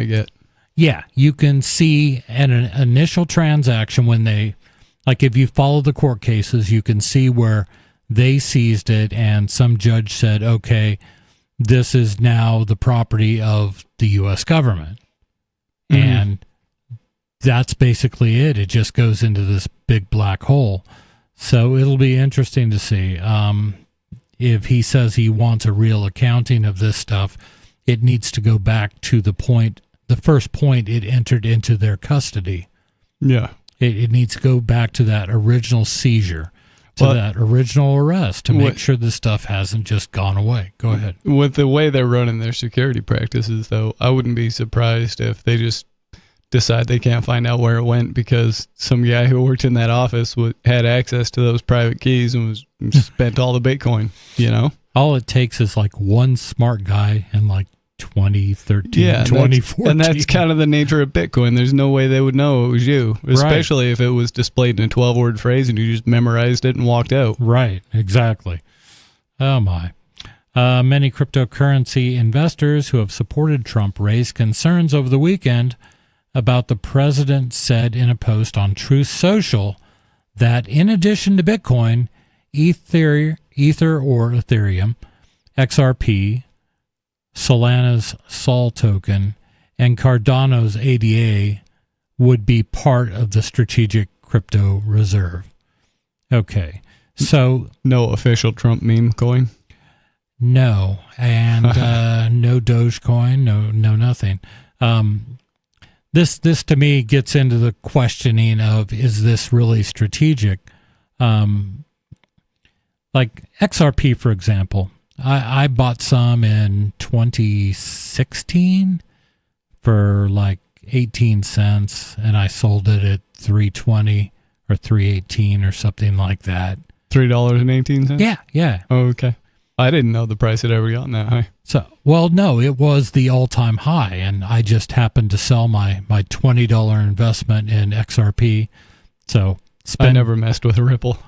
I get. Yeah, you can see an initial transaction when they, like if you follow the court cases, you can see where they seized it and some judge said, okay, this is now the property of the U.S. government. Mm-hmm. And that's basically it. It just goes into this big black hole. So it'll be interesting to see. If he says he wants a real accounting of this stuff, it needs to go back to the first point it entered into their custody. Yeah. It needs to go back to that original seizure, that original arrest to make sure this stuff hasn't just gone away. Go ahead. With the way they're running their security practices, though, I wouldn't be surprised if they just decide they can't find out where it went because some guy who worked in that office had access to those private keys and spent all the Bitcoin, you know? All it takes is like one smart guy in like 2013, 2014. And that's kind of the nature of Bitcoin. There's no way they would know it was you, especially if it was displayed in a 12-word phrase and you just memorized it and walked out. Right, exactly. Oh, my. Many cryptocurrency investors who have supported Trump raised concerns over the weekend about the president said in a post on Truth Social that in addition to Bitcoin, Ether or Ethereum, XRP, Solana's Sol token, and Cardano's ADA would be part of the strategic crypto reserve. Okay, so... No official Trump meme coin? No, and no Dogecoin, no nothing. This to me gets into the questioning of, is this really strategic? Like XRP, for example, I bought some in 2016 for like 18 cents, and I sold it at $3.20 or $3.18 or something like that. $3.18? Yeah. Oh, okay. I didn't know the price had ever gotten that high. So, well, no, it was the all-time high, and I just happened to sell my $20 investment in XRP. So, I never messed with Ripple.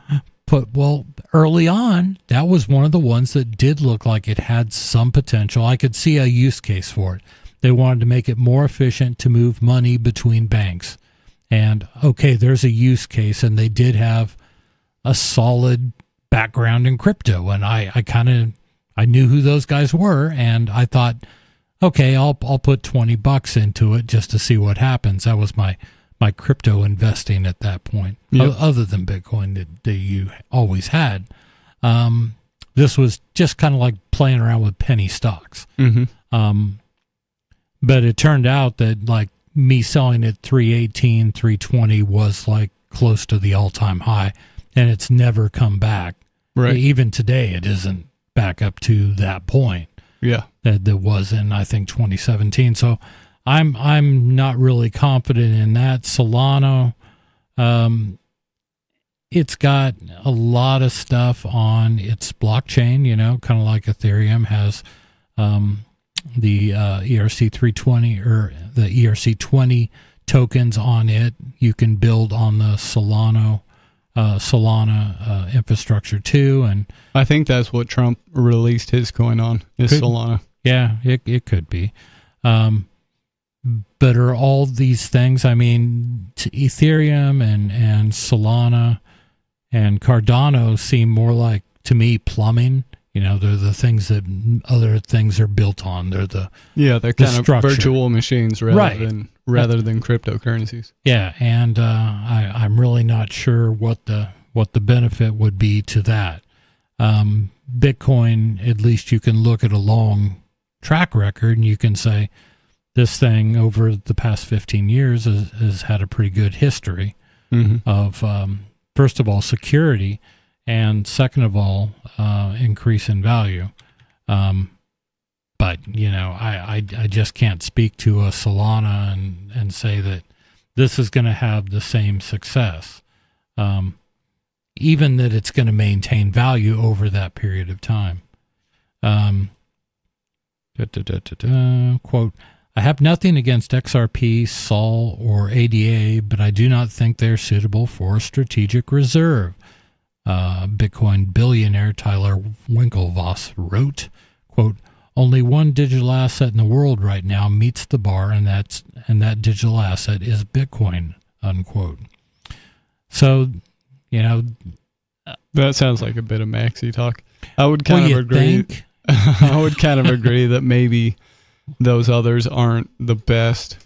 Well, early on, that was one of the ones that did look like it had some potential. I could see a use case for it. They wanted to make it more efficient to move money between banks. And, okay, there's a use case, and they did have a solid background in crypto, and I knew who those guys were, and I thought, okay, I'll put $20 into it just to see what happens. That was my crypto investing at that point. Yep. Other than Bitcoin that you always had. This was just kind of like playing around with penny stocks. Mm-hmm. But it turned out that like me selling at $3.18, $3.20 was like close to the all-time high, and it's never come back. Right. Even today, it isn't back up to that point. Yeah. That was in, I think, 2017. So I'm not really confident in that. Solana, it's got a lot of stuff on its blockchain, kind of like Ethereum has the ERC-320 or the ERC-20 tokens on it. You can build on the Solana infrastructure too, and I think that's what Trump released his coin on is Solana. Yeah, it could be. But are all these things? I mean, Ethereum and Solana and Cardano seem more like, to me, plumbing. They're the things that other things are built on. They're they're kind of virtual machines rather than cryptocurrencies. Yeah, and I'm really not sure what the benefit would be to that. Bitcoin, at least you can look at a long track record and you can say this thing over the past 15 years has had a pretty good history of, first of all, security, and second of all, increase in value. But, I just can't speak to a Solana and say that this is going to have the same success, even that it's going to maintain value over that period of time. Quote, I have nothing against XRP, Sol, or ADA, but I do not think they're suitable for a strategic reserve. Bitcoin billionaire Tyler Winklevoss wrote, quote, Only one digital asset in the world right now meets the bar, and that digital asset is Bitcoin, unquote. So, that sounds like a bit of maxi talk. I would kind of agree. Think? I would kind of agree that maybe those others aren't the best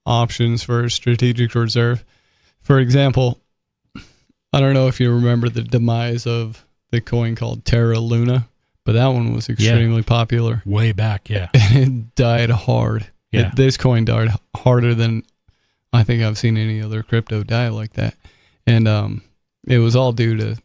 options for a strategic reserve. For example, I don't know if you remember the demise of the coin called Terra Luna, but that one was extremely popular. Way back, yeah. And it died hard. Yeah. This coin died harder than I think I've seen any other crypto die like that. And it was all due to,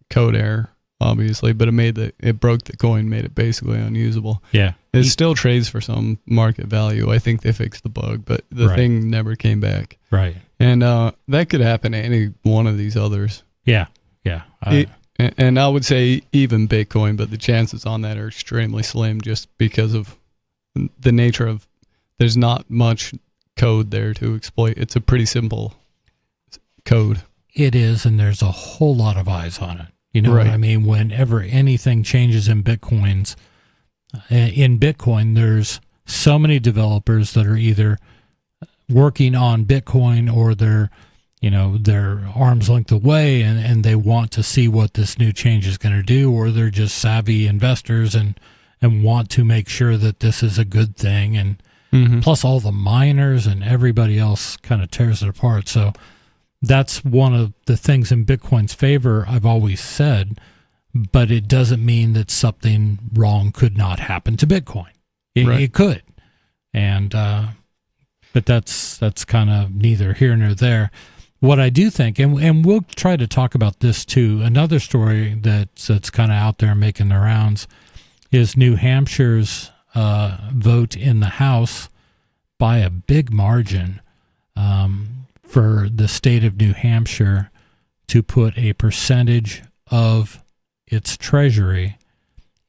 code error, obviously, but it broke the coin, made it basically unusable. Yeah. It still trades for some market value. I think they fixed the bug, but the thing never came back. Right. And that could happen to any one of these others. Yeah. Yeah. And I would say even Bitcoin, but the chances on that are extremely slim just because of the nature of there's not much code there to exploit. It's a pretty simple code. It is, and there's a whole lot of eyes on it. You know what I mean? Whenever anything changes in Bitcoin, there's so many developers that are either working on Bitcoin or they're arm's length away and they want to see what this new change is going to do, or they're just savvy investors and want to make sure that this is a good thing. And plus all the miners and everybody else kind of tears it apart. So that's one of the things in Bitcoin's favor, I've always said, but it doesn't mean that something wrong could not happen to Bitcoin. It could. And, but that's kind of neither here nor there. What I do think, and we'll try to talk about this too, another story that's kind of out there making the rounds is New Hampshire's vote in the House by a big margin for the state of New Hampshire to put a percentage of its treasury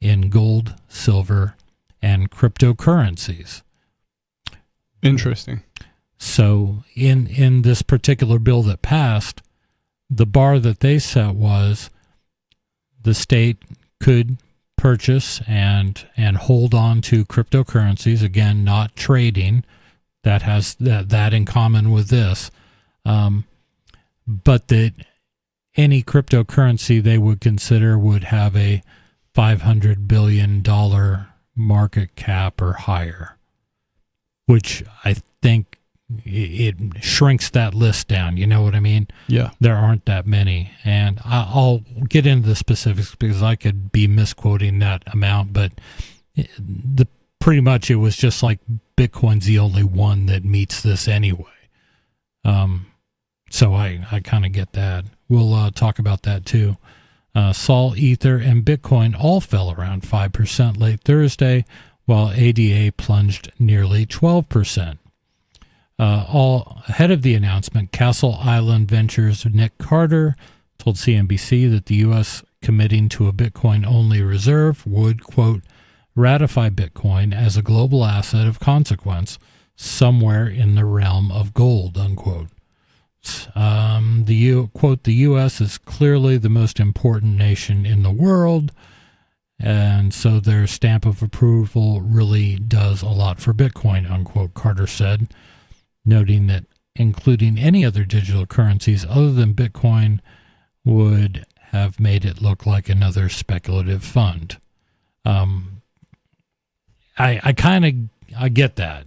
in gold, silver, and cryptocurrencies. Interesting. So in this particular bill that passed, the bar that they set was the state could purchase and hold on to cryptocurrencies, again, not trading. That has that in common with this. But that any cryptocurrency they would consider would have a $500 billion market cap or higher, which I think it shrinks that list down. You know what I mean? Yeah. There aren't that many. And I'll get into the specifics because I could be misquoting that amount, but pretty much it was just like Bitcoin's the only one that meets this anyway. So I kind of get that. We'll talk about that too. Sol, Ether, and Bitcoin all fell around 5% late Thursday, while ADA plunged nearly 12%. All ahead of the announcement, Castle Island Ventures' Nick Carter told CNBC that the U.S. committing to a Bitcoin-only reserve would, quote, ratify Bitcoin as a global asset of consequence somewhere in the realm of gold, unquote. Quote, the U.S. is clearly the most important nation in the world, and so their stamp of approval really does a lot for Bitcoin, unquote, Carter said, noting that including any other digital currencies other than Bitcoin would have made it look like another speculative fund. I get that.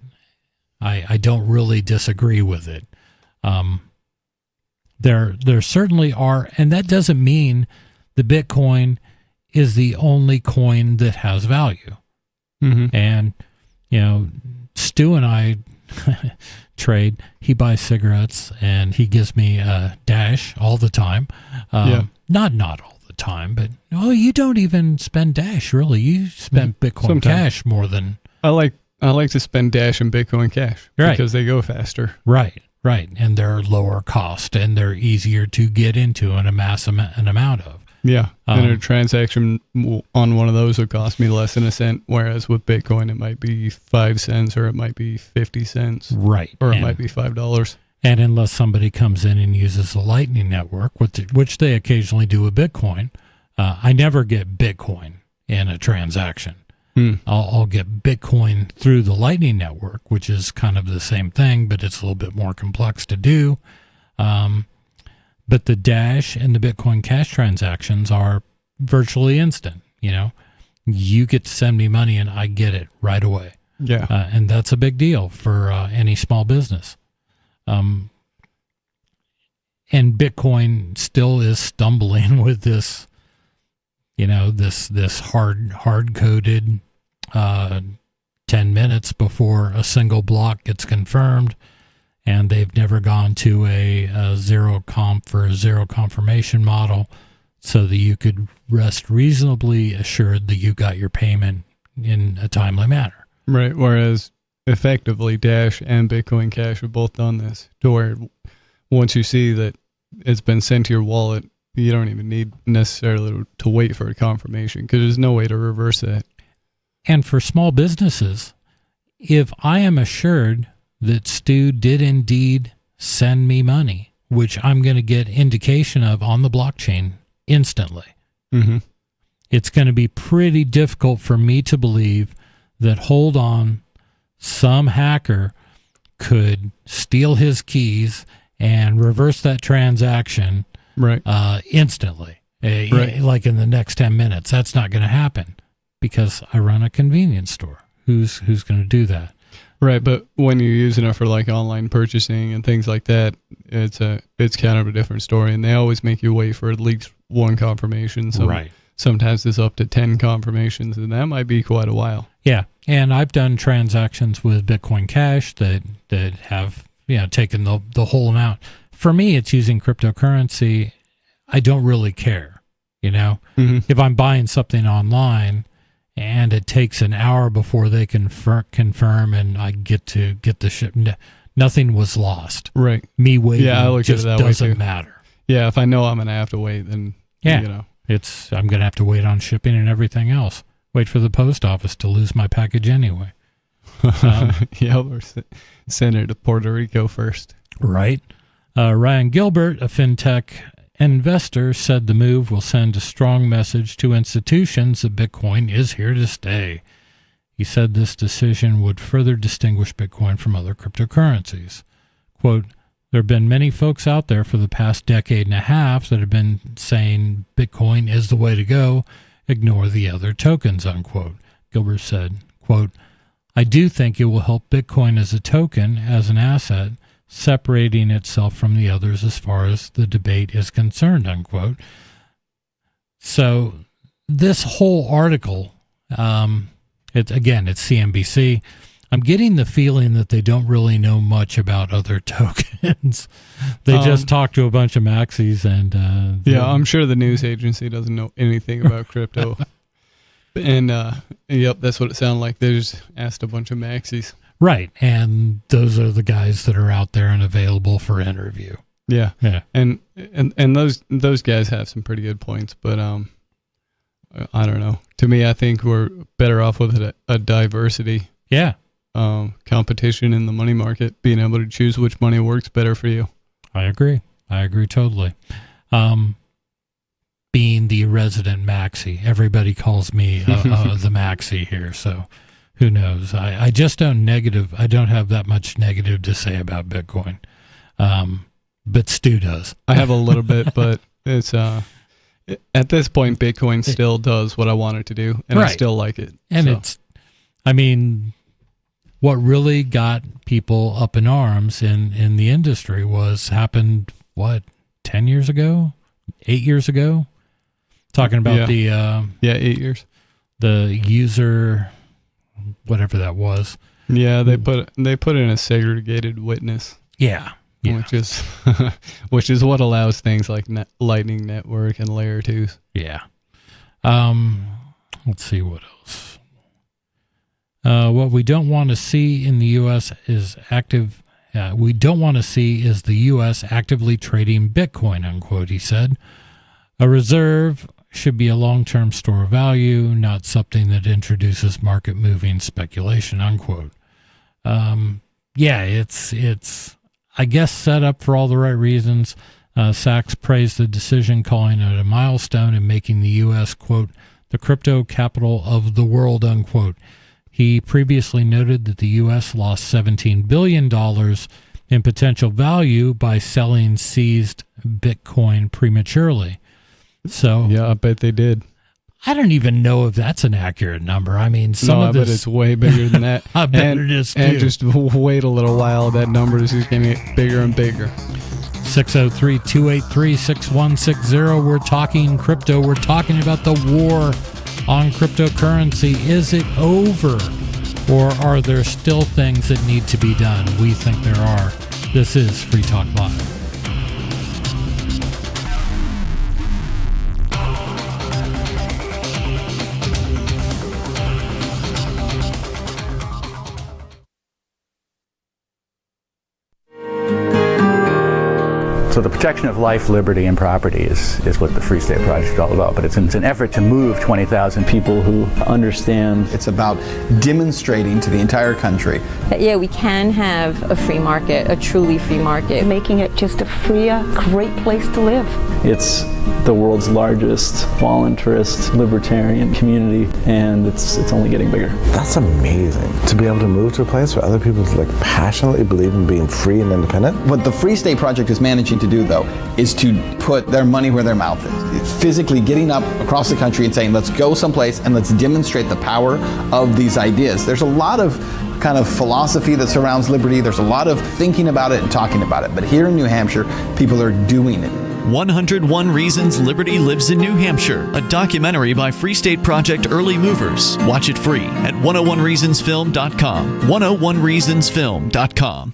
I don't really disagree with it. There certainly are, and that doesn't mean the Bitcoin is the only coin that has value. Mm-hmm. And, Stu and I trade. He buys cigarettes and he gives me a Dash all the time. Not all the time, but you don't even spend Dash, really. You spend Bitcoin Sometimes. Cash more than... I like to spend Dash and Bitcoin Cash because they go faster. Right. And they're lower cost and they're easier to get into and amass an amount of. Yeah. And a transaction on one of those would cost me less than a cent, whereas with Bitcoin, it might be 5 cents or it might be 50 cents. Right. Or it might be $5. And unless somebody comes in and uses the Lightning Network, which they occasionally do with Bitcoin, I never get Bitcoin in a transaction. I'll get Bitcoin through the Lightning Network, which is kind of the same thing, but it's a little bit more complex to do. But the Dash and the Bitcoin Cash transactions are virtually instant. You get to send me money and I get it right away. Yeah. And that's a big deal for any small business. And Bitcoin still is stumbling with this, this hard-coded 10 minutes before a single block gets confirmed. And they've never gone to a zero conf or zero confirmation model so that you could rest reasonably assured that you got your payment in a timely manner. Right. Whereas effectively Dash and Bitcoin Cash have both done this to where once you see that it's been sent to your wallet, you don't even need necessarily to wait for a confirmation because there's no way to reverse that. And for small businesses, if I am assured that Stu did indeed send me money, which I'm going to get indication of on the blockchain instantly, it's going to be pretty difficult for me to believe that, hold on, some hacker could steal his keys and reverse that transaction instantly, like in the next 10 minutes. That's not going to happen because I run a convenience store. Who's going to do that? Right, but when you're using it for like online purchasing and things like that, it's kind of a different story, and they always make you wait for at least one confirmation. So sometimes it's up to 10 confirmations, and that might be quite a while. Yeah, and I've done transactions with Bitcoin Cash that have taken the whole amount. For me, it's using cryptocurrency. I don't really care. If I'm buying something online and it takes an hour before they confirm and I get to get the ship, nothing was lost. Right. Me waiting just doesn't matter. Yeah, if I know I'm going to have to wait, then, I'm going to have to wait on shipping and everything else. Wait for the post office to lose my package anyway. Or send it to Puerto Rico first. Right. Ryan Gilbert, a fintech investor, said the move will send a strong message to institutions that Bitcoin is here to stay. He said this decision would further distinguish Bitcoin from other cryptocurrencies. Quote, there have been many folks out there for the past decade and a half that have been saying Bitcoin is the way to go, ignore the other tokens, unquote. Gilbert said, quote, I do think it will help Bitcoin as a token, as an asset, separating itself from the others as far as the debate is concerned, unquote. So this whole article, it's CNBC. I'm getting the feeling that they don't really know much about other tokens. They just talk to a bunch of maxis and... I'm sure the news agency doesn't know anything about crypto. And, that's what it sounded like. They just asked a bunch of maxis. Right, and those are the guys that are out there and available for interview. Yeah. And those guys have some pretty good points, but I don't know. To me, I think we're better off with a diversity. Yeah. Competition in the money market, being able to choose which money works better for you. I agree totally. Being the resident maxi, everybody calls me the maxi here, so who knows? I just don't have that much negative to say about Bitcoin. But Stu does. I have a little bit, but it's at this point, Bitcoin still does what I want it to do, and I still like it. And what really got people up in arms in the industry happened 10 years ago, 8 years ago, talking about 8 years, the user, whatever that was. Yeah, they put in a segregated witness. Yeah. Which is what allows things like Lightning Network and Layer 2s. Yeah. Let's see what else. What we don't want to see in the U.S. is the U.S. actively trading Bitcoin, unquote, he said. A reserve should be a long-term store of value, not something that introduces market-moving speculation, unquote. It's I guess set up for all the right reasons. Sachs praised the decision, calling it a milestone in making the U.S., quote, the crypto capital of the world, unquote. He previously noted that the U.S. lost $17 billion in potential value by selling seized Bitcoin prematurely. So Yeah, I bet they did. I don't even know if that's an accurate number. I mean, I bet it's way bigger than that. I bet it is, too. And just wait a little while, that number is just going to get bigger and bigger. 603-283-6160. We're talking crypto. We're talking about the war on cryptocurrency. Is it over? Or are there still things that need to be done? We think there are. This is Free Talk Live. So the protection of life, liberty, and property is what the Free State Project is all about. But it's an effort to move 20,000 people who understand. It's about demonstrating to the entire country that, yeah, we can have a free market, a truly free market. Making it just a freer, great place to live. It's the world's largest voluntarist libertarian community, and it's only getting bigger. That's amazing, to be able to move to a place where other people passionately believe in being free and independent. What the Free State Project is managing to do, though, is to put their money where their mouth is. It's physically getting up across the country and saying, let's go someplace and let's demonstrate the power of these ideas. There's a lot of kind of philosophy that surrounds liberty. There's a lot of thinking about it and talking about it. But here in New Hampshire, people are doing it. 101 Reasons Liberty Lives in New Hampshire, a documentary by Free State Project Early Movers. Watch it free at 101reasonsfilm.com. 101reasonsfilm.com.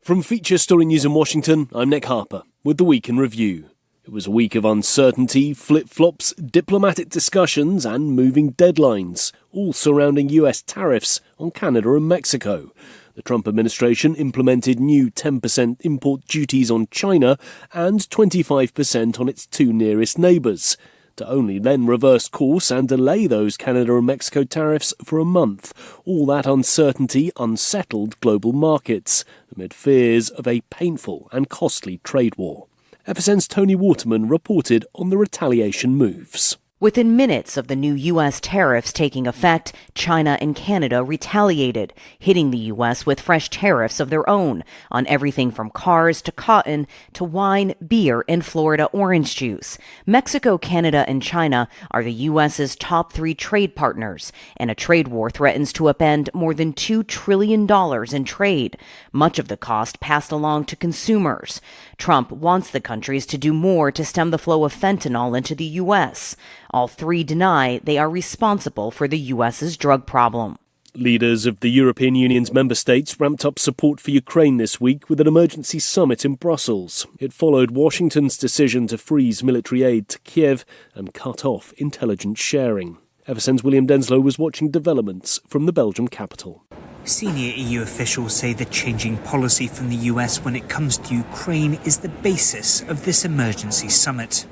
From Feature Story News in Washington, I'm Nick Harper with the Week in Review. It was a week of uncertainty, flip-flops, diplomatic discussions and moving deadlines, all surrounding US tariffs on Canada and Mexico. The Trump administration implemented new 10% import duties on China and 25% on its two nearest neighbours, to only then reverse course and delay those Canada and Mexico tariffs for a month. All that uncertainty unsettled global markets amid fears of a painful and costly trade war. FSN's Tony Waterman reported on the retaliation moves. Within minutes of the new U.S. tariffs taking effect, China and Canada retaliated, hitting the U.S. with fresh tariffs of their own on everything from cars to cotton to wine, beer, and Florida orange juice. Mexico, Canada, and China are the U.S.'s top three trade partners, and a trade war threatens to upend more than $2 trillion in trade, much of the cost passed along to consumers. Trump wants the countries to do more to stem the flow of fentanyl into the U.S. All three deny they are responsible for the U.S.'s drug problem. Leaders of the European Union's member states ramped up support for Ukraine this week with an emergency summit in Brussels. It followed Washington's decision to freeze military aid to Kiev and cut off intelligence sharing. FSN's William Denslow was watching developments from the Belgium capital. Senior EU officials say the changing policy from the US when it comes to Ukraine is the basis of this emergency summit.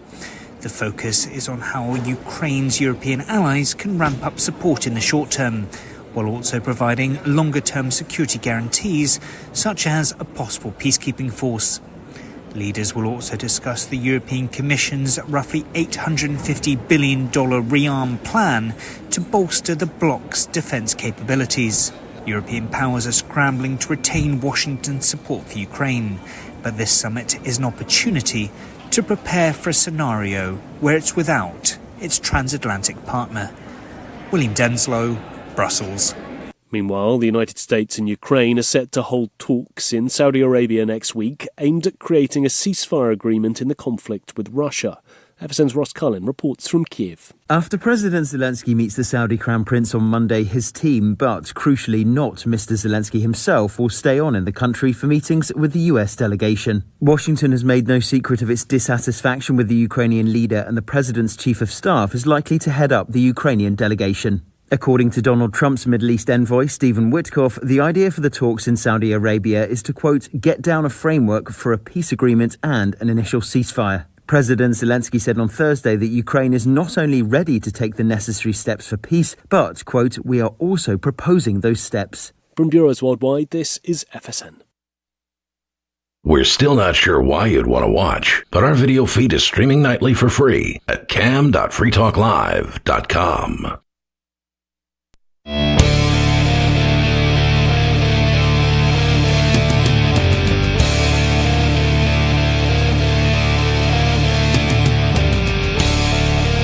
The focus is on how Ukraine's European allies can ramp up support in the short term, while also providing longer-term security guarantees, such as a possible peacekeeping force. Leaders will also discuss the European Commission's roughly $850 billion rearm plan to bolster the bloc's defence capabilities. European powers are scrambling to retain Washington's support for Ukraine, but this summit is an opportunity to prepare for a scenario where it's without its transatlantic partner. William Denslow, Brussels. Meanwhile, the United States and Ukraine are set to hold talks in Saudi Arabia next week aimed at creating a ceasefire agreement in the conflict with Russia. FSN's Ross Cullen reports from Kiev. After President Zelensky meets the Saudi Crown Prince on Monday, his team, but crucially not Mr. Zelensky himself, will stay on in the country for meetings with the US delegation. Washington has made no secret of its dissatisfaction with the Ukrainian leader, and the president's chief of staff is likely to head up the Ukrainian delegation. According to Donald Trump's Middle East envoy, Stephen Witkoff, the idea for the talks in Saudi Arabia is to, quote, get down a framework for a peace agreement and an initial ceasefire. President Zelensky said on Thursday that Ukraine is not only ready to take the necessary steps for peace, but, quote, we are also proposing those steps. From Bureaus Worldwide, this is FSN. We're still not sure why you'd want to watch, but our video feed is streaming nightly for free at cam.freetalklive.com.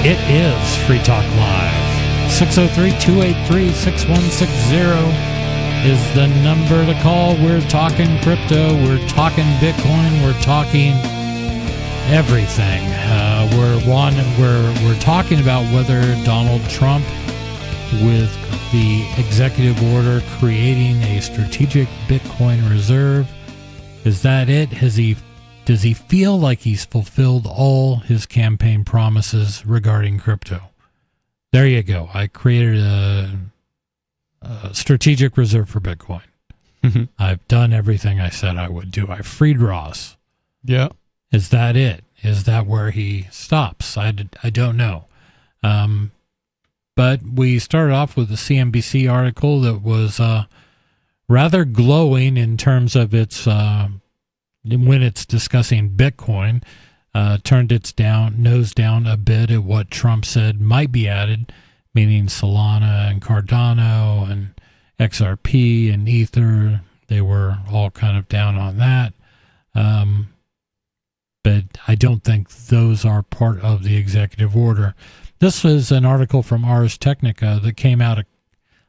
It is Free Talk Live. 603-283-6160 is the number to call. We're talking crypto. We're talking Bitcoin. We're talking everything. We're talking about whether Donald Trump, with the executive order creating a strategic Bitcoin reserve, is that it? Does he feel like he's fulfilled all his campaign promises regarding crypto? There you go. I created a strategic reserve for Bitcoin. Mm-hmm. I've done everything I said I would do. I freed Ross. Yeah. Is that it? Is that where he stops? I don't know. But we started off with a CNBC article that was rather glowing in terms of its... when it's discussing Bitcoin, turned its nose down a bit at what Trump said might be added, meaning Solana and Cardano and XRP and Ether. They were all kind of down on that. But I don't think those are part of the executive order. This was an article from Ars Technica that came out,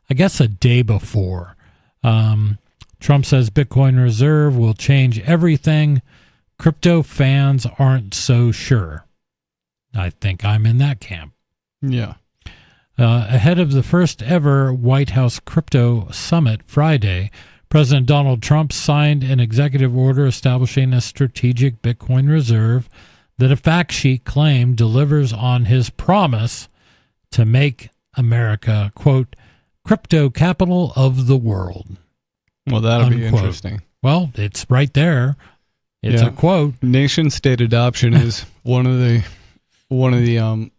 I guess, a day before. Trump says Bitcoin Reserve will change everything. Crypto fans aren't so sure. I think I'm in that camp. Yeah. Ahead of the first ever White House Crypto Summit Friday, President Donald Trump signed an executive order establishing a strategic Bitcoin reserve that a fact sheet claimed delivers on his promise to make America, quote, crypto capital of the world. Well, that'll unquote. Be interesting. Well, it's right there. It's a quote. Nation state adoption is one of the the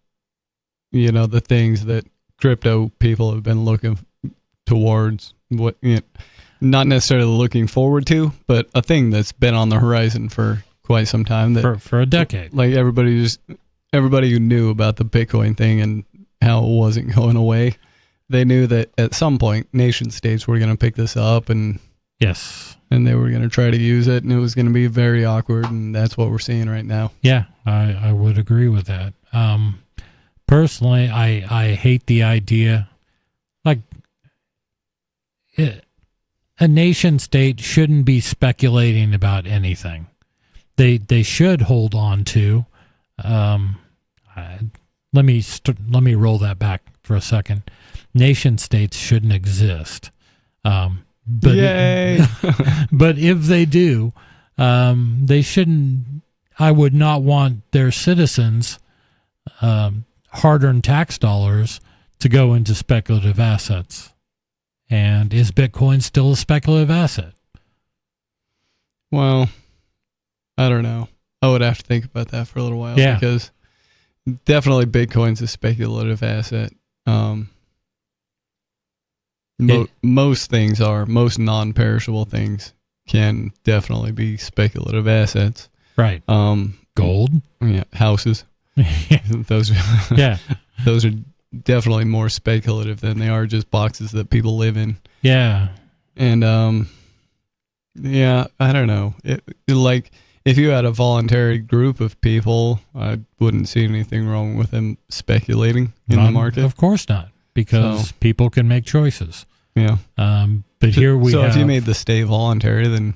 things that crypto people have been looking towards. Not necessarily looking forward to, but a thing that's been on the horizon for quite some time. That for a decade. Like everybody who knew about the Bitcoin thing and how it wasn't going away, they knew that at some point nation states were going to pick this up and they were going to try to use it, and it was going to be very awkward, and that's what we're seeing right now. Yeah, I would agree with that. Personally, I hate the idea. Like, a nation state shouldn't be speculating about anything. They should hold on to. Let me roll that back for a second. Nation states shouldn't exist. But Yay! But if they do, they shouldn't. I would not want their citizens' hard-earned tax dollars to go into speculative assets. And is Bitcoin still a speculative asset? Well, I don't know. I would have to think about that for a little while. Yeah. Because definitely Bitcoin's a speculative asset. Most things are. Most non-perishable things can definitely be speculative assets. Right. Gold. Yeah. Houses. Those are definitely more speculative than they are just boxes that people live in. Yeah. And I don't know. Like if you had a voluntary group of people, I wouldn't see anything wrong with them speculating in the market. Of course not, because people can make choices. Yeah. But here we have. So if you made the state voluntary, then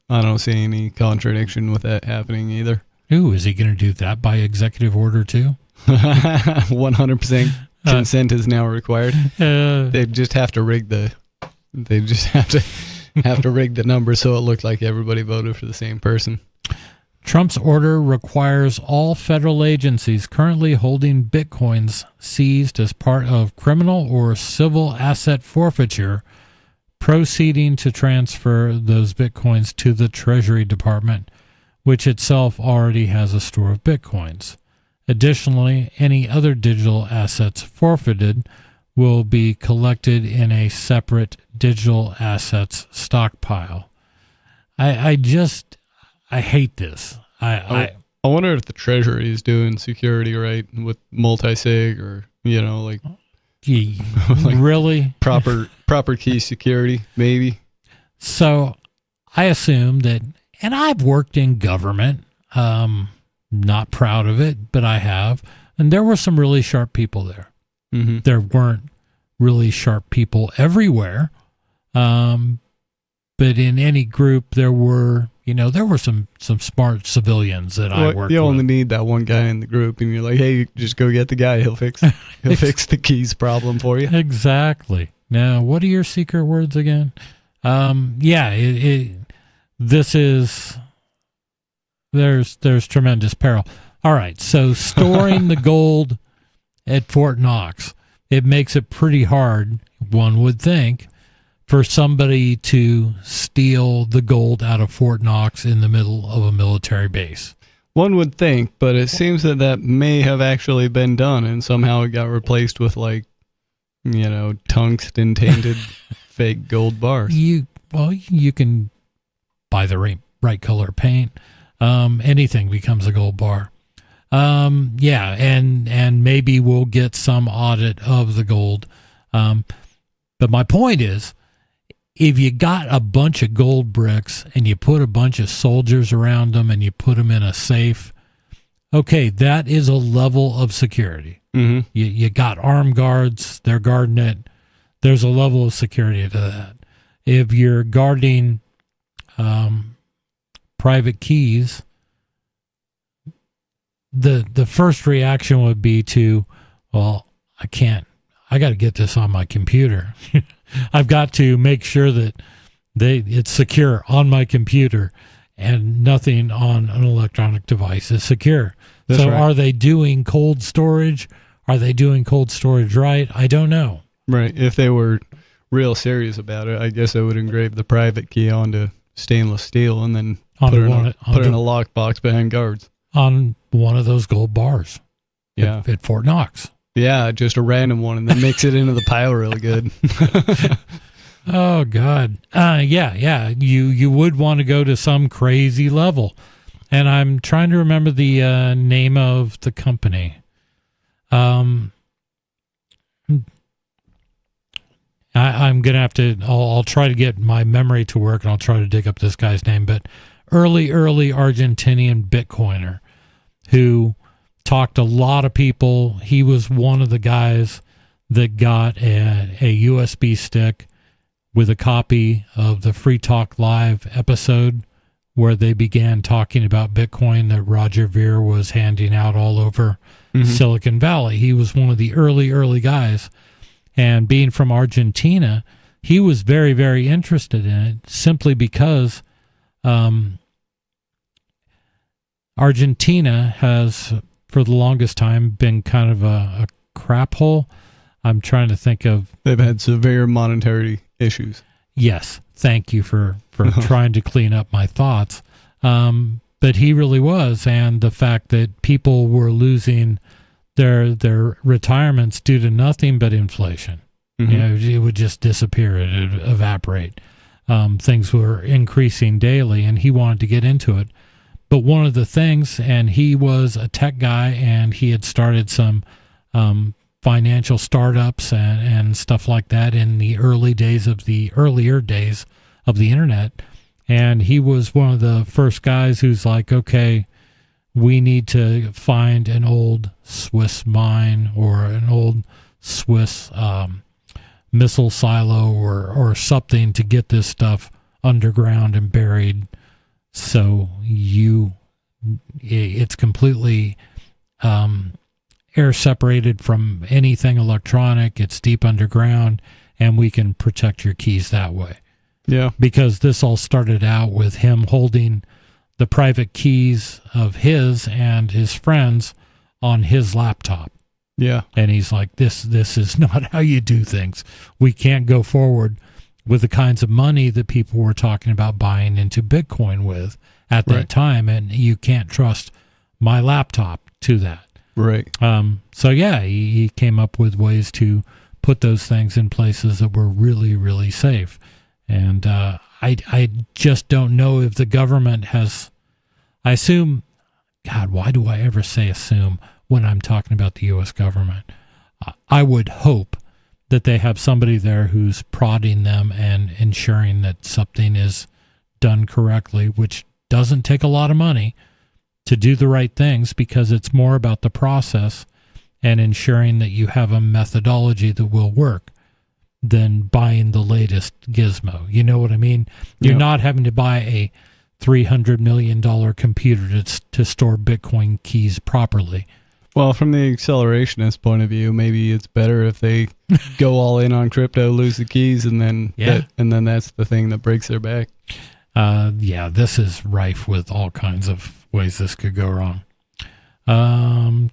I don't see any contradiction with that happening either. Ooh, is he going to do that by executive order too? 100% consent is now required. They just have to rig the. They just have to rig the number so it looked like everybody voted for the same person. Trump's order requires all federal agencies currently holding bitcoins seized as part of criminal or civil asset forfeiture proceeding to transfer those bitcoins to the Treasury Department, which itself already has a store of bitcoins. Additionally, any other digital assets forfeited will be collected in a separate digital assets stockpile. I I hate this. I wonder if the Treasury is doing security right with multi-sig or, like really proper key security, maybe. So I assume that, and I've worked in government, not proud of it, but I have, and there were some really sharp people there. Mm-hmm. There weren't really sharp people everywhere, but in any group there were some smart civilians that I worked with. You only need that one guy in the group, and you're like, hey, just go get the guy. He'll fix the keys problem for you. Exactly. Now, what are your secret words again? There's tremendous peril. All right, so storing the gold at Fort Knox, it makes it pretty hard, one would think, for somebody to steal the gold out of Fort Knox in the middle of a military base. One would think, but it seems that may have actually been done, and somehow it got replaced with tungsten tainted fake gold bars. You can buy the right color paint. Anything becomes a gold bar. And maybe we'll get some audit of the gold. But my point is, if you got a bunch of gold bricks and you put a bunch of soldiers around them and you put them in a safe, okay, that is a level of security. Mm-hmm. You got armed guards, they're guarding it. There's a level of security to that. If you're guarding private keys, the first reaction would be to, well, I got to get this on my computer. I've got to make sure that it's secure on my computer and nothing on an electronic device is secure. That's right. Are they doing cold storage? Are they doing cold storage right? I don't know. Right. If they were real serious about it, I guess I would engrave the private key onto stainless steel and then put it in a lockbox behind guards. On one of those gold bars. Yeah. At Fort Knox. Yeah, just a random one, and then mix it into the pile really good. Oh, God. Yeah. You would want to go to some crazy level. And I'm trying to remember the name of the company. I'm going to have to, I'll try to get my memory to work, and I'll try to dig up this guy's name, but early Argentinian Bitcoiner who talked to a lot of people. He was one of the guys that got a USB stick with a copy of the Free Talk Live episode where they began talking about Bitcoin that Roger Ver was handing out all over Silicon Valley. He was one of the early guys. And being from Argentina, he was very, very interested in it simply because Argentina has, for the longest time, been kind of a crap hole. I'm trying to think of... They've had severe monetary issues. Yes. Thank you for trying to clean up my thoughts. But he really was. And the fact that people were losing their retirements due to nothing but inflation. It would just disappear. It would evaporate. Things were increasing daily, and he wanted to get into it. But one of the things, and he was a tech guy, and he had started some financial startups and stuff like that in the earlier days of the internet. And he was one of the first guys who's like, okay, we need to find an old Swiss mine or an old Swiss missile silo or something to get this stuff underground and buried. So it's completely air separated from anything electronic. It's deep underground, and we can protect your keys that way. Yeah. Because this all started out with him holding the private keys of his and his friends on his laptop. Yeah. And he's like, this is not how you do things. We can't go forward with the kinds of money that people were talking about buying into Bitcoin with at that time, and you can't trust my laptop to that. Right. So yeah, he came up with ways to put those things in places that were really, really safe. And I just don't know if the government has I assume, God, why do I ever say assume when I'm talking about the U.S. government? I would hope that they have somebody there who's prodding them and ensuring that something is done correctly, which doesn't take a lot of money to do the right things, because it's more about the process and ensuring that you have a methodology that will work than buying the latest gizmo. You know what I mean? You're not having to buy a $300 million computer to store Bitcoin keys properly. Well, from the accelerationist point of view, maybe it's better if they go all in on crypto, lose the keys, and then then that's the thing that breaks their back. This is rife with all kinds of ways this could go wrong.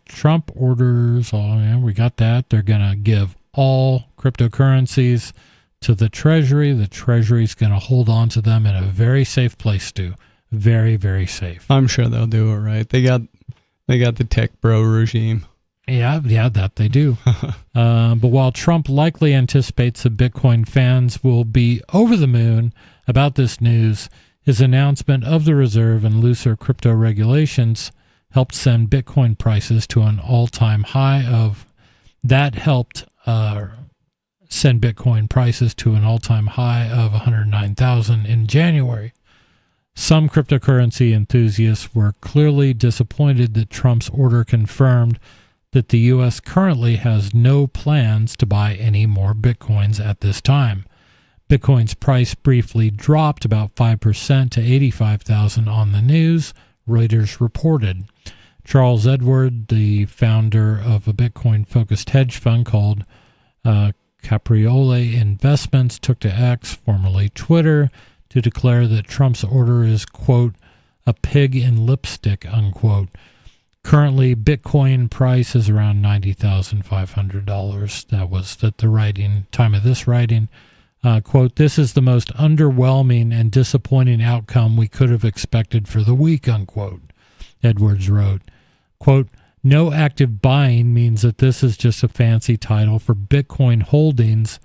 Trump orders, we got that. They're going to give all cryptocurrencies to the Treasury. The Treasury's going to hold on to them in a very safe place, Stu. Very, very safe. I'm sure they'll do it right. They got the tech bro regime. Yeah, that they do. But while Trump likely anticipates that Bitcoin fans will be over the moon about this news, his announcement of the reserve and looser crypto regulations helped send Bitcoin prices to an all-time high of send Bitcoin prices to an all-time high of 109,000 in January. Some cryptocurrency enthusiasts were clearly disappointed that Trump's order confirmed that the U.S. currently has no plans to buy any more Bitcoins at this time. Bitcoin's price briefly dropped about 5% to 85,000 on the news, Reuters reported. Charles Edward, the founder of a Bitcoin-focused hedge fund called Capriole Investments, took to X, formerly Twitter, to declare that Trump's order is, quote, a pig in lipstick, unquote. Currently, Bitcoin price is around $90,500. That was at the time of this writing. Quote, this is the most underwhelming and disappointing outcome we could have expected for the week, unquote, Edwards wrote. Quote, no active buying means that this is just a fancy title for Bitcoin holdings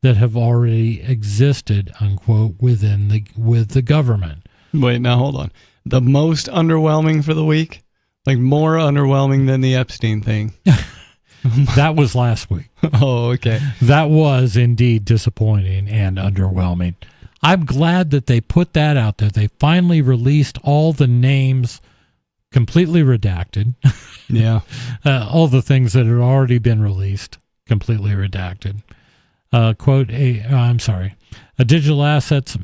that have already existed, unquote, with the government. Wait, now hold on. The most underwhelming for the week? Like more underwhelming than the Epstein thing? That was last week. Oh, okay. That was indeed disappointing and underwhelming. I'm glad that they put that out there. They finally released all the names completely redacted. Yeah. All the things that had already been released, completely redacted. Quote, a digital assets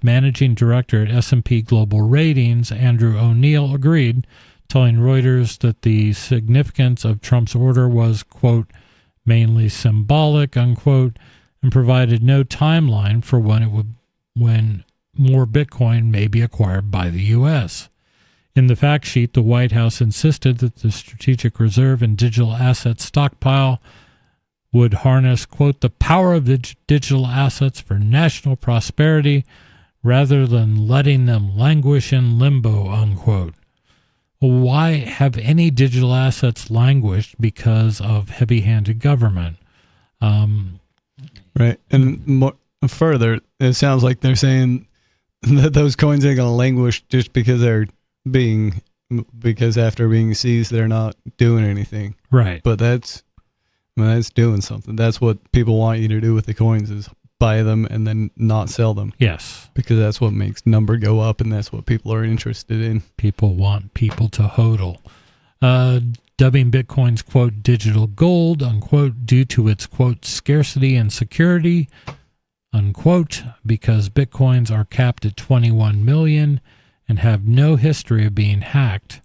managing director at S&P Global Ratings, Andrew O'Neill, agreed, telling Reuters that the significance of Trump's order was, quote, mainly symbolic, unquote, and provided no timeline for when more Bitcoin may be acquired by the U.S. In the fact sheet, the White House insisted that the strategic reserve and digital assets stockpile would harness, quote, the power of digital assets for national prosperity rather than letting them languish in limbo, unquote. Why have any digital assets languished? Because of heavy-handed government. Right. And more further, it sounds like they're saying that those coins ain't going to languish just because after being seized, they're not doing anything. Right. But that's doing something. That's what people want you to do with the coins, is buy them and then not sell them. Yes. Because that's what makes number go up, and that's what people are interested in. People want people to hodl. Dubbing Bitcoin's, quote, digital gold, unquote, due to its, quote, scarcity and security, unquote, because Bitcoins are capped at 21 million and have no history of being hacked.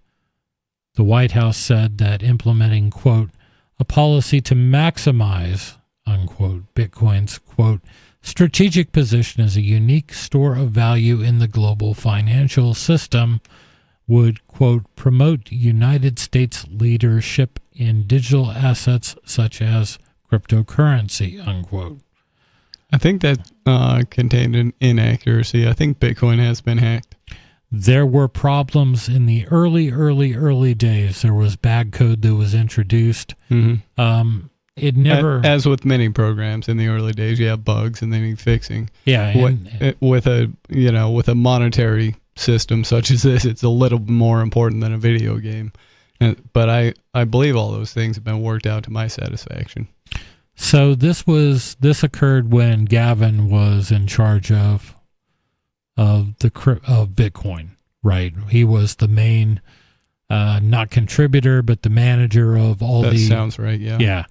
The White House said that implementing, quote, a policy to maximize, unquote, Bitcoin's, quote, strategic position as a unique store of value in the global financial system would, quote, promote United States leadership in digital assets such as cryptocurrency, unquote. I think that contained an inaccuracy. I think Bitcoin has been hacked. There were problems in the early days. There was bad code that was introduced. Mm-hmm. It never, as with many programs in the early days, you have bugs and they need fixing. Yeah, with a monetary system such as this, it's a little more important than a video game. But I believe all those things have been worked out to my satisfaction. So this occurred when Gavin was in charge of Bitcoin, right? He was the main, not contributor, but the manager of all that sounds right. Yeah.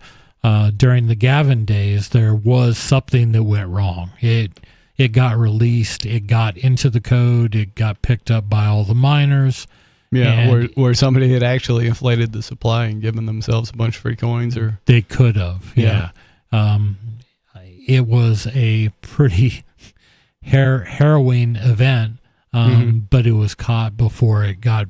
Yeah. During the Gavin days, there was something that went wrong. It got released. It got into the code. It got picked up by all the miners. Yeah, where somebody had actually inflated the supply and given themselves a bunch of free coins, or they could have. Yeah. It was a pretty harrowing event, but it was caught before it got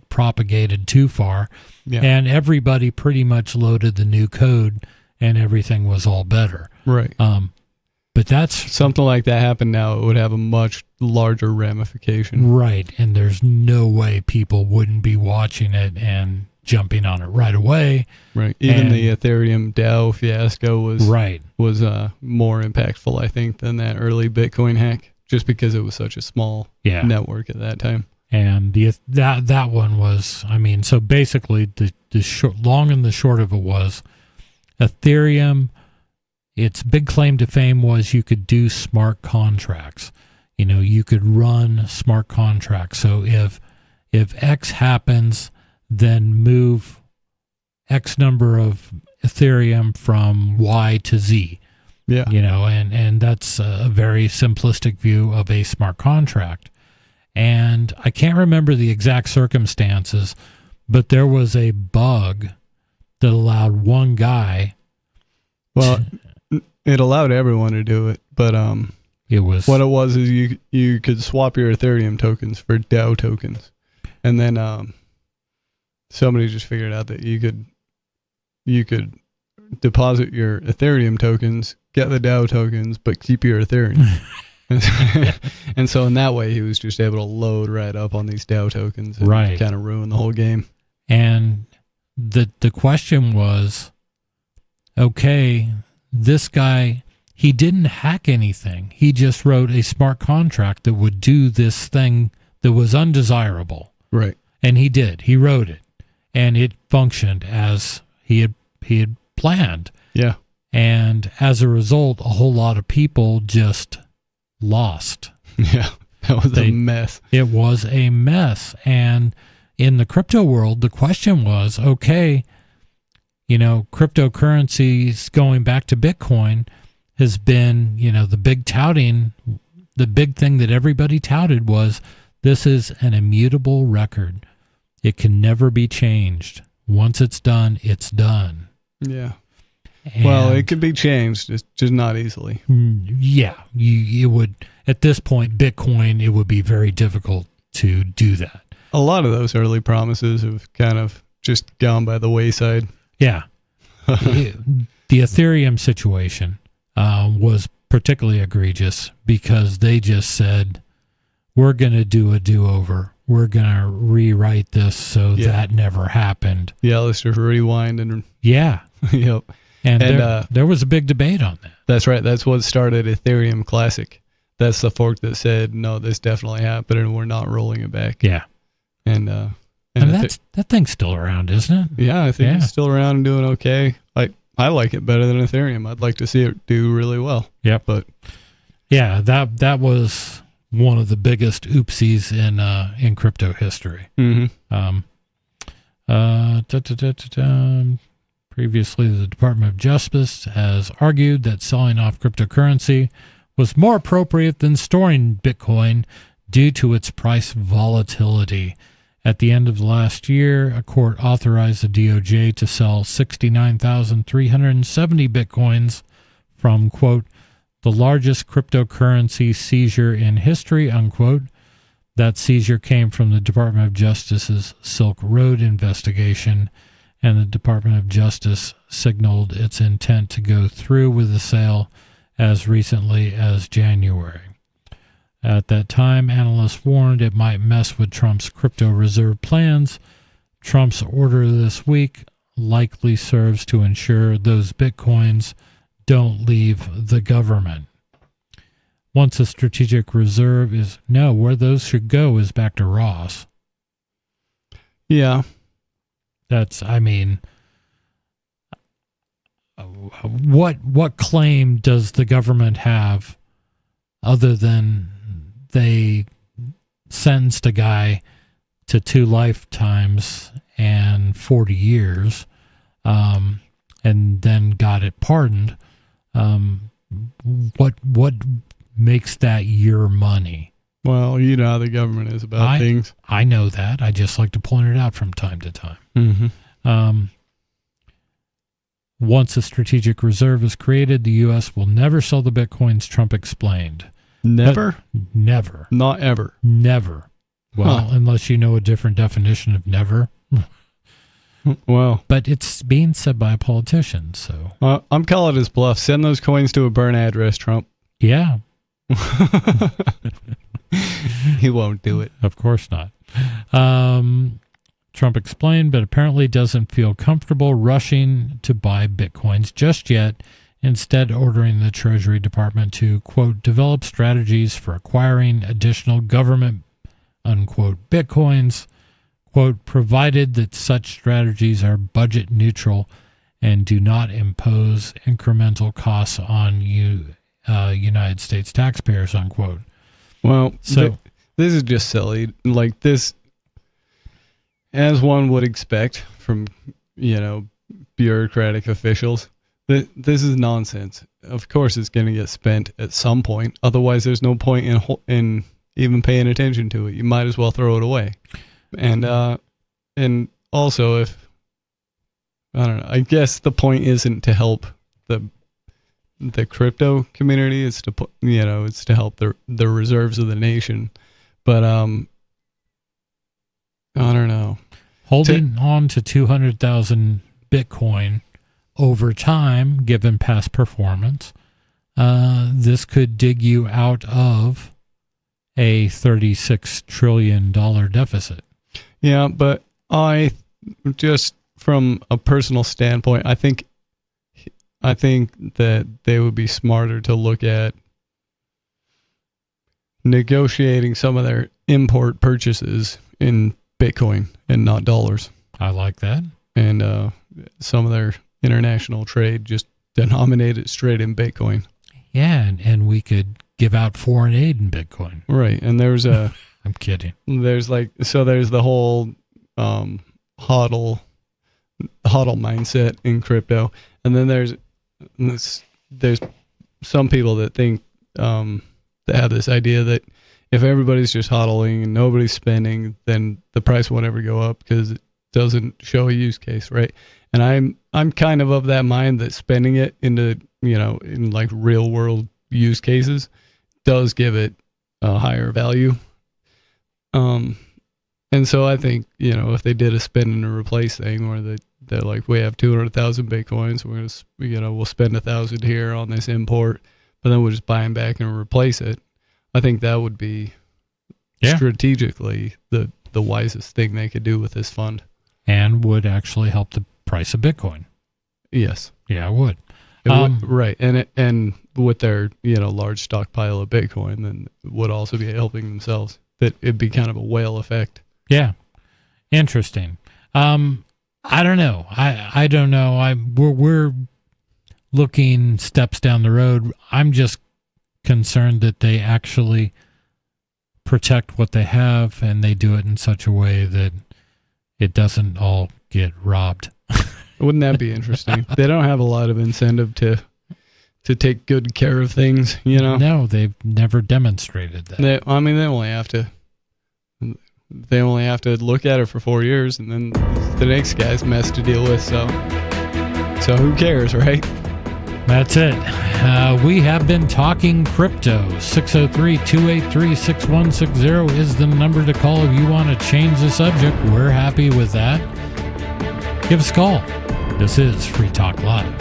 propagated too far. Yeah. And everybody pretty much loaded the new code, and everything was all better. Right. But that's something like that happened now, it would have a much larger ramification. Right. And there's no way people wouldn't be watching it and jumping on it right away. Right. Even the Ethereum DAO fiasco was more impactful, I think, than that early Bitcoin hack, just because it was such a small network at that time. And that one was, I mean, so basically the long and the short of it was Ethereum. Its big claim to fame was you could do smart contracts. You know, you could run smart contracts. So if X happens, then move X number of Ethereum from Y to Z. Yeah. You know, and that's a very simplistic view of a smart contract. And I can't remember the exact circumstances, but there was a bug that allowed one guy. Well, it allowed everyone to do it, but it was what it was is you could swap your Ethereum tokens for DAO tokens, and then somebody just figured out that you could deposit your Ethereum tokens, get the DAO tokens, but keep your Ethereum. And so in that way, he was just able to load right up on these DAO tokens and kind of ruin the whole game. And the question was, okay, this guy, he didn't hack anything. He just wrote a smart contract that would do this thing that was undesirable. Right. And he did. He wrote it. And it functioned as he had planned. Yeah. And as a result, a whole lot of people just lost. Yeah. That was a mess. It was a mess. And in the crypto world, the question was, okay, you know, cryptocurrencies going back to Bitcoin has been, you know, the big touting, the big thing that everybody touted was this is an immutable record. It can never be changed. Once it's done, it's done. Yeah. Well, it could be changed, just not easily. Yeah. You would, at this point, Bitcoin, it would be very difficult to do that. A lot of those early promises have kind of just gone by the wayside. Yeah. The Ethereum situation was particularly egregious because they just said, we're going to do a do-over. We're going to rewrite this so that never happened. Yeah, let's just rewind and... Yeah. Yep. And there was a big debate on that. That's right. That's what started Ethereum Classic. That's the fork that said, no, this definitely happened and we're not rolling it back. Yeah. And that thing's still around, isn't it? Yeah, I think it's still around and doing okay. I like it better than Ethereum. I'd like to see it do really well. Yep. But yeah, that was one of the biggest oopsies in crypto history. Mm-hmm. Previously, the Department of Justice has argued that selling off cryptocurrency was more appropriate than storing Bitcoin due to its price volatility. At the end of last year, a court authorized the DOJ to sell 69,370 Bitcoins from, quote, the largest cryptocurrency seizure in history, unquote. That seizure came from the Department of Justice's Silk Road investigation, and the Department of Justice signaled its intent to go through with the sale as recently as January. At that time, analysts warned it might mess with Trump's crypto reserve plans. Trump's order this week likely serves to ensure those Bitcoins don't leave the government. Once a strategic reserve is where those should go is back to Ross. Yeah. That's, I mean, what claim does the government have other than they sentenced a guy to 2 lifetimes and 40 years, and then got it pardoned? What makes that your money? Well, you know how the government is about things. I know that. I just like to point it out from time to time. Mm-hmm. Once a strategic reserve is created, the U.S. will never sell the Bitcoins, Trump explained. Never? Never. Not ever? Never. Well, unless you know a different definition of never. Well. But it's being said by a politician, so. I'm calling his bluff. Send those coins to a burn address, Trump. Yeah. He won't do it. Of course not. Trump explained, but apparently doesn't feel comfortable rushing to buy Bitcoins just yet, instead ordering the Treasury Department to, quote, develop strategies for acquiring additional government, unquote, Bitcoins, quote, provided that such strategies are budget neutral and do not impose incremental costs on United States taxpayers, unquote. Well, so this is just silly. Like this, as one would expect from, bureaucratic officials, this is nonsense. Of course it's going to get spent at some point. Otherwise, there's no point in even paying attention to it. You might as well throw it away. And also, if, I don't know, I guess the point isn't to help the crypto community. It's to put, it's to help the reserves of the nation. But I don't know. Holding on to 200,000 Bitcoin over time, given past performance, this could dig you out of a $36 trillion deficit. Yeah, but I just from a personal standpoint, I think that they would be smarter to look at negotiating some of their import purchases in Bitcoin and not dollars. I like that. And some of their international trade, just denominate it straight in Bitcoin. Yeah, and we could give out foreign aid in Bitcoin. Right, and there's a... I'm kidding. There's there's the whole hodl mindset in crypto, and then there's some people that think that have this idea that if everybody's just hodling and nobody's spending, then the price won't ever go up because it doesn't show a use case, right? And I'm kind of that mind that spending it into in like real world use cases does give it a higher value. And so I think, if they did a spend and a replace thing where they're like, we have 200,000 Bitcoins, we'll spend 1,000 here on this import, but then we'll just buy them back and replace it. I think that would be strategically the wisest thing they could do with this fund. And would actually help the price of Bitcoin. Yes. Yeah, it would. Right. And with their, large stockpile of Bitcoin, then it would also be helping themselves. That it'd be kind of a whale effect. Yeah. Interesting. I don't know. I don't know. We're looking steps down the road. I'm just concerned that they actually protect what they have and they do it in such a way that it doesn't all get robbed. Wouldn't that be interesting? They don't have a lot of incentive to take good care of things, No, they've never demonstrated that. They only have to look at it for 4 years, and then the next guy's mess to deal with. So who cares, right? That's it. We have been talking crypto. 603-283-6160 is the number to call if you want to change the subject. We're happy with that. Give us a call. This is Free Talk Live.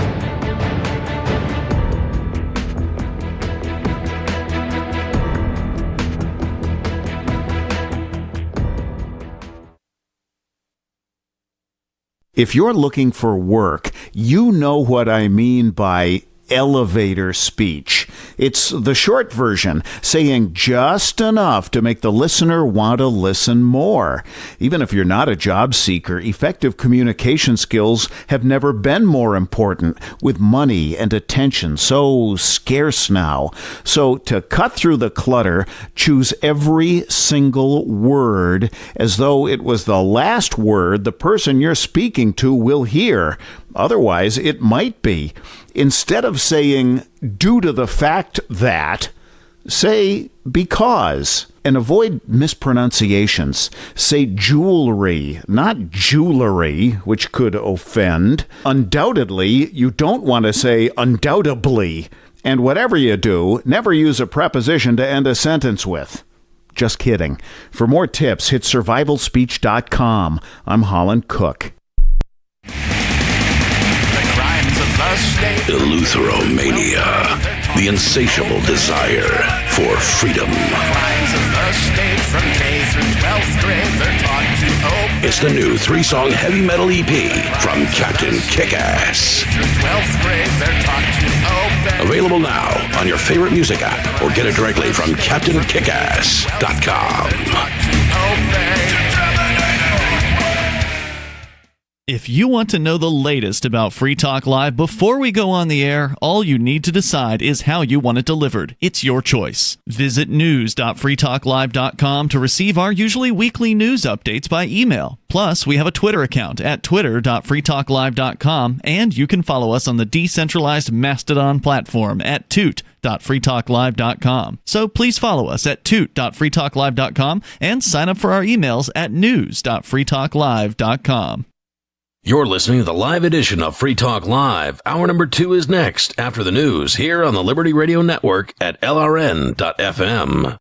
If you're looking for work, you know what I mean by elevator speech. It's the short version, saying just enough to make the listener want to listen more. Even if you're not a job seeker, effective communication skills have never been more important, with money and attention so scarce now. So to cut through the clutter, choose every single word as though it was the last word the person you're speaking to will hear. Otherwise, it might be. Instead of saying, due to the fact that, say, because. And avoid mispronunciations. Say jewelry, not jewelry, which could offend. Undoubtedly, you don't want to say undoubtedly. And whatever you do, never use a preposition to end a sentence with. Just kidding. For more tips, hit survivalspeech.com. I'm Holland Cook. Eleutheromania, the insatiable desire for freedom. It's the new 3-song heavy metal EP from Captain Kickass. Available now on your favorite music app or get it directly from CaptainKickass.com. If you want to know the latest about Free Talk Live before we go on the air, all you need to decide is how you want it delivered. It's your choice. Visit news.freetalklive.com to receive our usually weekly news updates by email. Plus, we have a Twitter account at twitter.freetalklive.com, and you can follow us on the decentralized Mastodon platform at toot.freetalklive.com. So please follow us at toot.freetalklive.com and sign up for our emails at news.freetalklive.com. You're listening to the live edition of Free Talk Live. Hour number 2 is next after the news here on the Liberty Radio Network at LRN.FM.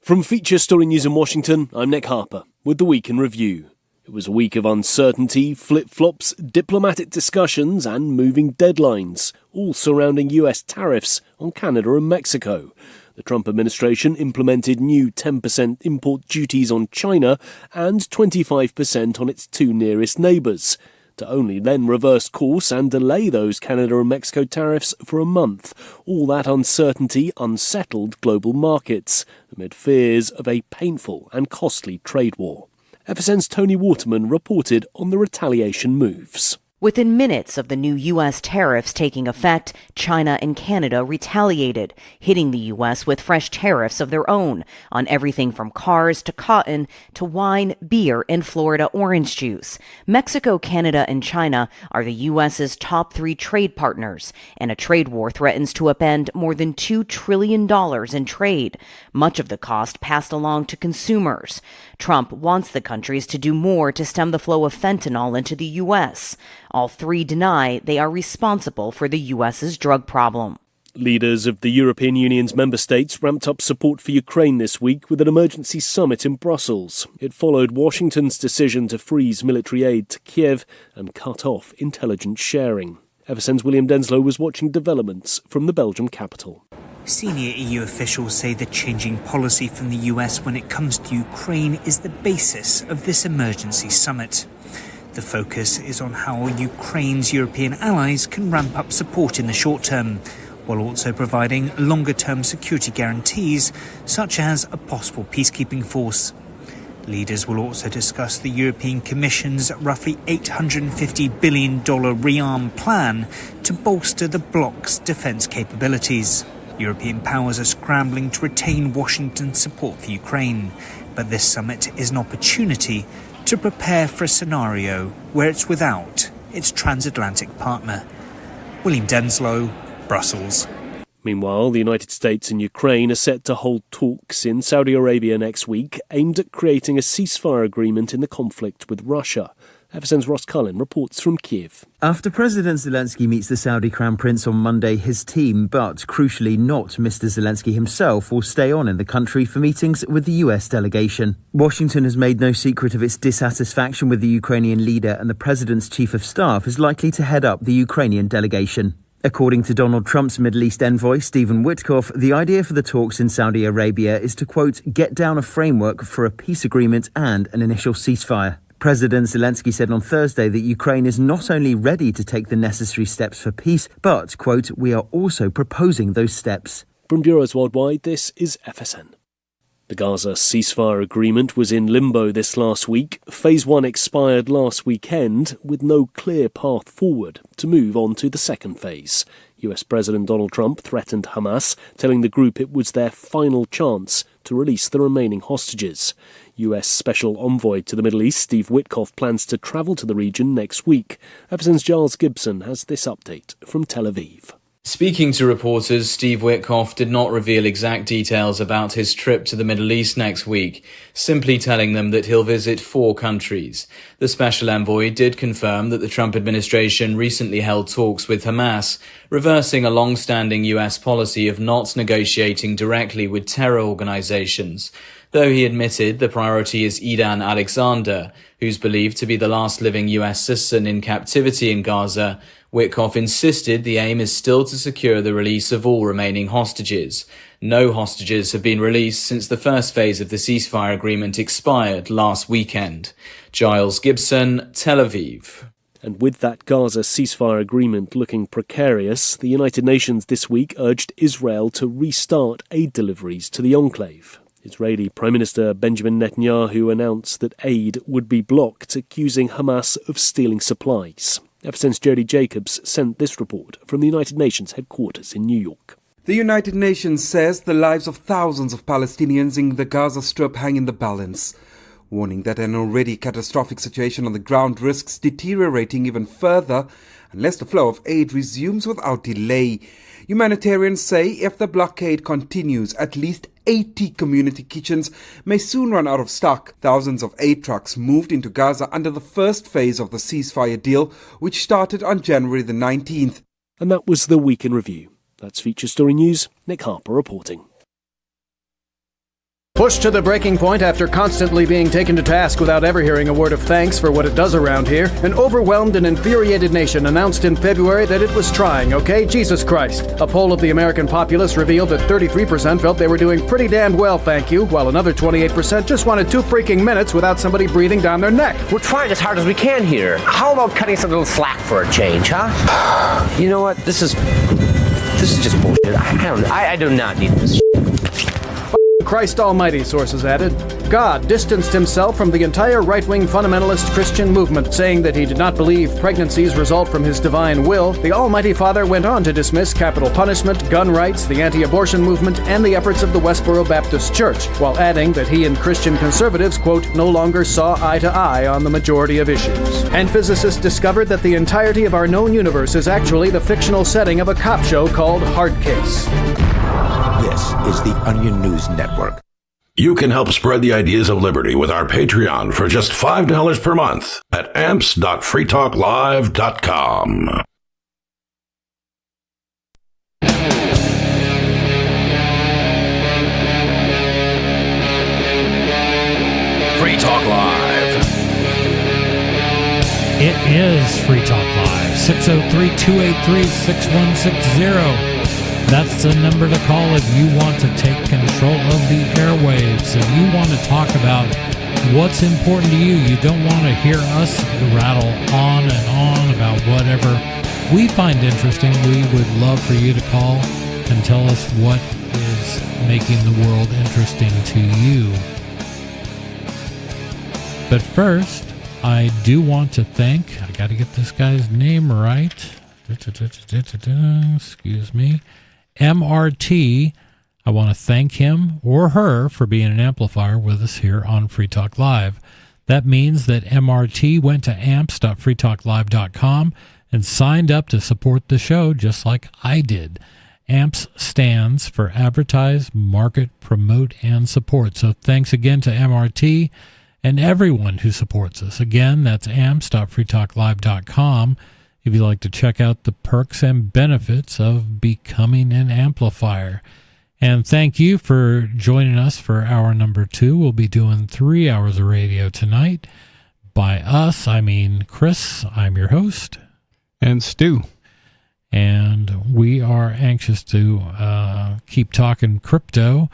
From Feature Story News in Washington, I'm Nick Harper with the Week in Review. It was a week of uncertainty, flip-flops, diplomatic discussions and moving deadlines, all surrounding US tariffs on Canada and Mexico. The Trump administration implemented new 10% import duties on China and 25% on its 2 nearest neighbours, to only then reverse course and delay those Canada and Mexico tariffs for a month. All that uncertainty unsettled global markets amid fears of a painful and costly trade war. FSN's Tony Waterman reported on the retaliation moves. Within minutes of the new U.S. tariffs taking effect, China and Canada retaliated, hitting the U.S. with fresh tariffs of their own on everything from cars to cotton to wine, beer, and Florida orange juice. Mexico, Canada, and China are the U.S.'s top 3 trade partners, and a trade war threatens to upend more than $2 trillion in trade, much of the cost passed along to consumers. Trump wants the countries to do more to stem the flow of fentanyl into the U.S. All 3 deny they are responsible for the U.S.'s drug problem. Leaders of the European Union's member states ramped up support for Ukraine this week with an emergency summit in Brussels. It followed Washington's decision to freeze military aid to Kiev and cut off intelligence sharing. FSN's William Denslow was watching developments from the Belgium capital. Senior EU officials say the changing policy from the US when it comes to Ukraine is the basis of this emergency summit. The focus is on how Ukraine's European allies can ramp up support in the short term, while also providing longer-term security guarantees, such as a possible peacekeeping force. Leaders will also discuss the European Commission's roughly $850 billion rearm plan to bolster the bloc's defence capabilities. European powers are scrambling to retain Washington's support for Ukraine, but this summit is an opportunity to prepare for a scenario where it's without its transatlantic partner. William Denslow, Brussels. Meanwhile, the United States and Ukraine are set to hold talks in Saudi Arabia next week aimed at creating a ceasefire agreement in the conflict with Russia. FSN's Ross Cullen reports from Kiev. After President Zelensky meets the Saudi Crown Prince on Monday, his team, but crucially not Mr. Zelensky himself, will stay on in the country for meetings with the US delegation. Washington has made no secret of its dissatisfaction with the Ukrainian leader, and the president's chief of staff is likely to head up the Ukrainian delegation. According to Donald Trump's Middle East envoy, Stephen Witkoff, the idea for the talks in Saudi Arabia is to, quote, get down a framework for a peace agreement and an initial ceasefire. President Zelensky said on Thursday that Ukraine is not only ready to take the necessary steps for peace, but, quote, we are also proposing those steps. From Bureaus Worldwide, this is FSN. The Gaza ceasefire agreement was in limbo this last week. Phase 1 expired last weekend with no clear path forward to move on to the second phase. US President Donald Trump threatened Hamas, telling the group it was their final chance to release the remaining hostages. US Special Envoy to the Middle East, Steve Witkoff, plans to travel to the region next week. FSN's Giles Gibson has this update from Tel Aviv. Speaking to reporters, Steve Witkoff did not reveal exact details about his trip to the Middle East next week, simply telling them that he'll visit 4 countries. The special envoy did confirm that the Trump administration recently held talks with Hamas, reversing a long-standing US policy of not negotiating directly with terror organizations, though he admitted the priority is Idan Alexander, who's believed to be the last living US citizen in captivity in Gaza. Witkoff insisted the aim is still to secure the release of all remaining hostages. No hostages have been released since the first phase of the ceasefire agreement expired last weekend. Giles Gibson, Tel Aviv. And with that Gaza ceasefire agreement looking precarious, the United Nations this week urged Israel to restart aid deliveries to the enclave. Israeli Prime Minister Benjamin Netanyahu announced that aid would be blocked, accusing Hamas of stealing supplies. FSN's Jody Jacobs sent this report from the United Nations headquarters in New York. The United Nations says the lives of thousands of Palestinians in the Gaza Strip hang in the balance, warning that an already catastrophic situation on the ground risks deteriorating even further unless the flow of aid resumes without delay. Humanitarians say if the blockade continues, at least 80 community kitchens may soon run out of stock. Thousands of aid trucks moved into Gaza under the first phase of the ceasefire deal, which started on January the 19th. And that was the Week in Review. That's Feature Story News. Nick Harper reporting. Pushed to the breaking point after constantly being taken to task without ever hearing a word of thanks for what it does around here, an overwhelmed and infuriated nation announced in February that it was trying, okay? Jesus Christ. A poll of the American populace revealed that 33% felt they were doing pretty damn well, thank you, while another 28% just wanted 2 freaking minutes without somebody breathing down their neck. We're trying as hard as we can here. How about cutting some little slack for a change, huh? You know what? This is just bullshit. I do not need this shit. Christ Almighty, sources added. God distanced himself from the entire right-wing fundamentalist Christian movement, saying that he did not believe pregnancies result from his divine will. The Almighty Father went on to dismiss capital punishment, gun rights, the anti-abortion movement, and the efforts of the Westboro Baptist Church, while adding that he and Christian conservatives, quote, no longer saw eye to eye on the majority of issues. And physicists discovered that the entirety of our known universe is actually the fictional setting of a cop show called Hard Case. This is the Onion News Network. You can help spread the ideas of liberty with our Patreon for just $5 per month at amps.freetalklive.com. Free Talk Live. It is Free Talk Live. 603-283-6160. That's the number to call if you want to take control of the airwaves. If you want to talk about what's important to you, you don't want to hear us rattle on and on about whatever we find interesting. We would love for you to call and tell us what is making the world interesting to you. But first, I do want to thank, I got to get this guy's name right. Excuse me. MRT. I want to thank him or her for being an amplifier with us here on Free Talk Live. That means that MRT went to amps.freetalklive.com and signed up to support the show just like I did. AMPS stands for Advertise, Market, Promote, and Support. So thanks again to MRT and everyone who supports us. Again, that's amps.freetalklive.com. If you'd like to check out the perks and benefits of becoming an amplifier. And thank you for joining us for hour number 2. We'll be doing 3 hours of radio tonight. By us, I mean Chris. I'm your host. And Stu. And we are anxious to keep talking crypto.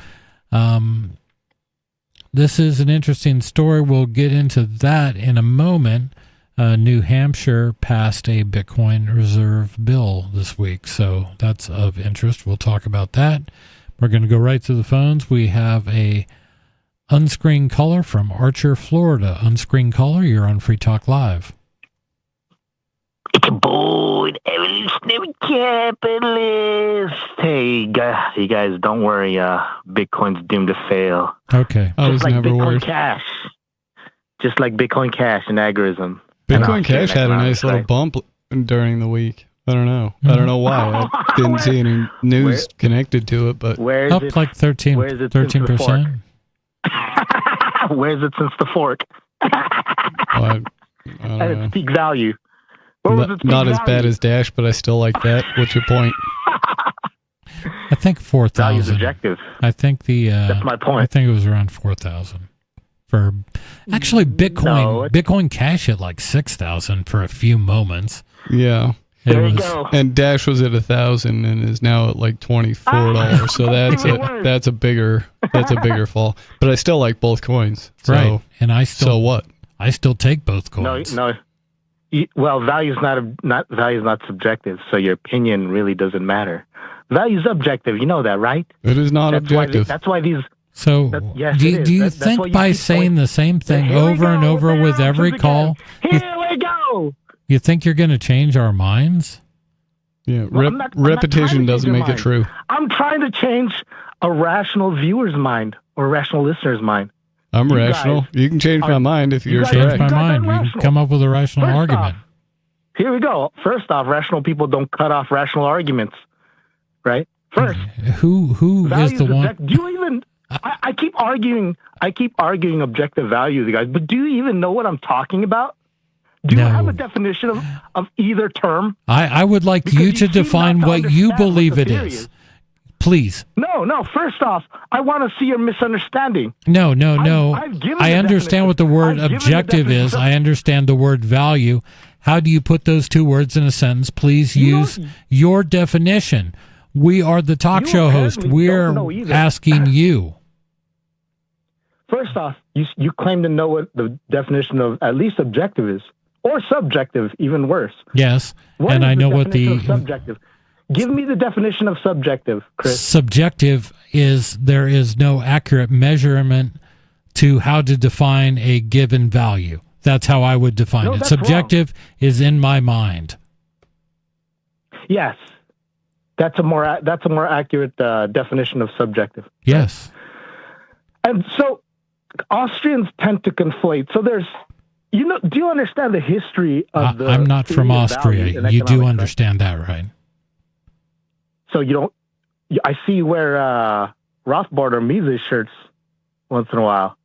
this is an interesting story. We'll get into that in a moment. New Hampshire passed a Bitcoin reserve bill this week, so that's of interest. We'll talk about that. We're going to go right to the phones. We have a unscreened caller from Archer, Florida. Unscreened caller, you're on Free Talk Live. It's a bold evolutionary capitalist. Hey, you guys, don't worry. Bitcoin's doomed to fail. Okay. I was like never Bitcoin worried. Cash. Just like Bitcoin Cash and agorism. Bitcoin Cash had a nice little bump during the week. I don't know. I don't know why. I didn't see any news connected to it, but Where is up it, like 13%. where is it since the fork? Where's it since the fork? I don't At know. its peak value. Where was its peak Not as bad value? as Dash, but I still like that. What's your point? I think 4,000. Value's objective. I think That's my point. I think it was around 4,000 for actually Bitcoin. Bitcoin Cash hit like 6,000 for a few moments. Yeah. There you go. And Dash was at 1,000 and is now at like $24. So that's a bigger fall. But I still like both coins. So, Right. And I still so what? I still take both coins. No. Well, value's not subjective, so your opinion really doesn't matter. Value's objective. You know that, right? It is not That's why objective. that's why these. So yes, do it is. you That's think why you by keep saying the same thing Here we over and go over with every call, Here we go. you think you're going to change our minds? Yeah, Well, I'm not trying repetition to doesn't change your make it mind. true. I'm trying to change a rational viewer's mind or a rational listener's mind. I'm You rational. guys You can change my mind if you're guys- Change correct. my guys mind. are You can rational. come up with a rational First argument. Here we go. First off, rational people don't cut off rational arguments, right? First, Who is values the one? Do you even? I keep arguing. Objective value, you guys. But do you even know what I'm talking about? Do you No. have a definition of either term? I would like Because you you to seem define not to what you understand what believe the it theory is. is. Please. No. First off, I want to see your misunderstanding. No. I've given I the understand definition. what the word I've given the objective definition is. of- I understand the word value. How do you put those two words in a sentence? Please use your definition. We are the talk You show host. apparently don't know We're either. asking you. First off, you claim to know what the definition of at least objective is, or subjective, even worse. Yes, What and is I the know what definition the of subjective. Give me the definition of subjective, Chris. subjective is. There is no accurate measurement to how to define a given value. That's how I would define No, it. that's Subjective is in my mind. Yes, that's a more accurate definition of subjective. Yes. And so Austrians tend to conflate. So there's, do you understand the history of the? I'm not from theory of value Austria. in You economics, do right? understand that, right? So you don't. I see you wear Rothbard or Mises shirts once in a while.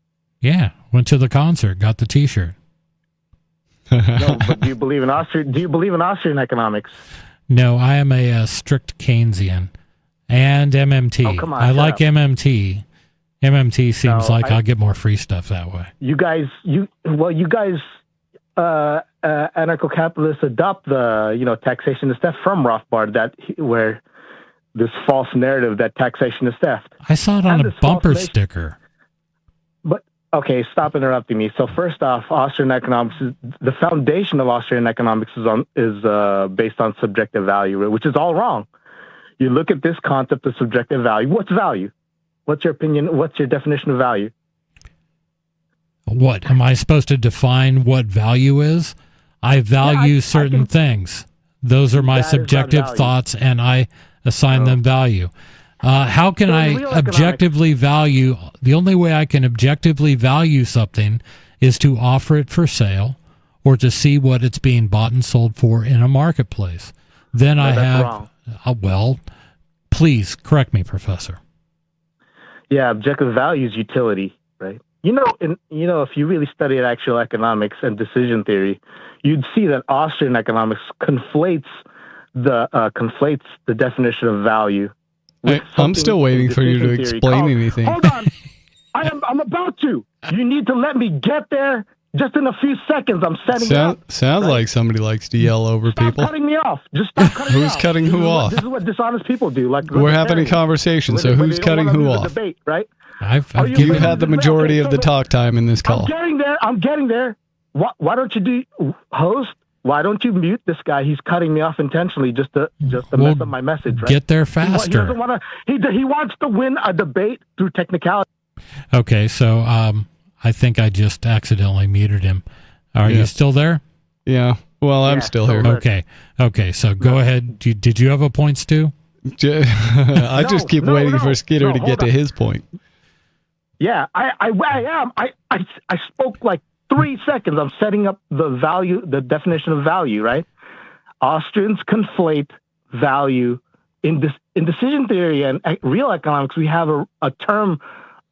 Yeah. Went to the concert, got the T-shirt. No, but do you believe in Austrian? Do you believe in Austrian economics? No, I am a strict Keynesian and MMT. Oh, come on, I shut like up. MMT. MMT seems No, like I'll get more free stuff that way. You guys, anarcho-capitalists adopt the taxation is theft from Rothbard, where this false narrative that taxation is theft. I saw it on And a this false bumper nation- sticker. But okay, stop interrupting me. So first off, Austrian economics, the foundation of Austrian economics is based on subjective value, which is all wrong. You look at this concept of subjective value. What's value? What's your opinion? What's your definition of value? What am I supposed to define what value is? I value certain things. Those are my That is not subjective value. thoughts, and I assign them value. How can So in I real economics- objectively value? The only way I can objectively value something is to offer it for sale or to see what it's being bought and sold for in a marketplace. Then I that's have, wrong. Well, please correct me, Professor. Yeah, objective value is utility, right? If you really studied actual economics and decision theory, you'd see that Austrian economics conflates the definition of value. I'm still waiting for you to decision theory explain called- anything. Hold on, I'm about to. You need to let me get there Just in a few seconds, I'm setting it up. Sounds like somebody likes to yell over people. Cutting me off. Just stop cutting me off. Who's cutting who off? This is what dishonest people do. Like we're having a conversation, so who's cutting who off? Debate, right? You've had the majority of the talk time in this call. I'm getting there. Why don't you host? Why don't you mute this guy? He's cutting me off intentionally just to mess up my message. Right? Get there faster. He doesn't want to. He wants to win a debate through technicality. Okay, so I think I just accidentally muted him. Are you still there? Yeah. Well, I'm still here. Okay. So go ahead. Did you have a point, Stu? I just keep waiting for Skeeter to get to his point. Yeah, I am. I spoke like 3 seconds. I'm setting up the definition of value, right? Austrians conflate value in decision theory and real economics. We have a term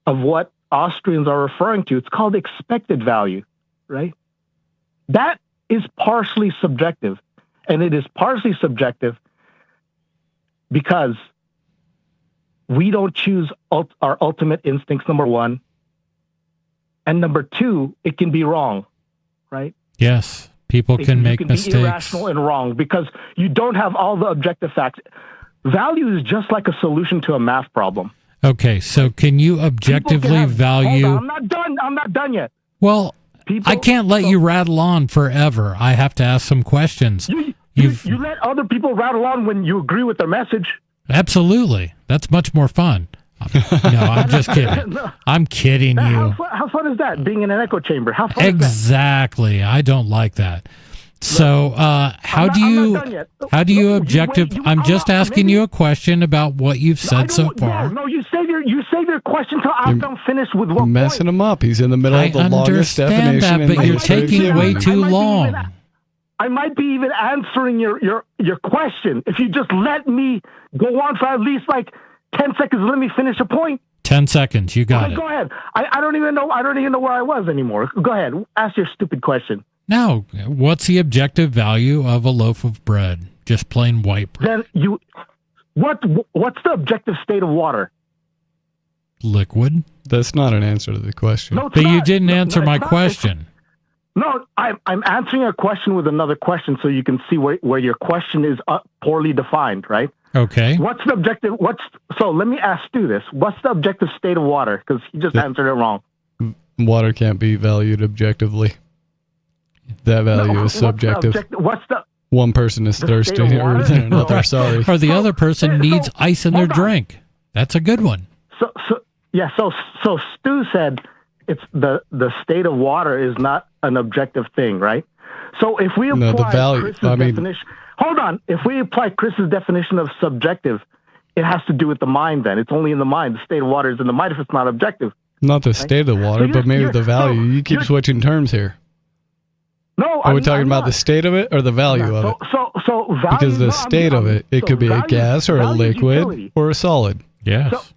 of what Austrians are referring to. It's called expected value, right? That is partially subjective, and it is partially subjective because we don't choose our ultimate instincts, number one. And number two, it can be wrong, right? Yes, people can make mistakes. Be irrational and wrong because you don't have all the objective facts. Value is just like a solution to a math problem. Okay, so can you objectively value... Hold on, I'm not done yet. Well, I can't let you rattle on forever. I have to ask some questions. You let other people rattle on when you agree with their message. Absolutely. That's much more fun. No, I'm just kidding. I'm kidding you. How fun is that, being in an echo chamber? How fun Exactly. Is that? I don't like that. So how do you objective? I'm just asking you a question about what you've said so far. No, you save your question till I'm finished with what messing him up. He's in the middle of the longest definition. I understand that, but you're taking way too long. I might be even answering your question if you just let me go on for at least like 10 seconds. Let me finish a point. 10 seconds. You got it. Go ahead. I don't even know where I was anymore. Go ahead. Ask your stupid question. No. What's the objective value of a loaf of bread? Just plain white bread. Then what's the objective state of water? Liquid. That's not an answer to the question. No, but you didn't answer my question. No, I'm answering a question with another question so you can see where your question is poorly defined, right? Okay. What's the objective? So let me ask Stu this. What's the objective state of water? Because he just answered it wrong. Water can't be valued objectively. That value is subjective. One person is thirsty or another, sorry. Or the other person needs ice in their drink. That's a good one. So Stu said it's the state of water is not an objective thing, right? So if we apply Chris's definition, hold on. If we apply Chris's definition of subjective, it has to do with the mind. Then it's only in the mind. The state of water is in the mind if it's not objective. Not the state of the water, but maybe the value. You keep switching terms here. No, are we talking about the state of it or the value of it? So value, because the state of it could be a gas or a liquid or a solid. Yes.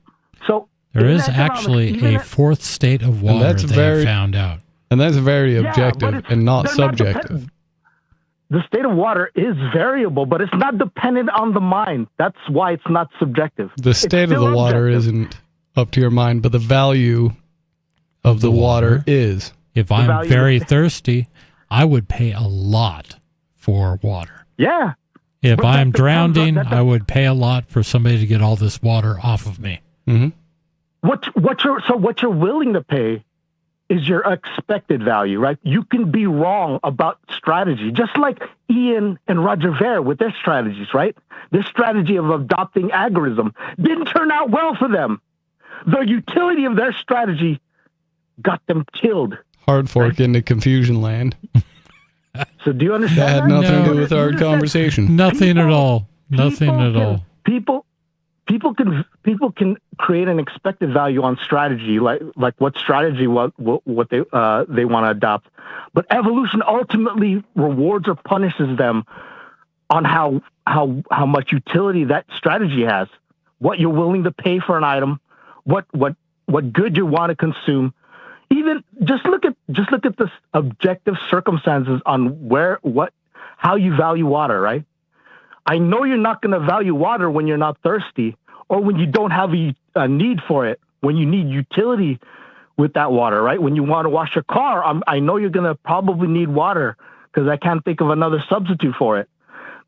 So there is actually a fourth state of water they found out. And that's very objective and not subjective. The state of water is variable, but it's not dependent on the mind. That's why it's not subjective. The state of the water isn't up to your mind, but the value of the water is. If I'm very thirsty, I would pay a lot for water. Yeah. If I'm drowning, I would pay a lot for somebody to get all this water off of me. Mm-hmm. What you're willing to pay is your expected value, right? You can be wrong about strategy, just like Ian and Roger Ver with their strategies, right? Their strategy of adopting agorism didn't turn out well for them. The utility of their strategy got them killed. Hard fork into confusion land. So do you understand that? Had nothing to do with our conversation. Nothing at all. Nothing at all. People can create an expected value on strategy, like what strategy what they want to adopt. But evolution ultimately rewards or punishes them on how much utility that strategy has, what you're willing to pay for an item, what good you want to consume. Even just look at the objective circumstances on how you value water, right? I know you're not going to value water when you're not thirsty or when you don't have a need for it, when you need utility with that water, right? When you want to wash your car, I know you're going to probably need water because I can't think of another substitute for it.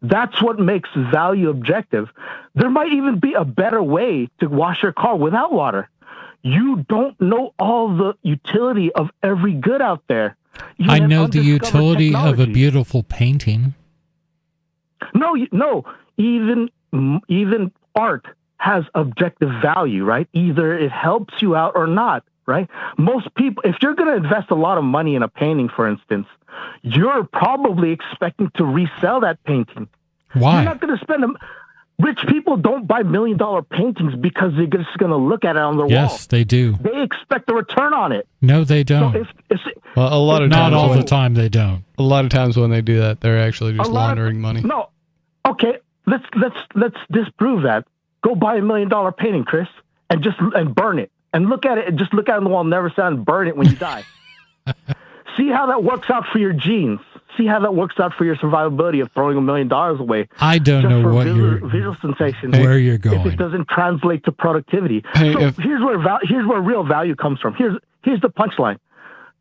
That's what makes value objective. There might even be a better way to wash your car without water. You don't know all the utility of every good out there. I know the utility of a beautiful painting. No, even art has objective value, right? Either it helps you out or not, right? Most people, if you're going to invest a lot of money in a painting, for instance, you're probably expecting to resell that painting. Why? You're not going to spend rich people don't buy $1 million paintings because they're just going to look at it on their wall. Yes, they do. They expect a return on it. No, they don't. So well, a lot of not times all the time they don't. A lot of times when they do that, they're actually just laundering money. No, okay, let's disprove that. Go buy $1 million painting, Chris, and burn it, and look at it, and just look at it on the wall, never sit and burn it when you die. See how that works out for your genes. See how that works out for your survivability of throwing $1 million away. I don't know what visual sensation. Where you're going. If it doesn't translate to productivity. Here's where real value comes from. Here's the punchline.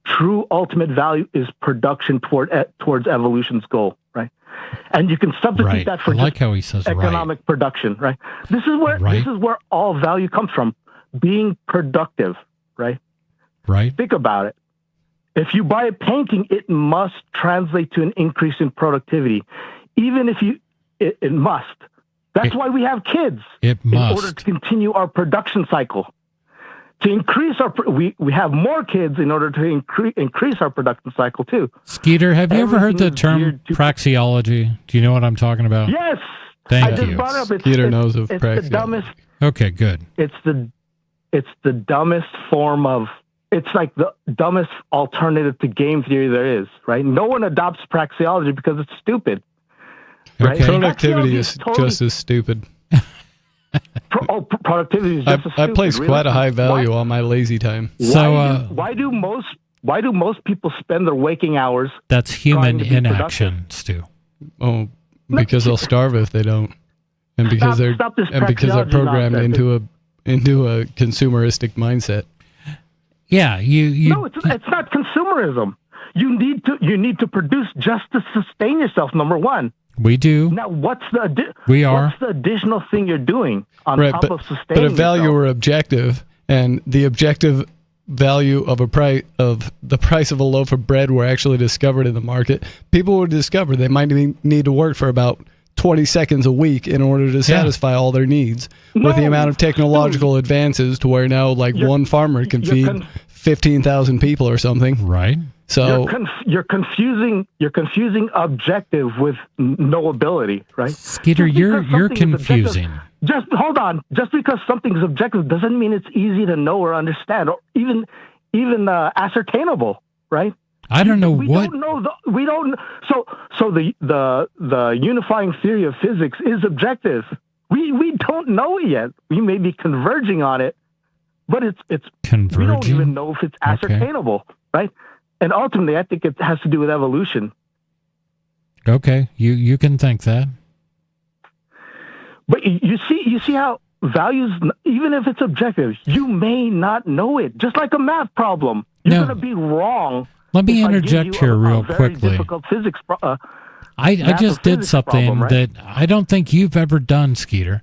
True ultimate value is production towards evolution's goal, right? And you can substitute that for how he says economic production, right? This is where all value comes from. Being productive, right? Right. Think about it. If you buy a painting, it must translate to an increase in productivity. Even if it must. That's why we have kids. It must. In order to continue our production cycle. To increase we have more kids in order to increase our production cycle too. Skeeter, have you ever heard the term praxeology? Do you know what I'm talking about? Yes. Thank I you. just brought it up. Skeeter knows of it's praxeology. the dumbest. Okay, good. It's the dumbest form of. It's like the dumbest alternative to game theory there is, right? No one adopts praxeology because it's stupid. Right? Okay. Productivity is just as stupid. Productivity is just as stupid. I place quite a high value on my lazy time. Why do most people spend their waking hours? That's human inaction, Stu. Oh, because they'll starve if they don't, and because they're programmed into a consumeristic mindset. Yeah, you. No, it's not consumerism. You need to produce just to sustain yourself. Number one. We do. Now, what's the additional thing you're doing on top of sustaining? But if value yourself? were objective, and the objective value of the price of a loaf of bread were actually discovered in the market, people would discover they might need to work for about 20 seconds a week in order to satisfy all their needs. With the amount of technological advances to where now one farmer can feed 15,000 people or something. Right. So you're confusing objective with knowability, right? Skeeter, you're confusing. Just hold on. Just because something's objective doesn't mean it's easy to know or understand or even ascertainable, right? I don't know we don't know. We don't. So the unifying theory of physics is objective. We don't know it yet. We may be converging on it, but it's converging. We don't even know if it's ascertainable, right? And ultimately, I think it has to do with evolution. Okay, you can think that. But you see how values, even if it's objective, you may not know it. Just like a math problem, you're going to be wrong. Let me interject here real quickly. Difficult physics. I just did something that I don't think you've ever done, Skeeter.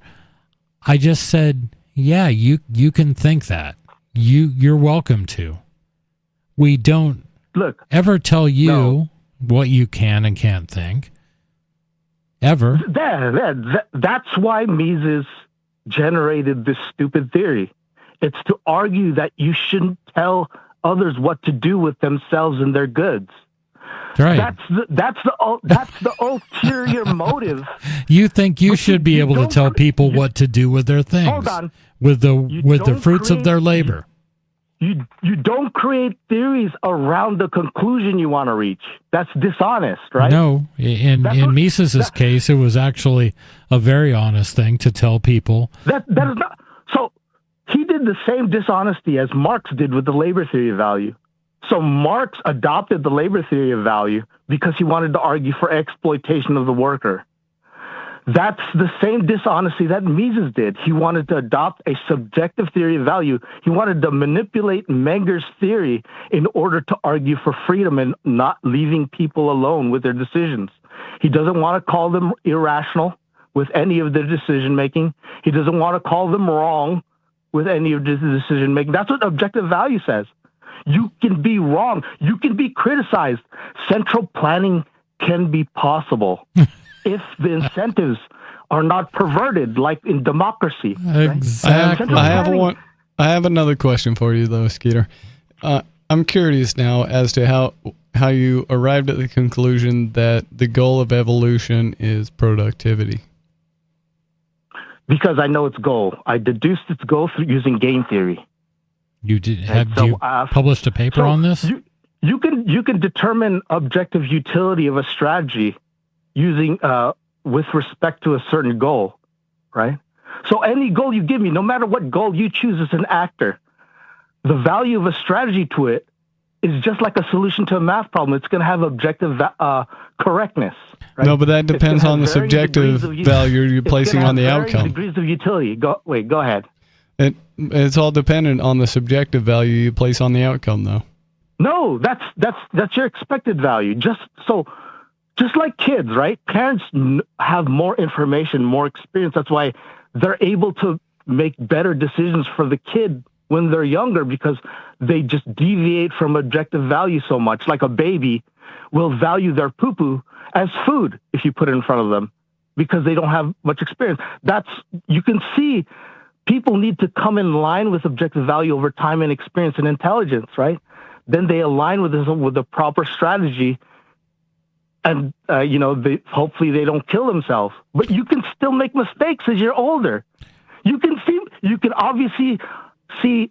I just said, yeah, you can think that. You're welcome to. We don't ever tell you what you can and can't think. Ever. That's why Mises generated this stupid theory. It's to argue that you shouldn't tell others what to do with themselves and their goods. Right. That's the ulterior motive. You think you should be able to tell people what to do with their things. Hold on. With the fruits of their labor. You don't create theories around the conclusion you want to reach. That's dishonest, right? No. In Mises's case, it was actually a very honest thing to tell people. That is not. So he did the same dishonesty as Marx did with the labor theory of value. So Marx adopted the labor theory of value because he wanted to argue for exploitation of the worker. That's the same dishonesty that Mises did. He wanted to adopt a subjective theory of value. He wanted to manipulate Menger's theory in order to argue for freedom and not leaving people alone with their decisions. He doesn't want to call them irrational with any of their decision making. He doesn't want to call them wrong with any of the decision making. That's what objective value says. You can be wrong. You can be criticized. Central planning can be possible if the incentives are not perverted, like in democracy. Exactly. I have another question for you, though, Skeeter. I'm curious now as to how you arrived at the conclusion that the goal of evolution is productivity. Because I know its goal. I deduced its goal through using game theory. You did you published a paper on this? You can determine objective utility of a strategy using with respect to a certain goal, right? So any goal you give me, no matter what goal you choose as an actor, the value of a strategy to it is just like a solution to a math problem. It's going to have objective correctness. Right? No, but that depends on the subjective value you're placing on the outcome. Degrees of utility. Go ahead. It's all dependent on the subjective value you place on the outcome, though. No, that's your expected value. Just like kids, right? Parents have more information, more experience. That's why they're able to make better decisions for the kid when they're younger, because they just deviate from objective value so much. Like a baby will value their poo-poo as food if you put it in front of them, because they don't have much experience. You can see people need to come in line with objective value over time and experience and intelligence, right? Then they align with the proper strategy, and hopefully they don't kill themselves. But you can still make mistakes as you're older. You can obviously see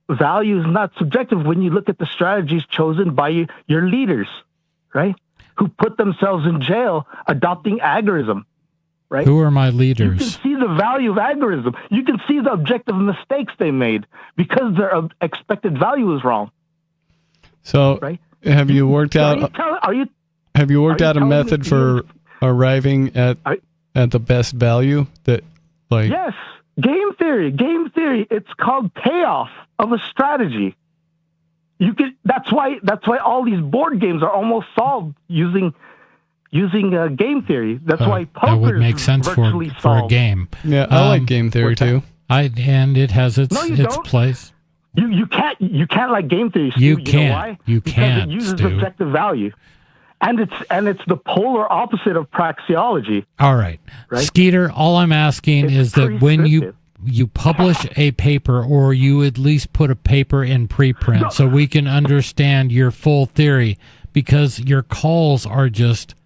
value is not subjective when you look at the strategies chosen by your leaders, right? Who put themselves in jail adopting agorism, right? Who are my leaders? You can see the value of agorism. You can see the objective mistakes they made because their expected value was wrong. So, right? Have you worked out a method for arriving at the best value that, like? Yes, game theory. It's called payoff of a strategy. That's why all these board games are almost solved using game theory. That's why poker that would make sense for a game. Yeah, I like game theory too. And it has its place. You can't like game theory. Stu. You know why? You can't. Because it uses objective value, and it's the polar opposite of praxeology. All right, Skeeter. All I'm asking is that when you publish a paper, or you at least put a paper in preprint, so we can understand your full theory, because your calls are just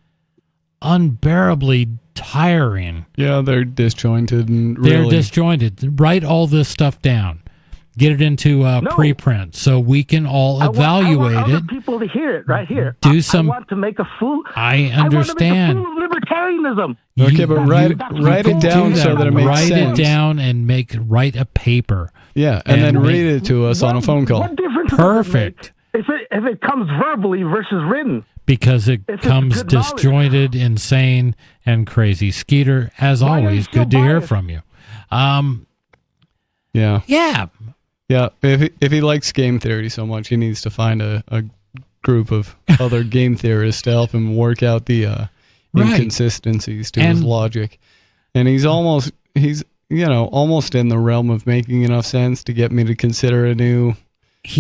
unbearably tiring. Yeah, they're disjointed and they're disjointed. Write all this stuff down. Get it into preprint so we can all evaluate I want it. People to hear it right here. I want to make a fool. I understand. I want to make a fool of libertarianism. Okay, but write it down so that it makes sense. Write it down and write a paper. Yeah, and then read it to us on a phone call. What difference Perfect. If it comes verbally versus written? Because it comes disjointed, insane, and crazy. Skeeter, as always, good to hear from you. Yeah. Yeah. If he likes game theory so much, he needs to find a group of other game theorists to help him work out the inconsistencies to his logic. And he's almost in the realm of making enough sense to get me to consider a new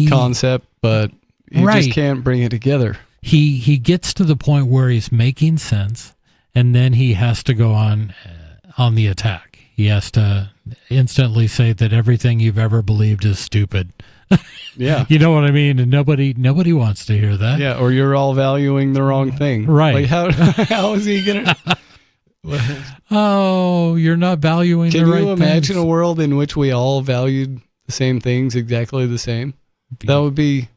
concept, but he just can't bring it together. He gets to the point where he's making sense, and then he has to go on the attack. He has to instantly say that everything you've ever believed is stupid. Yeah. You know what I mean? And nobody wants to hear that. Yeah, or you're all valuing the wrong thing. Right. Like how is he going to... Oh, you're not valuing the right things. Can you imagine a world in which we all valued the same things exactly the same? That would be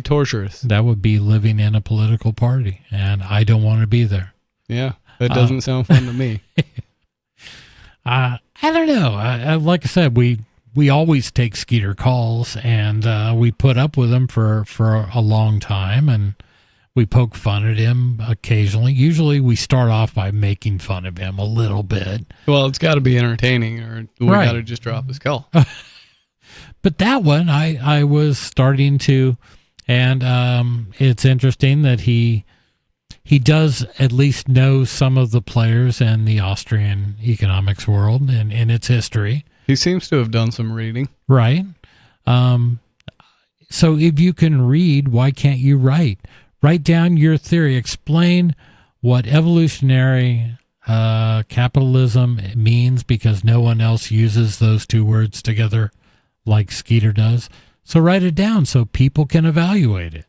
torturous. That would be living in a political party, and I don't want to be there. Yeah, that doesn't sound fun to me. I don't know. Like I said, we always take Skeeter calls, and we put up with them for a long time, and We poke fun at him occasionally. Usually we start off by making fun of him a little bit. Well, it's got to be entertaining or we Right. got to just drop his call. But that one, I was starting to, and it's interesting that he does at least know some of the players in the Austrian economics world and in its history. He seems to have done some reading. Right. So if you can read, why can't you write? Write down your theory. Explain what evolutionary capitalism means, because no one else uses those two words together like Skeeter does. So write it down so people can evaluate it.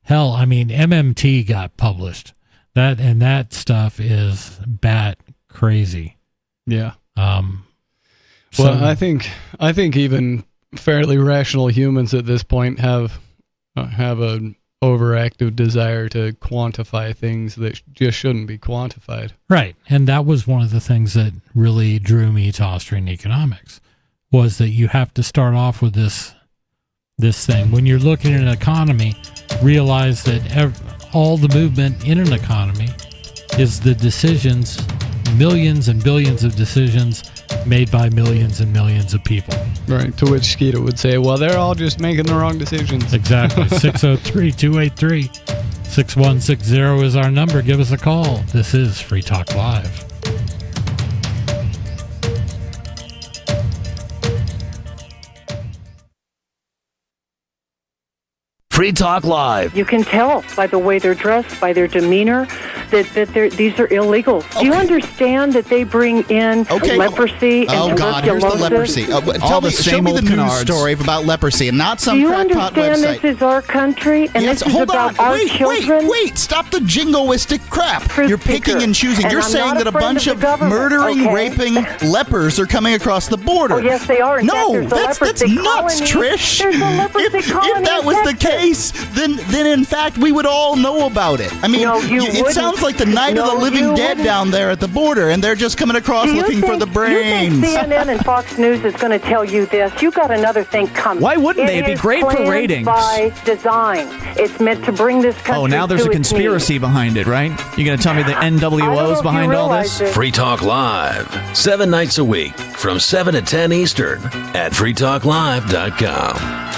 Hell, I mean, MMT got published. That stuff is bat crazy. Yeah. So, Well, I think even fairly rational humans at this point have an overactive desire to quantify things that just shouldn't be quantified. right. And that was one of the things that really drew me to Austrian economics, was that you have to start off with this thing. When you're looking at an economy, realize that all the movement in an economy is the decisions, millions and billions of decisions made by millions and millions of people. Right. To which Skeeter would say, well, they're all just making the wrong decisions. Exactly. 603-283-6160 is our number. Give us a call. This is Free Talk Live. Free Talk Live. You can tell by the way they're dressed, by their demeanor, that these are illegal. Do you understand that they bring in leprosy and God, here's the leprosy. Show me the news story about leprosy and not some Do you crackpot understand website. this is our country and Yes, this is hold about on. our Wait, children? wait. Stop the jingoistic crap. You're picking and choosing. And You're I'm saying not that a friend bunch of of the government, murdering, okay? raping lepers are coming across the border. Oh, yes, they are. In fact, No, there's a that's leprosy nuts, colony. Trish. There's a leprosy If colony that in was the Texas. case, then in fact we would all know about it. I mean, No, you it wouldn't. sounds like the night of No, the living you dead wouldn't. down there at the border, and they're just coming across Do you looking for think- the brains. You think CNN and Fox News is going to tell you this? You got another thing coming. Why wouldn't they? It It'd be is great for planned ratings. By design, it's meant to bring this country. Oh, now there's to a its conspiracy behind it, right? You're going to tell me the NWO's behind all this? Free Talk Live, 7 nights a week from 7 to 10 Eastern at freetalklive.com.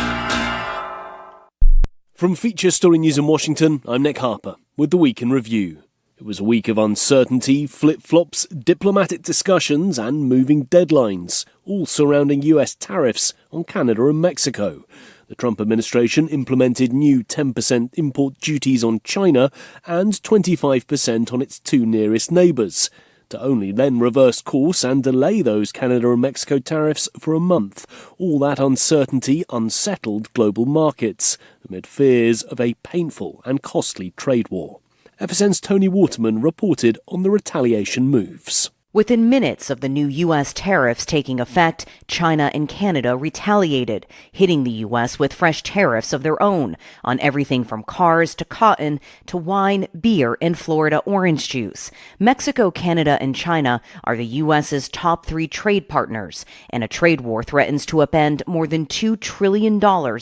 From Feature Story News in Washington, I'm Nick Harper with the Week in Review. It was a week of uncertainty, flip-flops, diplomatic discussions and moving deadlines, all surrounding US tariffs on Canada and Mexico. The Trump administration implemented new 10% import duties on China and 25% on its two nearest neighbours, to only then reverse course and delay those Canada and Mexico tariffs for a month. All that uncertainty unsettled global markets amid fears of a painful and costly trade war. FSN's Tony Waterman reported on the retaliation moves. Within minutes of the new U.S. tariffs taking effect, China and Canada retaliated, hitting the U.S. with fresh tariffs of their own on everything from cars to cotton to wine, beer, and Florida orange juice. Mexico, Canada, and China are the U.S.'s top three trade partners, and a trade war threatens to upend more than $2 trillion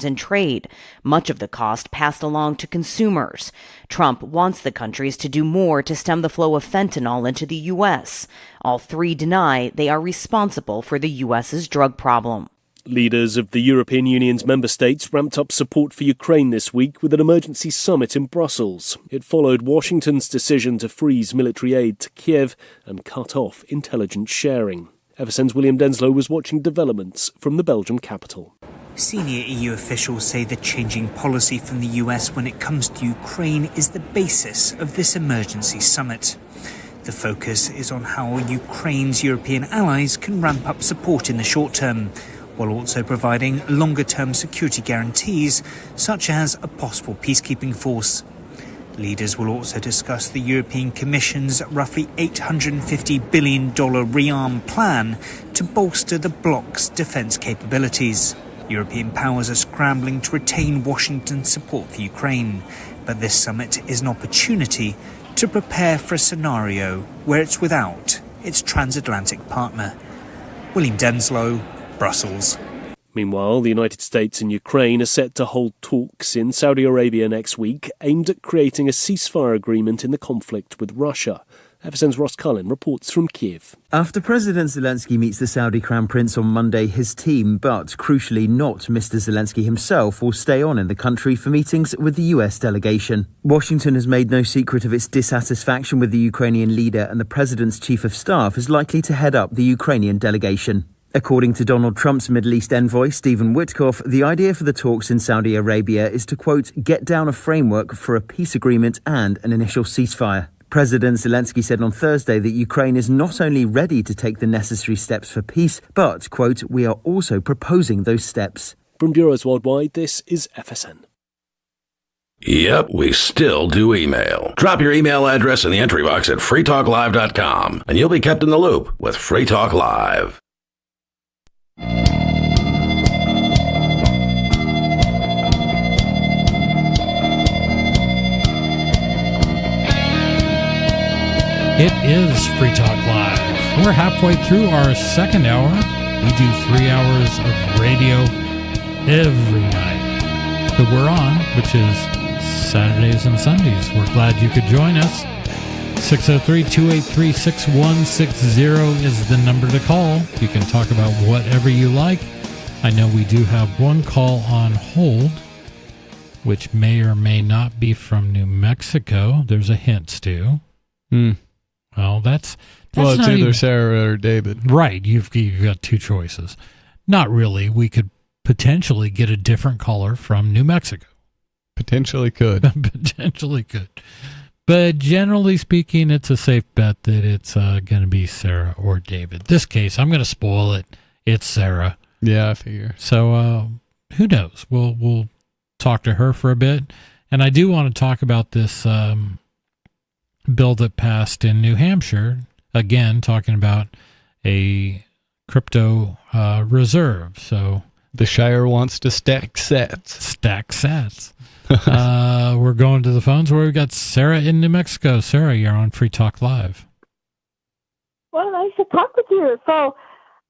in trade, much of the cost passed along to consumers. Trump wants the countries to do more to stem the flow of fentanyl into the U.S. All three deny they are responsible for the U.S.'s drug problem. Leaders of the European Union's member states ramped up support for Ukraine this week with an emergency summit in Brussels. It followed Washington's decision to freeze military aid to Kiev and cut off intelligence sharing. FSN's William Denslow was watching developments from the Belgian capital. Senior EU officials say the changing policy from the US when it comes to Ukraine is the basis of this emergency summit. The focus is on how Ukraine's European allies can ramp up support in the short term, while also providing longer-term security guarantees, such as a possible peacekeeping force. Leaders will also discuss the European Commission's roughly $850 billion rearm plan to bolster the bloc's defence capabilities. European powers are scrambling to retain Washington's support for Ukraine, but this summit is an opportunity to prepare for a scenario where it's without its transatlantic partner. William Denslow, Brussels. Meanwhile, the United States and Ukraine are set to hold talks in Saudi Arabia next week aimed at creating a ceasefire agreement in the conflict with Russia. FSN's Ross Cullen reports from Kiev. After President Zelensky meets the Saudi Crown Prince on Monday, his team, but crucially not Mr. Zelensky himself, will stay on in the country for meetings with the US delegation. Washington has made no secret of its dissatisfaction with the Ukrainian leader, and the president's chief of staff is likely to head up the Ukrainian delegation. According to Donald Trump's Middle East envoy, Stephen Witkoff, the idea for the talks in Saudi Arabia is to, quote, get down a framework for a peace agreement and an initial ceasefire. President Zelensky said on Thursday that Ukraine is not only ready to take the necessary steps for peace, but, quote, we are also proposing those steps. From Bureaus Worldwide, this is FSN. Yep, we still do email. Drop your email address in the entry box at freetalklive.com, and you'll be kept in the loop with Free Talk Live. It is Free Talk Live. We're halfway through our second hour. We do 3 hours of radio every night that we're on, which is Saturdays and Sundays. We're glad you could join us. 603-283-6160 is the number to call. You can talk about whatever you like. I know we do have one call on hold, which may or may not be from New Mexico. There's a hint, Stu. Well, that's it's not either even, Sarah or David. Right. You've got two choices. Not really. We could potentially get a different caller from New Mexico. Potentially could. Potentially could. But generally speaking, it's a safe bet that it's going to be Sarah or David. This case, I'm going to spoil it. It's Sarah. Yeah, I figure. So who knows? We'll talk to her for a bit. And I do want to talk about this bill that passed in New Hampshire, again, talking about a crypto reserve. So the Shire wants to stack sats. We're going to the phones where we've got Sarah in New Mexico. Sarah, you're on Free Talk Live. Well, nice to talk with you. So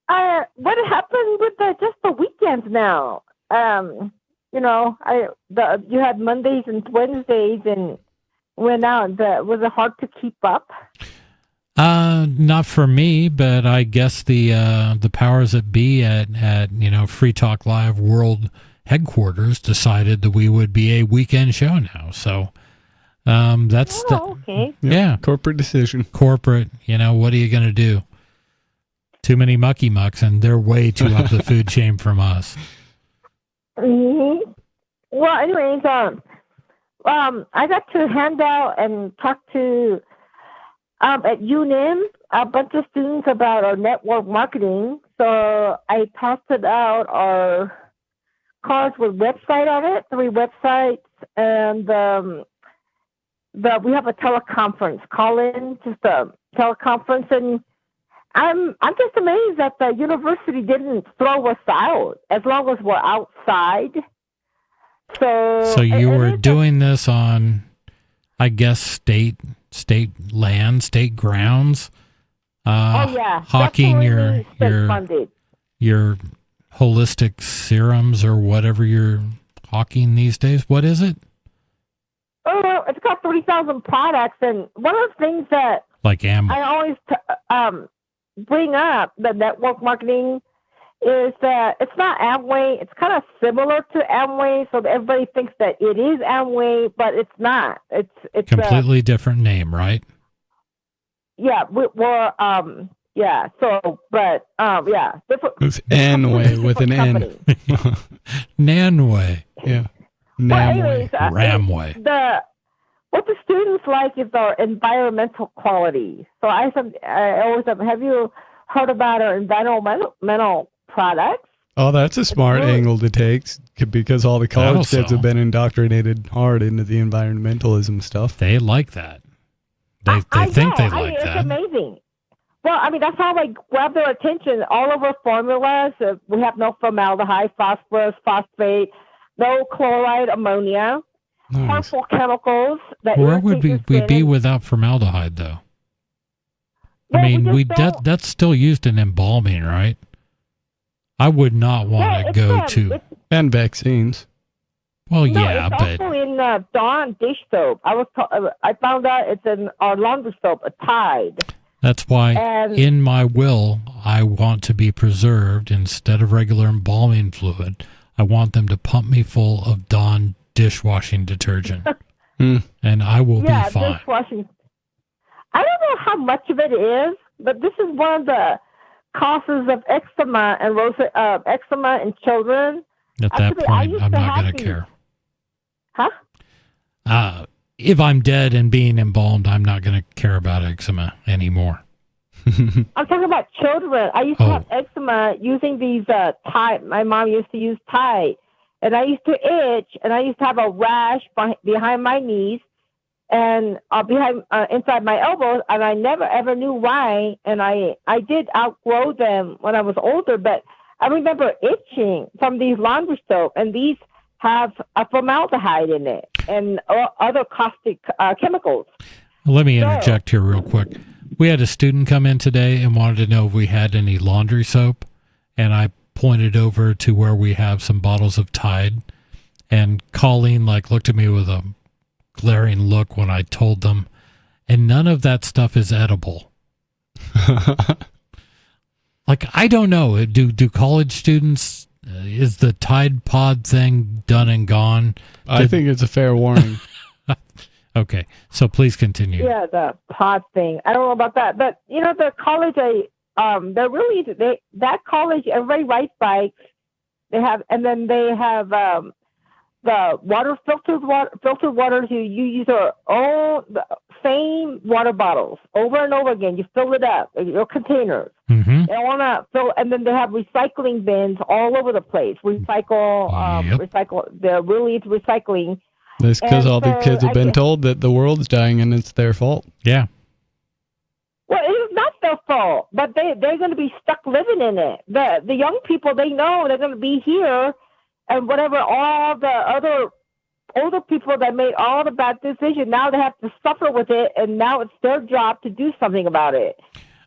what happened with just the weekends now? You had Mondays and Wednesdays and went out. Was it hard to keep up? Not for me, but I guess the powers that be at Free Talk Live World Headquarters decided that we would be a weekend show now. So that's okay. Yeah, corporate decision. Corporate. What are you going to do? Too many mucky mucks, and they're way too up the food chain from us. Mm-hmm. Well, anyways, I got to hand out and talk to at UNM a bunch of students about our network marketing. So I posted out our cards with website on it, 3 websites, and we have a teleconference call-in, just a teleconference, and I'm just amazed that the university didn't throw us out as long as we're outside. So you were doing this on, I guess, state land, state grounds. Hawking your holistic serums or whatever you're hawking these days. What is it? Oh, it's got 3,000 products, and one of the things that I always bring up the network marketing is that it's not Amway. It's kind of similar to Amway, so that everybody thinks that it is Amway, but it's not. It's completely different name, right? Yeah, different. It's Anway with an N. Nanway. Yeah. Namway. Ramway. What the students like is our environmental quality. So I always have you heard about our environmental products? Oh, that's a smart angle to take because all the college kids have been indoctrinated hard into the environmentalism stuff. They like that. They think they like that. It's amazing. Well, that's how I grab their attention. All of our formulas, we have no formaldehyde, phosphorus, phosphate, no chloride, ammonia, harmful chemicals. Where would we be without formaldehyde, though? Well, that's still used in embalming, right? I would not want to go to. And vaccines. Well, No, yeah, it's but also in Dawn dish soap. I found out it's in our laundry soap, a Tide. that's why And- in my will, I want to be preserved instead of regular embalming fluid. I want them to pump me full of Dawn dishwashing detergent, and I will be fine. Dishwashing. I don't know how much of it is, but this is one of the causes of eczema and eczema in children. At that Actually, I point, used I'm to not have going to these- care. Huh? If I'm dead and being embalmed, I'm not going to care about eczema anymore. I'm talking about children. I used to have eczema using these Tide. My mom used to use Tide. And I used to itch, and I used to have a rash behind my knees and inside my elbows, and I never ever knew why. And I did outgrow them when I was older, but I remember itching from these laundry soap, and these have a formaldehyde in it and other caustic chemicals. Let me interject here real quick. We had a student come in today and wanted to know if we had any laundry soap, and I pointed over to where we have some bottles of Tide, and Colleen looked at me with a glaring look when I told them, and none of that stuff is edible. I don't know. Do college students, is the Tide Pod thing done and gone? I think it's a fair warning. Okay, so please continue. Yeah, the pod thing. I don't know about that, but the college, that college, everybody rides bikes. They have, and then they have the filtered water. You use your own same water bottles over and over again. You fill it up, your containers. Mm-hmm. They want to fill, and then they have recycling bins all over the place. Recycle. They're really into recycling. That's because all the so kids have been told that the world's dying and it's their fault. Yeah. Well, it is not their fault, but they're going to be stuck living in it. The young people, they know they're going to be here, and whatever all the other older people that made all the bad decisions, now they have to suffer with it, and now it's their job to do something about it.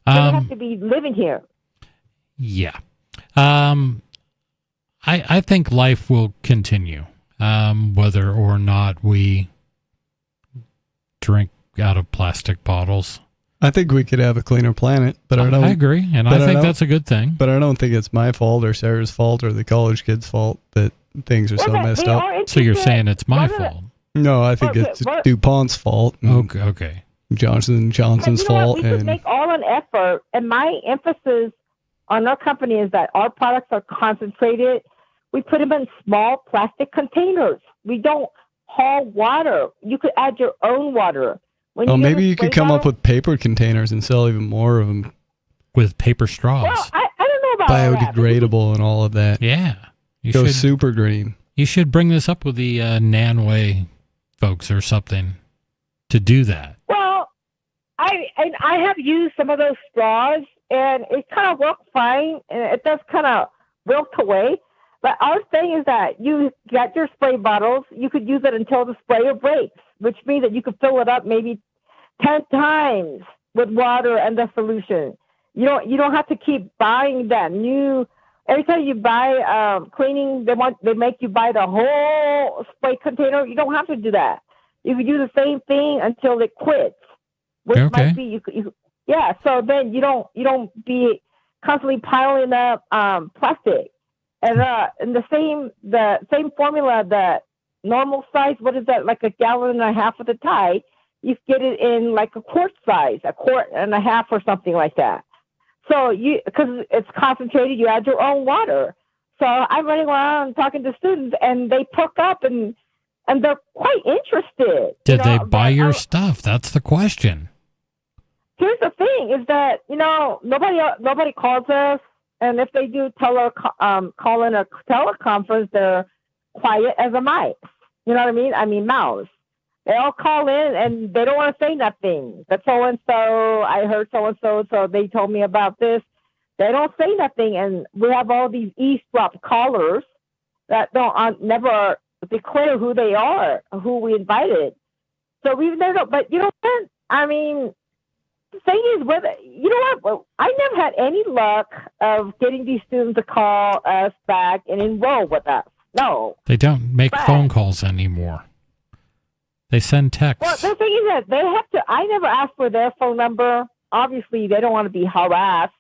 They have to be living here. Yeah. I think life will continue, whether or not we drink out of plastic bottles. I think we could have a cleaner planet, but I don't. I agree, and I think that's a good thing. But I don't think it's my fault or Sarah's fault or the college kids' fault that things are so messed up. So you're saying it's my fault? No, I think it's DuPont's fault. Okay. Johnson & Johnson's fault. We could And make all an effort, and my emphasis on our company is that our products are concentrated. We put them in small plastic containers. We don't haul water. You could add your own water. Maybe you could come up with paper containers and sell even more of them. With paper straws. Well, I don't know about all that. Biodegradable and all of that. Yeah. Go super green. You should bring this up with the Nanway folks or something to do that. Well, I have used some of those straws, and it kind of worked fine, and it does kind of wilt away. But our thing is that you get your spray bottles, you could use it until the sprayer breaks, which means that you could fill it up maybe 10 times with water and the solution. You don't have to keep buying that new. Every time you buy cleaning, they make you buy the whole spray container. You don't have to do that. You could do the same thing until it quits, which might be yeah. So then you don't be constantly piling up plastic. And the same formula, the normal size, what is that, like 1.5 gallons of the Tide, you get it in like a quart size, 1.5 quarts or something like that. So because it's concentrated, you add your own water. So I'm running around talking to students, and they perk up and they're quite interested. Did they buy your stuff? That's the question. Here's the thing: is that nobody calls us. And if they do call in a teleconference, they're quiet as a mouse. You know what I mean? I mean, mouse. They all call in and they don't want to say nothing. That so-and-so, I heard so-and-so, so they told me about this. They don't say nothing. And we have all these eavesdrop callers that never declare who they are, who we invited. So we never know. But you know what? I mean, the thing is, you know what? I never had any luck of getting these students to call us back and enroll with us. No. They don't make phone calls anymore. They send texts. Well, the thing is that they have to. I never asked for their phone number. Obviously, they don't want to be harassed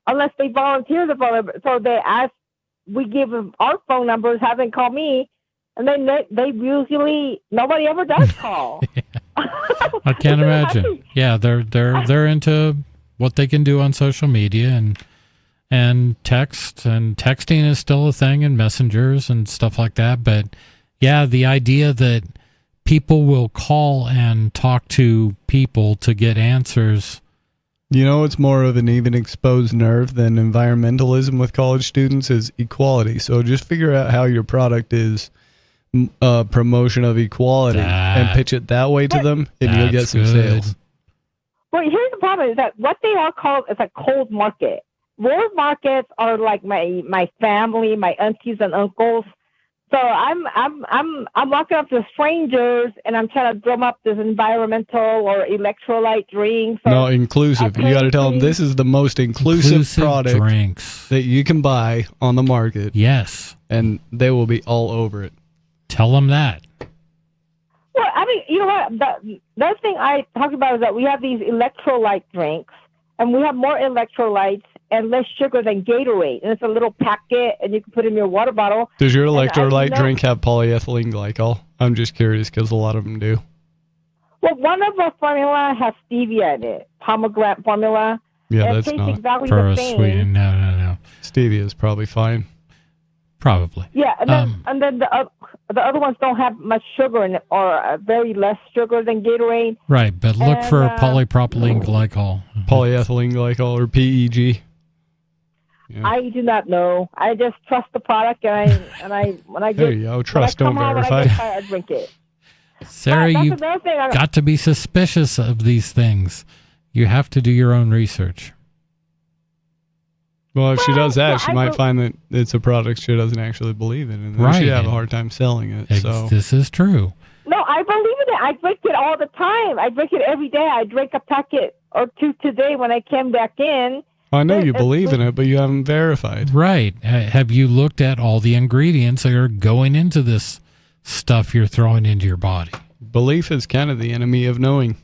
unless they volunteer the phone number. So they ask. We give them our phone numbers, have them call me, and then they usually nobody ever does call. I can't imagine. Yeah, they're into what they can do on social media and text, and texting is still a thing, and messengers and stuff like that. But yeah, the idea that people will call and talk to people to get answers. You know, it's more of an even exposed nerve than environmentalism with college students is equality. So just figure out how your product is a promotion of equality and pitch it that way to them, and you'll get some sales. Well, here's the problem: is that what they are called is a cold market. Real markets are like my family, my aunties and uncles. So I'm walking up to strangers and I'm trying to drum up this environmental or electrolyte drinks. No, inclusive. You got to tell them this is the most inclusive product drinks that you can buy on the market. Yes. And they will be all over it. Tell them that. Well, I mean, you know what? The other thing I talked about is that we have these electrolyte drinks, and we have more electrolytes and less sugar than Gatorade. And it's a little packet, and you can put it in your water bottle. Does your electrolyte drink have polyethylene glycol? I'm just curious because a lot of them do. Well, one of our formula has stevia in it, pomegranate formula. Yeah, and that's it tastes not. exactly For the a same. sweetener, no. Stevia is probably fine. Probably. Yeah, and then the other ones don't have much sugar in it, or very less sugar than Gatorade. Right, but look for polypropylene glycol. Polyethylene glycol or PEG. Yeah. I do not know. I just trust the product, and I when I get there you go. Trust, when I don't come verify. home, when I get tired, I drink it. Sarah, That's you another thing I- got to be suspicious of these things. You have to do your own research. Well, if she does that, she might find that it's a product she doesn't actually believe in, and then she'd have a hard time selling it. So This is true. No, I believe in it. I drink it all the time. I drink it every day. I drink a packet or two today when I came back in. I know you believe in it, but you haven't verified. Right. Have you looked at all the ingredients that are going into this stuff you're throwing into your body? Belief is kind of the enemy of knowing.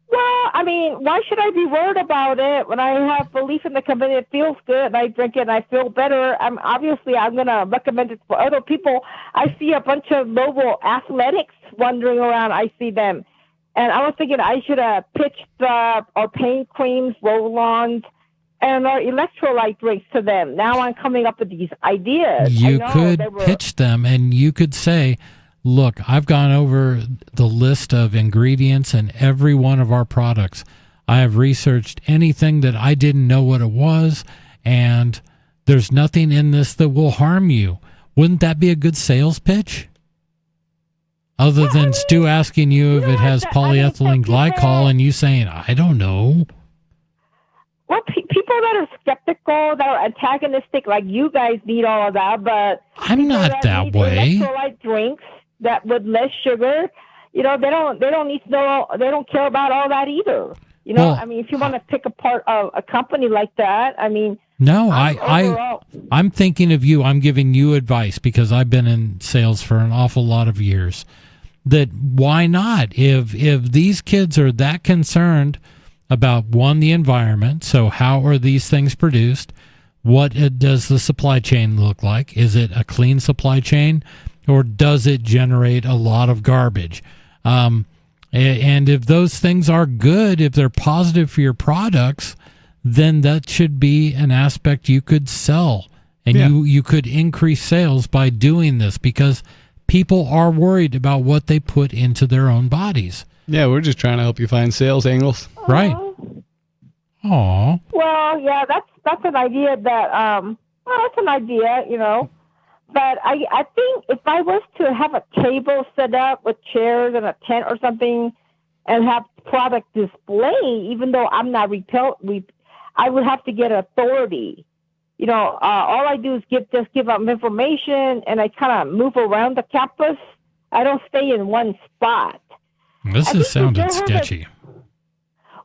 Well, I mean, why should I be worried about it when I have belief in the company? It feels good, and I drink it, and I feel better. I'm going to recommend it for other people. I see a bunch of mobile athletics wandering around. I see them, and I was thinking I should have pitched our pain creams, roll-ons, and our electrolyte drinks to them. Now I'm coming up with these ideas. You could pitch them, and you could say, look, I've gone over the list of ingredients in every one of our products. I have researched anything that I didn't know what it was, and there's nothing in this that will harm you. Wouldn't that be a good sales pitch? Other than Stu asking you if it has polyethylene glycol and you saying, I don't know. Well, people that are skeptical, that are antagonistic, like you guys need all of that, but I'm not that way. Electrolyte drinks that with less sugar, they don't need to know, they don't care about all that either. Well, I mean, if you want to pick apart a company like that, I mean, no, I'm thinking of you. I'm giving you advice because I've been in sales for an awful lot of years. That why not? If these kids are that concerned about, one, the environment, so how are these things produced? What does the supply chain look like? Is it a clean supply chain, or does it generate a lot of garbage? And if those things are good, if they're positive for your products, then that should be an aspect you could sell. And you could increase sales by doing this because people are worried about what they put into their own bodies. Yeah, we're just trying to help you find sales angles. Right. Aw. Well, yeah, that's an idea that, that's an idea, But I think if I was to have a table set up with chairs and a tent or something and have product display, even though I'm not I would have to get authority. All I do is give up information, and I kind of move around the campus. I don't stay in one spot. This has sounded sketchy.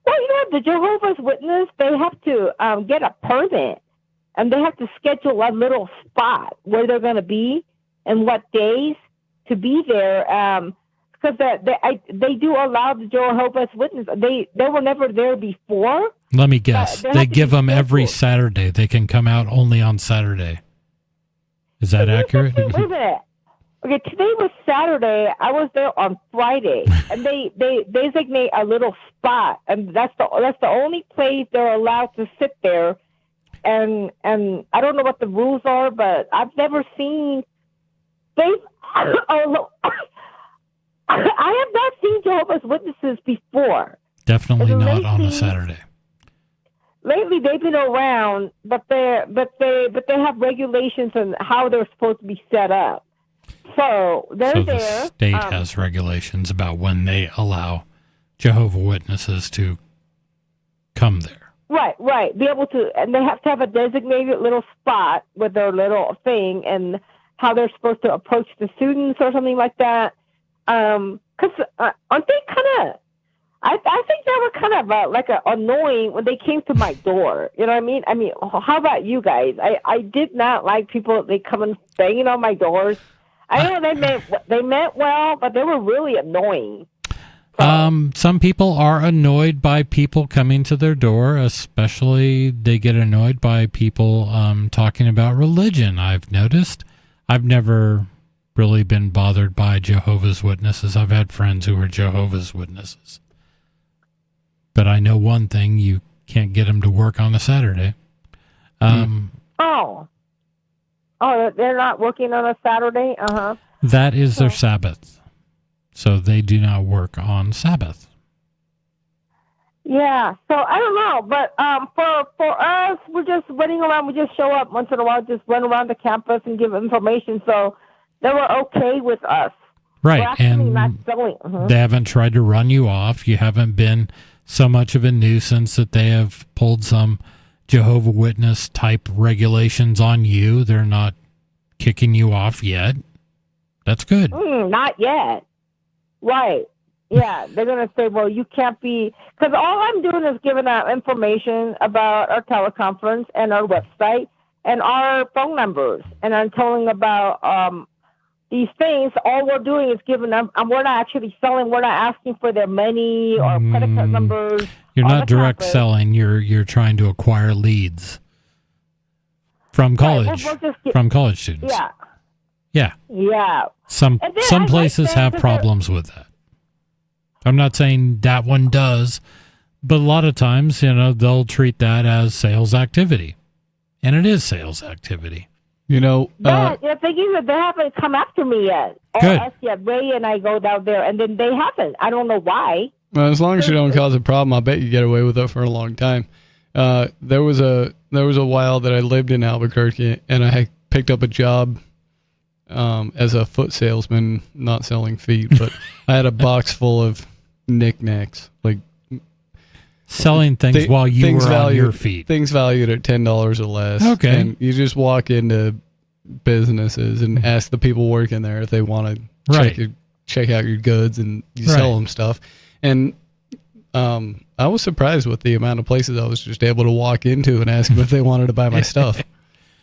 Well, the Jehovah's Witness, they have to get a permit, and they have to schedule a little spot where they're going to be and what days to be there. Because they do allow the Jehovah's Witness. They were never there before. Let me guess. They give them every Saturday. They can come out only on Saturday. Is that accurate? Wait a minute. Okay, today was Saturday. I was there on Friday, and they designate a little spot, and that's the only place they're allowed to sit there. And I don't know what the rules are, but I've never seen I have not seen Jehovah's Witnesses before. Definitely not on a Saturday. Lately, they've been around, but they have regulations on how they're supposed to be set up. So they're the there. State has regulations about when they allow Jehovah's Witnesses to come there. Right. Be able to, and they have to have a designated little spot with their little thing and how they're supposed to approach the students or something like that. Because aren't they kind of? I think they were kind of annoying when they came to my door. You know what I mean? I mean, how about you guys? I did not like people. They come and banging on my doors. I know they meant well, but they were really annoying. Some people are annoyed by people coming to their door, especially they get annoyed by people talking about religion. I've noticed. I've never really been bothered by Jehovah's Witnesses. I've had friends who are Jehovah's Witnesses. But I know one thing, you can't get them to work on a Saturday. Oh, they're not working on a Saturday? Uh-huh. That is their Sabbath. So they do not work on Sabbath. Yeah, so I don't know, but for us, we're just running around. We just show up once in a while, just run around the campus and give information. So they were okay with us. Right, and not they haven't tried to run you off. You haven't been so much of a nuisance that they have pulled some Jehovah's Witness type regulations on you. They're not kicking you off yet. That's good. Not yet. Right. Yeah, they're going to say, well, you can't be, because all I'm doing is giving out information about our teleconference and our website and our phone numbers. And I'm telling about these things. All we're doing is giving them, we're not actually selling, we're not asking for their money or credit card numbers. You're not direct selling, you're trying to acquire leads from college, from college students. Yeah. Some places have problems with that. I'm not saying that one does, but a lot of times, they'll treat that as sales activity. And it is sales activity. The thing is that they haven't come after me yet. Good. Ray and I go down there, and then they haven't. I don't know why. Well, as long as you don't cause a problem, I bet you get away with it for a long time. There was a while that I lived in Albuquerque, and I picked up a job as a foot salesman, not selling feet, but I had a box full of knickknacks, like selling things while you were on your feet. Things valued at $10 or less. Okay. And you just walk into businesses and ask the people working there if they want to check out your goods, and you sell them stuff. And I was surprised with the amount of places I was just able to walk into and ask them if they wanted to buy my stuff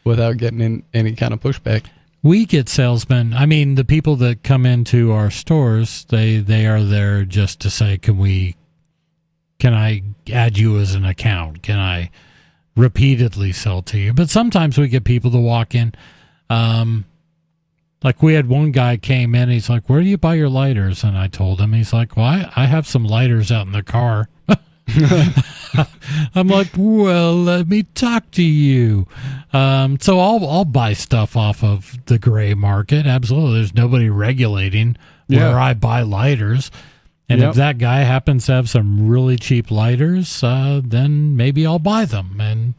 without getting in any kind of pushback. We get salesmen. I mean, the people that come into our stores, they are there just to say, can I add you as an account? Can I repeatedly sell to you? But sometimes we get people to walk in. Like we had one guy came in, he's like, where do you buy your lighters? And I told him, he's like, well, I have some lighters out in the car. I'm like, well, let me talk to you. So I'll buy stuff off of the gray market. Absolutely. There's nobody regulating where I buy lighters. And if that guy happens to have some really cheap lighters, then maybe I'll buy them. And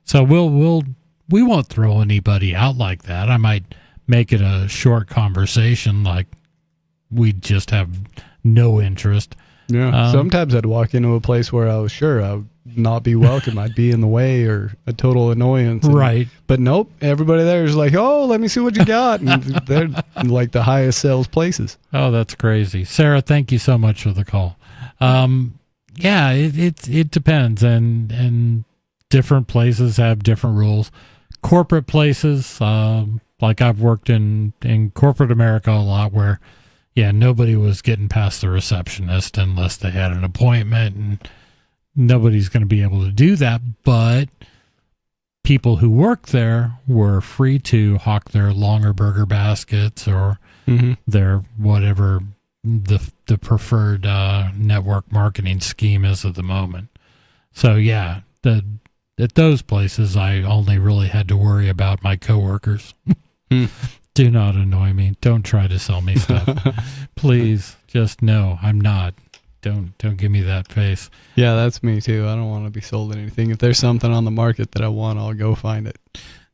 so we won't throw anybody out like that. I might make it a short conversation, like we just have no interest. Yeah. Sometimes I'd walk into a place where I was sure I would not be welcome. I'd be in the way or a total annoyance. Right. But nope, everybody there is like, oh, let me see what you got. And they're like the highest sales places. Oh, that's crazy. Sarah, thank you so much for the call. yeah, it depends, and different places have different rules. Corporate places, like I've worked in corporate America a lot, where nobody was getting past the receptionist unless they had an appointment, and nobody's going to be able to do that. But people who work there were free to hawk their longer burger baskets or their whatever the preferred network marketing scheme is at the moment. So at those places, I only really had to worry about my coworkers. Do not annoy me. Don't try to sell me stuff. Please, just no, I'm not. Don't give me that face. Yeah, that's me too. I don't want to be sold anything. If there's something on the market that I want, I'll go find it.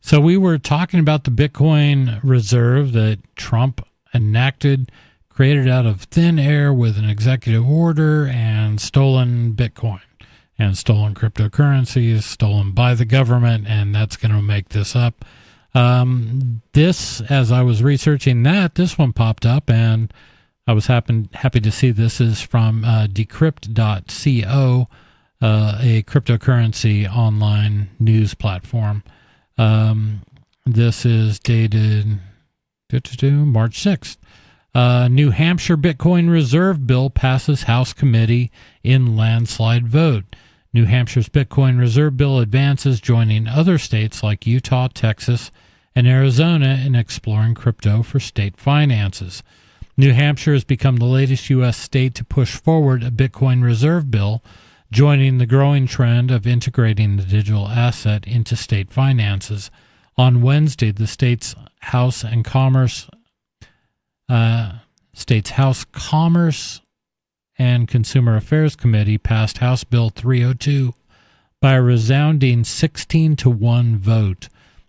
So we were talking about the Bitcoin reserve that Trump enacted, created out of thin air with an executive order, and stolen Bitcoin and stolen cryptocurrencies, stolen by the government, and that's going to make this up. This, as I was researching that, this one popped up, and I was happy to see this is from decrypt.co, a cryptocurrency online news platform. This is dated March 6th. New Hampshire Bitcoin Reserve Bill passes House Committee in landslide vote. New Hampshire's Bitcoin Reserve Bill advances, joining other states like Utah, Texas, and Arizona in exploring crypto for state finances. New Hampshire has become the latest U.S. state to push forward a Bitcoin Reserve Bill, joining the growing trend of integrating the digital asset into state finances. On Wednesday, the state's House Commerce and Consumer Affairs Committee passed House Bill 302 by a resounding 16-1 vote.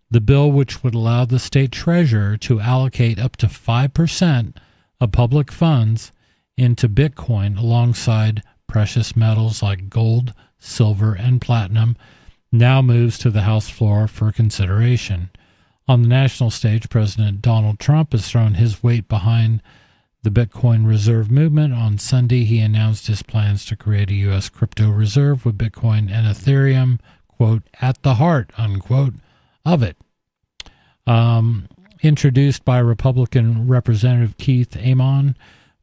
The bill, which would allow the state treasurer to allocate up to 5% of public funds into Bitcoin alongside precious metals like gold, silver, and platinum, now moves to the House floor for consideration. On the national stage, President Donald Trump has thrown his weight behind the Bitcoin reserve movement. On Sunday, he announced his plans to create a U.S. crypto reserve with Bitcoin and Ethereum, quote, at the heart, unquote, of it. Introduced by Republican Representative Keith Amon,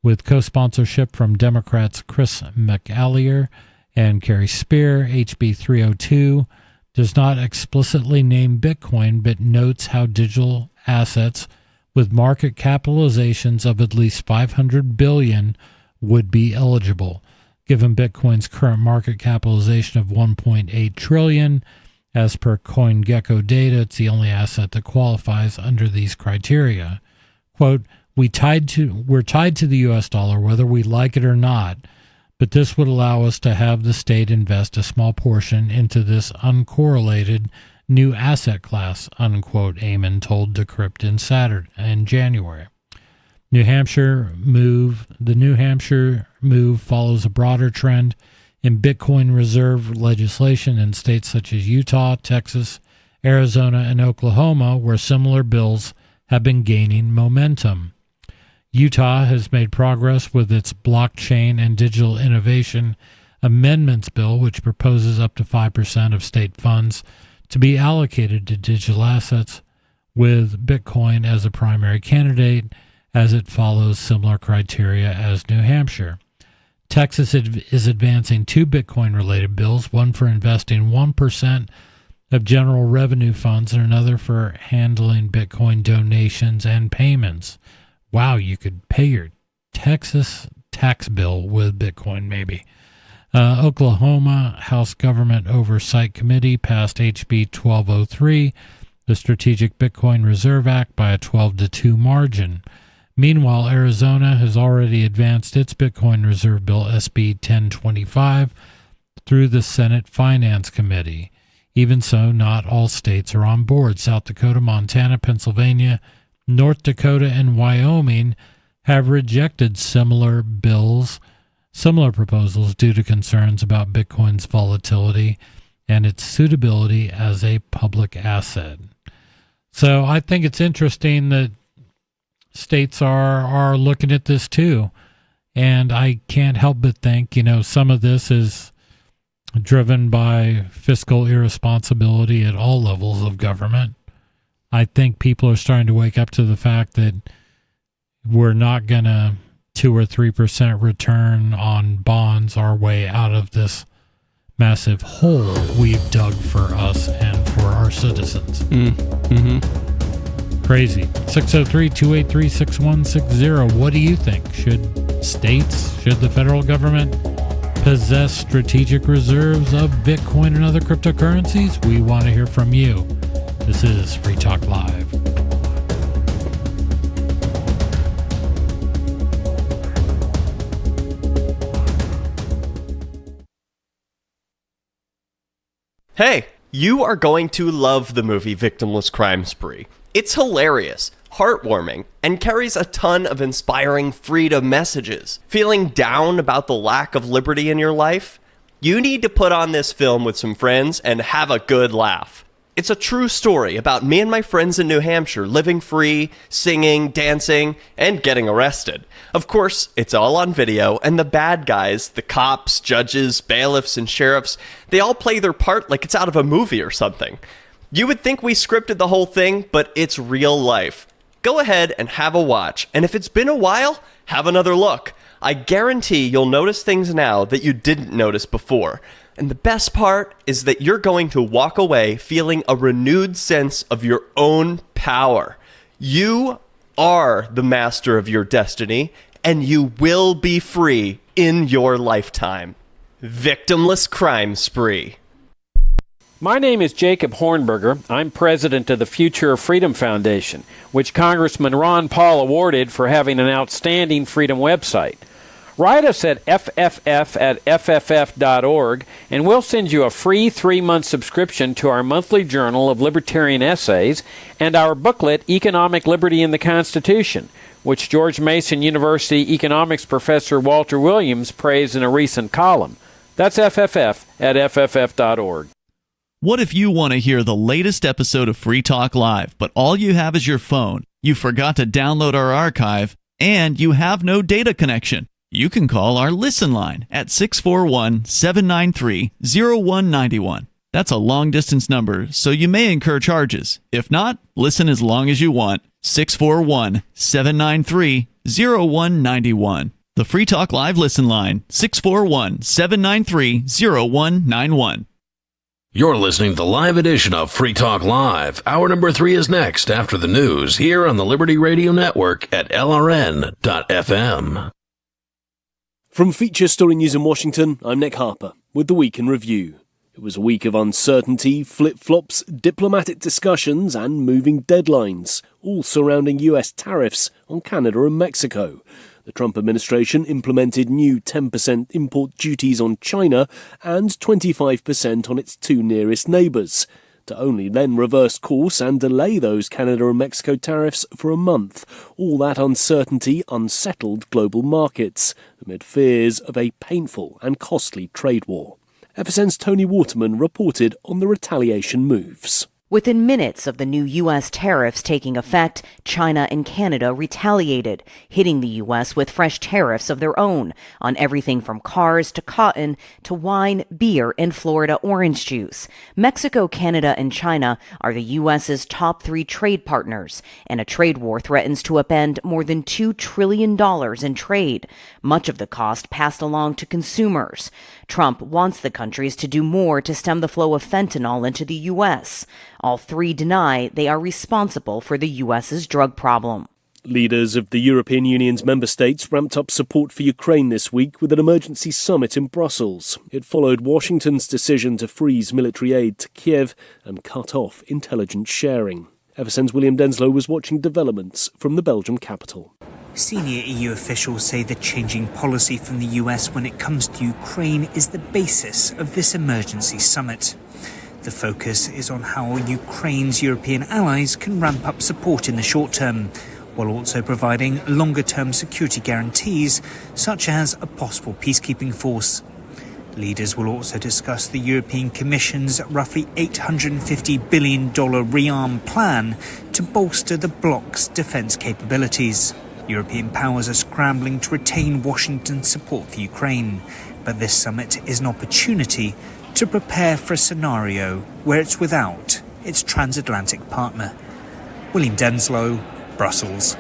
with co-sponsorship from Democrats Chris McAleer and Carrie Spear, HB 302 does not explicitly name Bitcoin, but notes how digital assets with market capitalizations of at least $500 billion would be eligible. Given Bitcoin's current market capitalization of $1.8 trillion, as per CoinGecko data, it's the only asset that qualifies under these criteria. Quote, we're tied to the U.S. dollar, whether we like it or not, but this would allow us to have the state invest a small portion into this uncorrelated new asset class, unquote, Amon told Decrypt in January. The New Hampshire move follows a broader trend in Bitcoin reserve legislation in states such as Utah, Texas, Arizona, and Oklahoma, where similar bills have been gaining momentum. Utah has made progress with its Blockchain and Digital Innovation Amendments Bill, which proposes up to 5% of state funds to be allocated to digital assets, with Bitcoin as a primary candidate, as it follows similar criteria as New Hampshire. Texas is advancing two Bitcoin-related bills, one for investing 1% of general revenue funds and another for handling Bitcoin donations and payments. Wow, you could pay your Texas tax bill with Bitcoin, maybe. Oklahoma House Government Oversight Committee passed HB 1203, the Strategic Bitcoin Reserve Act, by a 12-2 margin. Meanwhile, Arizona has already advanced its Bitcoin Reserve Bill, SB 1025, through the Senate Finance Committee. Even so, not all states are on board. South Dakota, Montana, Pennsylvania, North Dakota, and Wyoming have rejected similar proposals due to concerns about Bitcoin's volatility and its suitability as a public asset. So I think it's interesting that states are looking at this too. And I can't help but think, some of this is driven by fiscal irresponsibility at all levels of government. I think people are starting to wake up to the fact that we're not going to 2 or 3% return on bonds our way out of this massive hole we've dug for us and for our citizens. Crazy. 603-283-6160. What do you think? Should the federal government possess strategic reserves of Bitcoin and other cryptocurrencies? We want to hear from you. This is Free Talk Live. Hey, you are going to love the movie Victimless Crime Spree. It's hilarious, heartwarming, and carries a ton of inspiring freedom messages. Feeling down about the lack of liberty in your life? You need to put on this film with some friends and have a good laugh. It's a true story about me and my friends in New Hampshire living free, singing, dancing, and getting arrested. Of course, it's all on video, and the bad guys, the cops, judges, bailiffs, and sheriffs, they all play their part like it's out of a movie or something. You would think we scripted the whole thing, but it's real life. Go ahead and have a watch, and if it's been a while, have another look. I guarantee you'll notice things now that you didn't notice before. And the best part is that you're going to walk away feeling a renewed sense of your own power. You are the master of your destiny, and you will be free in your lifetime. Victimless Crime Spree. My name is Jacob Hornberger. I'm president of the Future of Freedom Foundation, which Congressman Ron Paul awarded for having an outstanding freedom website. Write us at fff@fff.org, and we'll send you a free 3-month subscription to our monthly journal of libertarian essays and our booklet, Economic Liberty in the Constitution, which George Mason University economics professor Walter Williams praised in a recent column. That's fff@fff.org. What if you want to hear the latest episode of Free Talk Live, but all you have is your phone, you forgot to download our archive, and you have no data connection? You can call our Listen line at 641-793-0191. That's a long-distance number, so you may incur charges. If not, listen as long as you want. 641-793-0191. The Free Talk Live Listen line, 641-793-0191. You're listening to the live edition of Free Talk Live. Hour number 3 is next after the news here on the Liberty Radio Network at LRN.FM. From Feature Story News in Washington, I'm Nick Harper with the Week in Review. It was a week of uncertainty, flip-flops, diplomatic discussions and moving deadlines, all surrounding US tariffs on Canada and Mexico. The Trump administration implemented new 10% import duties on China and 25% on its 2 nearest neighbours, to only then reverse course and delay those Canada and Mexico tariffs for a month. All that uncertainty unsettled global markets amid fears of a painful and costly trade war. FSN's Tony Waterman reported on the retaliation moves. Within minutes of the new U.S. tariffs taking effect, China and Canada retaliated, hitting the U.S. with fresh tariffs of their own on everything from cars to cotton to wine, beer, and Florida orange juice. Mexico, Canada, and China are the U.S.'s top 3 trade partners, and a trade war threatens to upend more than $2 trillion in trade, much of the cost passed along to consumers. Trump wants the countries to do more to stem the flow of fentanyl into the U.S. All 3 deny they are responsible for the U.S.'s drug problem. Leaders of the European Union's member states ramped up support for Ukraine this week with an emergency summit in Brussels. It followed Washington's decision to freeze military aid to Kiev and cut off intelligence sharing. FSN's William Denslow was watching developments from the Belgium capital. Senior EU officials say the changing policy from the US when it comes to Ukraine is the basis of this emergency summit. The focus is on how Ukraine's European allies can ramp up support in the short term, while also providing longer-term security guarantees, such as a possible peacekeeping force. Leaders will also discuss the European Commission's roughly $850 billion rearm plan to bolster the bloc's defence capabilities. European powers are scrambling to retain Washington's support for Ukraine. But this summit is an opportunity to prepare for a scenario where it's without its transatlantic partner. William Denslow, Brussels.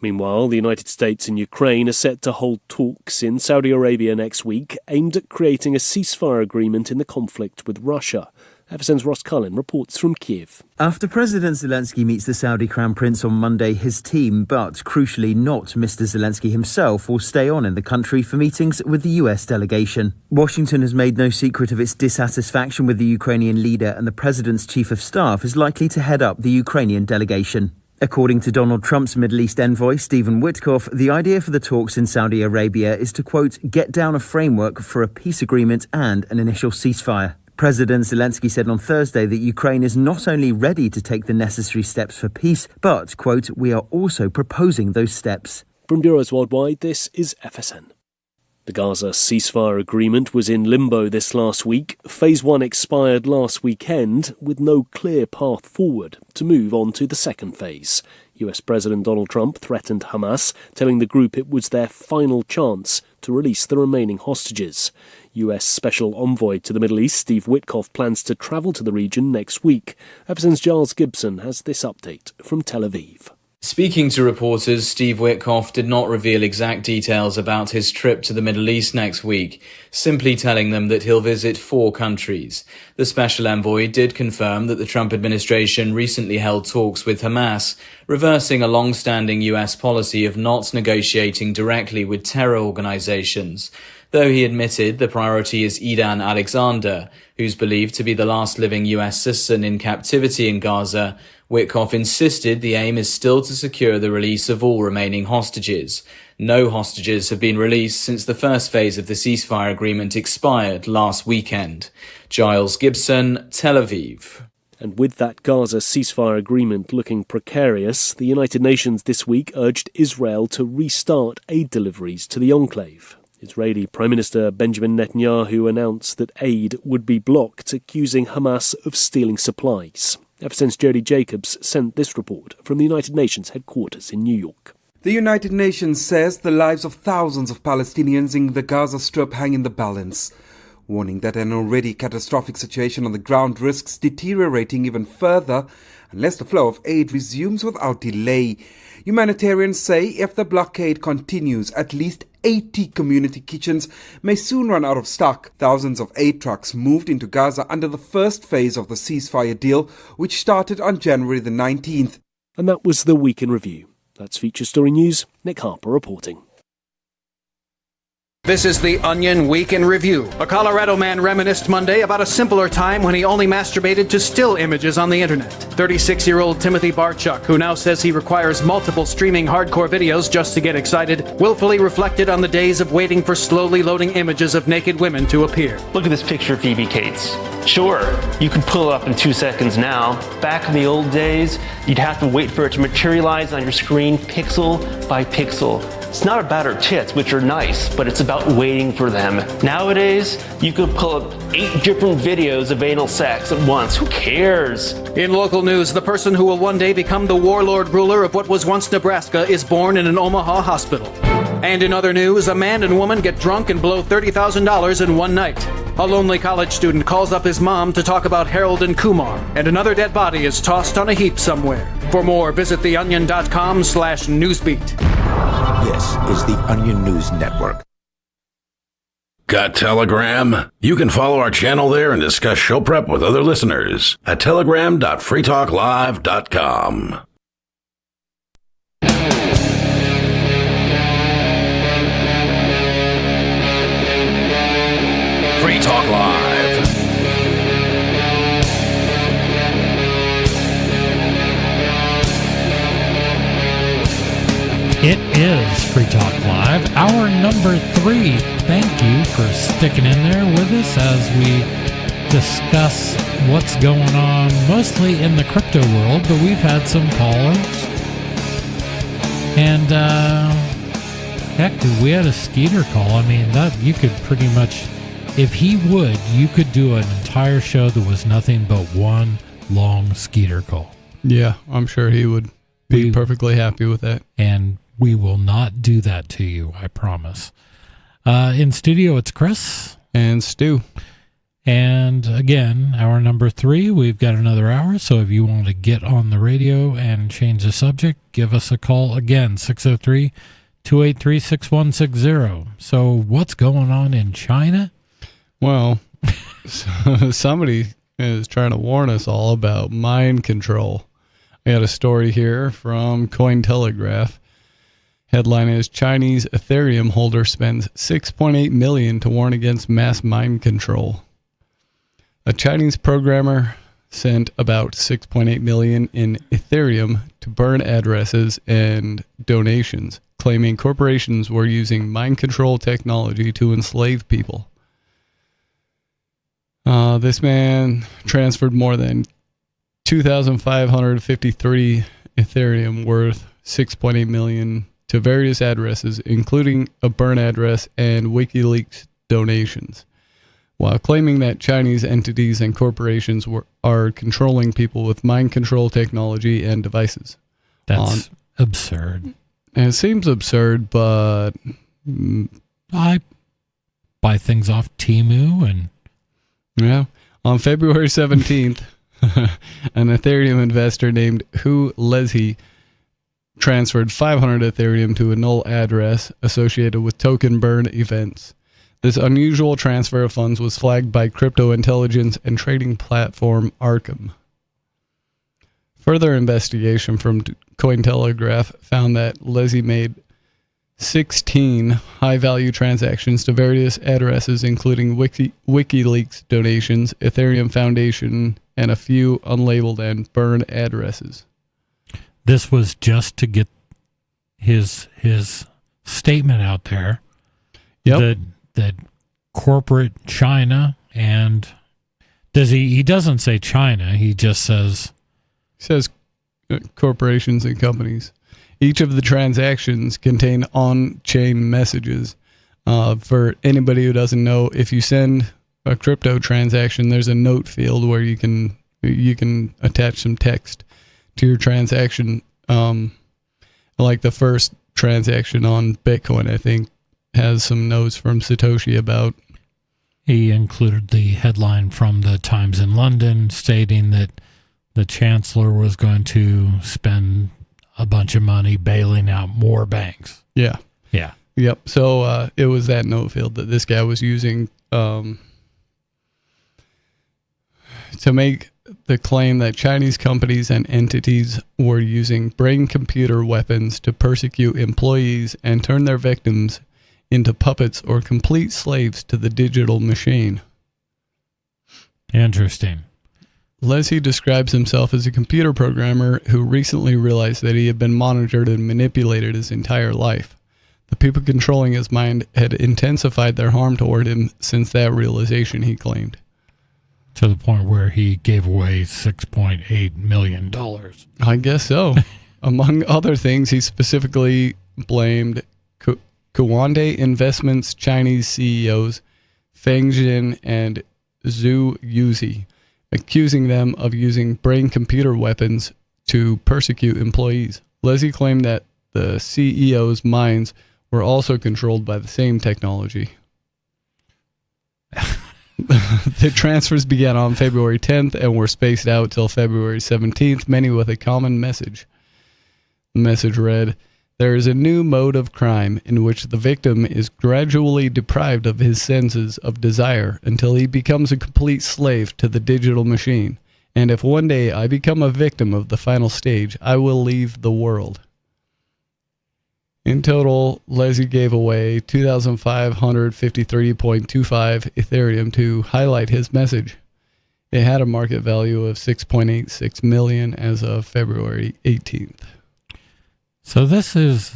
Meanwhile, the United States and Ukraine are set to hold talks in Saudi Arabia next week aimed at creating a ceasefire agreement in the conflict with Russia. FSN's Ross Cullen reports from Kiev. After President Zelensky meets the Saudi Crown Prince on Monday, his team, but crucially not Mr. Zelensky himself, will stay on in the country for meetings with the US delegation. Washington has made no secret of its dissatisfaction with the Ukrainian leader, and the president's chief of staff is likely to head up the Ukrainian delegation. According to Donald Trump's Middle East envoy, Stephen Witkoff, the idea for the talks in Saudi Arabia is to, quote, get down a framework for a peace agreement and an initial ceasefire. President Zelensky said on Thursday that Ukraine is not only ready to take the necessary steps for peace, but, quote, we are also proposing those steps. From Bureaus Worldwide, this is FSN. The Gaza ceasefire agreement was in limbo this last week. Phase 1 expired last weekend with no clear path forward to move on to the second phase. US President Donald Trump threatened Hamas, telling the group it was their final chance to release the remaining hostages. US Special Envoy to the Middle East, Steve Witkoff, plans to travel to the region next week. FSN's Giles Gibson has this update from Tel Aviv. Speaking to reporters, Steve Witkoff did not reveal exact details about his trip to the Middle East next week, simply telling them that he'll visit 4 countries. The special envoy did confirm that the Trump administration recently held talks with Hamas, reversing a long-standing US policy of not negotiating directly with terror organizations, though he admitted the priority is Edan Alexander, who's believed to be the last living US citizen in captivity in Gaza. Witkoff insisted the aim is still to secure the release of all remaining hostages. No hostages have been released since the first phase of the ceasefire agreement expired last weekend. Giles Gibson, Tel Aviv. And with that Gaza ceasefire agreement looking precarious, the United Nations this week urged Israel to restart aid deliveries to the enclave. Israeli Prime Minister Benjamin Netanyahu announced that aid would be blocked, accusing Hamas of stealing supplies. FSN's Jody Jacobs sent this report from the United Nations headquarters in New York. The United Nations says the lives of thousands of Palestinians in the Gaza Strip hang in the balance, warning that an already catastrophic situation on the ground risks deteriorating even further unless the flow of aid resumes without delay. Humanitarians say if the blockade continues, at least 80 community kitchens may soon run out of stock. Thousands of aid trucks moved into Gaza under the first phase of the ceasefire deal, which started on January the 19th. And that was the Week in Review. That's Feature Story News. Nick Harper reporting. This is the Onion Week in Review. A Colorado man reminisced Monday about a simpler time when he only masturbated to still images on the internet. 36-year-old Timothy Barchuk, who now says he requires multiple streaming hardcore videos just to get excited, willfully reflected on the days of waiting for slowly loading images of naked women to appear. Look at this picture of Phoebe Cates. Sure, you can pull it up in 2 seconds now. Back in the old days, you'd have to wait for it to materialize on your screen pixel by pixel. It's not about her tits, which are nice, but it's about waiting for them. Nowadays, you can pull up 8 different videos of anal sex at once. Who cares? In local news, the person who will one day become the warlord ruler of what was once Nebraska is born in an Omaha hospital. And in other news, a man and woman get drunk and blow $30,000 in one night. A lonely college student calls up his mom to talk about Harold and Kumar, and another dead body is tossed on a heap somewhere. For more, visit theonion.com/newsbeat. This is the Onion News Network. Got Telegram? You can follow our channel there and discuss show prep with other listeners at telegram.freetalklive.com. Free Talk Live. It is Free Talk Live, hour number 3. Thank you for sticking in there with us as we discuss what's going on, mostly in the crypto world, but we've had some callers. And, heck, we had a Skeeter call. I mean, that you could pretty much, if he would, you could do an entire show that was nothing but one long Skeeter call. Yeah, I'm sure he would be perfectly happy with that. And We will not do that to you, I promise. In studio, it's Chris. And Stu. And again, hour number 3, we've got another hour. So if you want to get on the radio and change the subject, give us a call again, 603-283-6160. So what's going on in China? Well, somebody is trying to warn us all about mind control. I got a story here from Cointelegraph. Headline is Chinese Ethereum holder spends $6.8 million to warn against mass mind control. A Chinese programmer sent about $6.8 million in Ethereum to burn addresses and donations, claiming corporations were using mind control technology to enslave people. This man transferred more than 2,553 Ethereum worth $6.8 million to various addresses, including a burn address and WikiLeaks donations, while claiming that Chinese entities and corporations are controlling people with mind control technology and devices. That's absurd. And it seems absurd, but I buy things off Temu and... Yeah. On February 17th, an Ethereum investor named Hu Lezhi transferred 500 Ethereum to a null address associated with token burn events. This unusual transfer of funds was flagged by crypto intelligence and trading platform Arkham. Further investigation from Cointelegraph found that Lezhi made 16 high-value transactions to various addresses, including WikiLeaks donations, Ethereum Foundation, and a few unlabeled and burn addresses. This was just to get his statement out there. Yep. That corporate China and he doesn't say China, he just says corporations and companies. Each of the transactions contain on-chain messages. For anybody who doesn't know, if you send a crypto transaction, there's a note field where you can attach some text to your transaction. Like the first transaction on Bitcoin, I think, has some notes from Satoshi about. He included the headline from the Times in London stating that the Chancellor was going to spend a bunch of money bailing out more banks. Yeah. Yeah. Yep. So it was that note field that this guy was using to make the claim that Chinese companies and entities were using brain-computer weapons to persecute employees and turn their victims into puppets or complete slaves to the digital machine. Interesting. Lezhi describes himself as a computer programmer who recently realized that he had been monitored and manipulated his entire life. The people controlling his mind had intensified their harm toward him since that realization, he claimed. To the point where he gave away $6.8 million. I guess so. Among other things, he specifically blamed Kuwande Investments Chinese CEOs Feng Jin and Zhu Yuzi, accusing them of using brain-computer weapons to persecute employees. Lezhi claimed that the CEOs' minds were also controlled by the same technology. The transfers began on February 10th and were spaced out till February 17th, many with a common message. The message read, "There is a new mode of crime in which the victim is gradually deprived of his senses of desire until he becomes a complete slave to the digital machine. And if one day I become a victim of the final stage, I will leave the world." In total, Lezhi gave away 2,553.25 Ethereum to highlight his message. It had a market value of $6.86 million as of February 18th. So this is...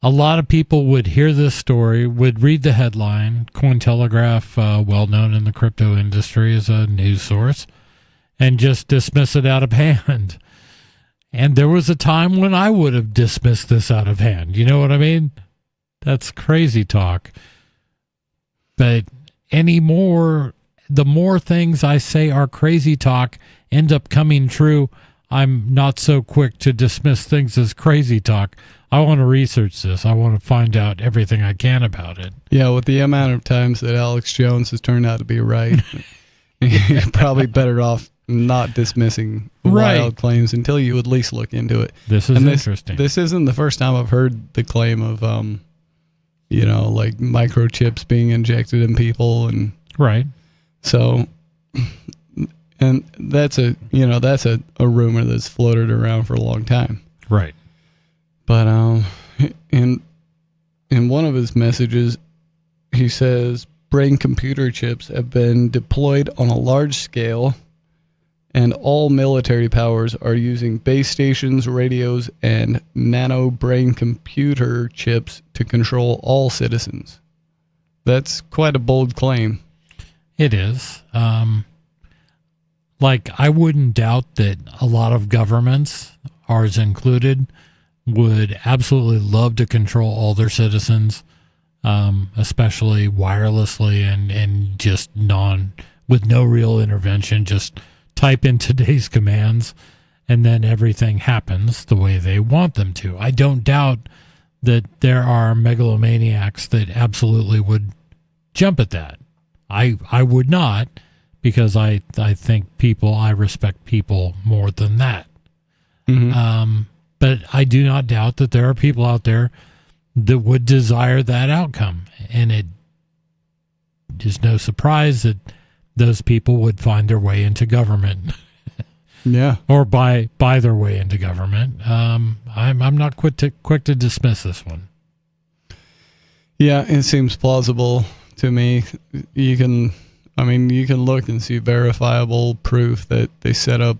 A lot of people would hear this story, would read the headline, Cointelegraph, well known in the crypto industry as a news source, and just dismiss it out of hand. And there was a time when I would have dismissed this out of hand. You know what I mean? That's crazy talk. But the more things I say are crazy talk end up coming true, I'm not so quick to dismiss things as crazy talk. I want to research this. I want to find out everything I can about it. Yeah, with the amount of times that Alex Jones has turned out to be right, you're probably better off not dismissing wild claims until you at least look into it. This is interesting. This isn't the first time I've heard the claim of, like microchips being injected in people, and right. So, and that's a rumor that's floated around for a long time. Right. But in one of his messages, he says brain computer chips have been deployed on a large scale, and all military powers are using base stations, radios, and nano brain computer chips to control all citizens. That's quite a bold claim. It is. I wouldn't doubt that a lot of governments, ours included, would absolutely love to control all their citizens, especially wirelessly and just with no real intervention, just type in today's commands and then everything happens the way they want them to. I don't doubt that there are megalomaniacs that absolutely would jump at that. I would not, because I think I respect people more than that. Mm-hmm. But I do not doubt that there are people out there that would desire that outcome. And it is no surprise that those people would find their way into government. Yeah. Or buy their way into government. I'm not quick to dismiss this one. Yeah, it seems plausible to me. You can look and see verifiable proof that they set up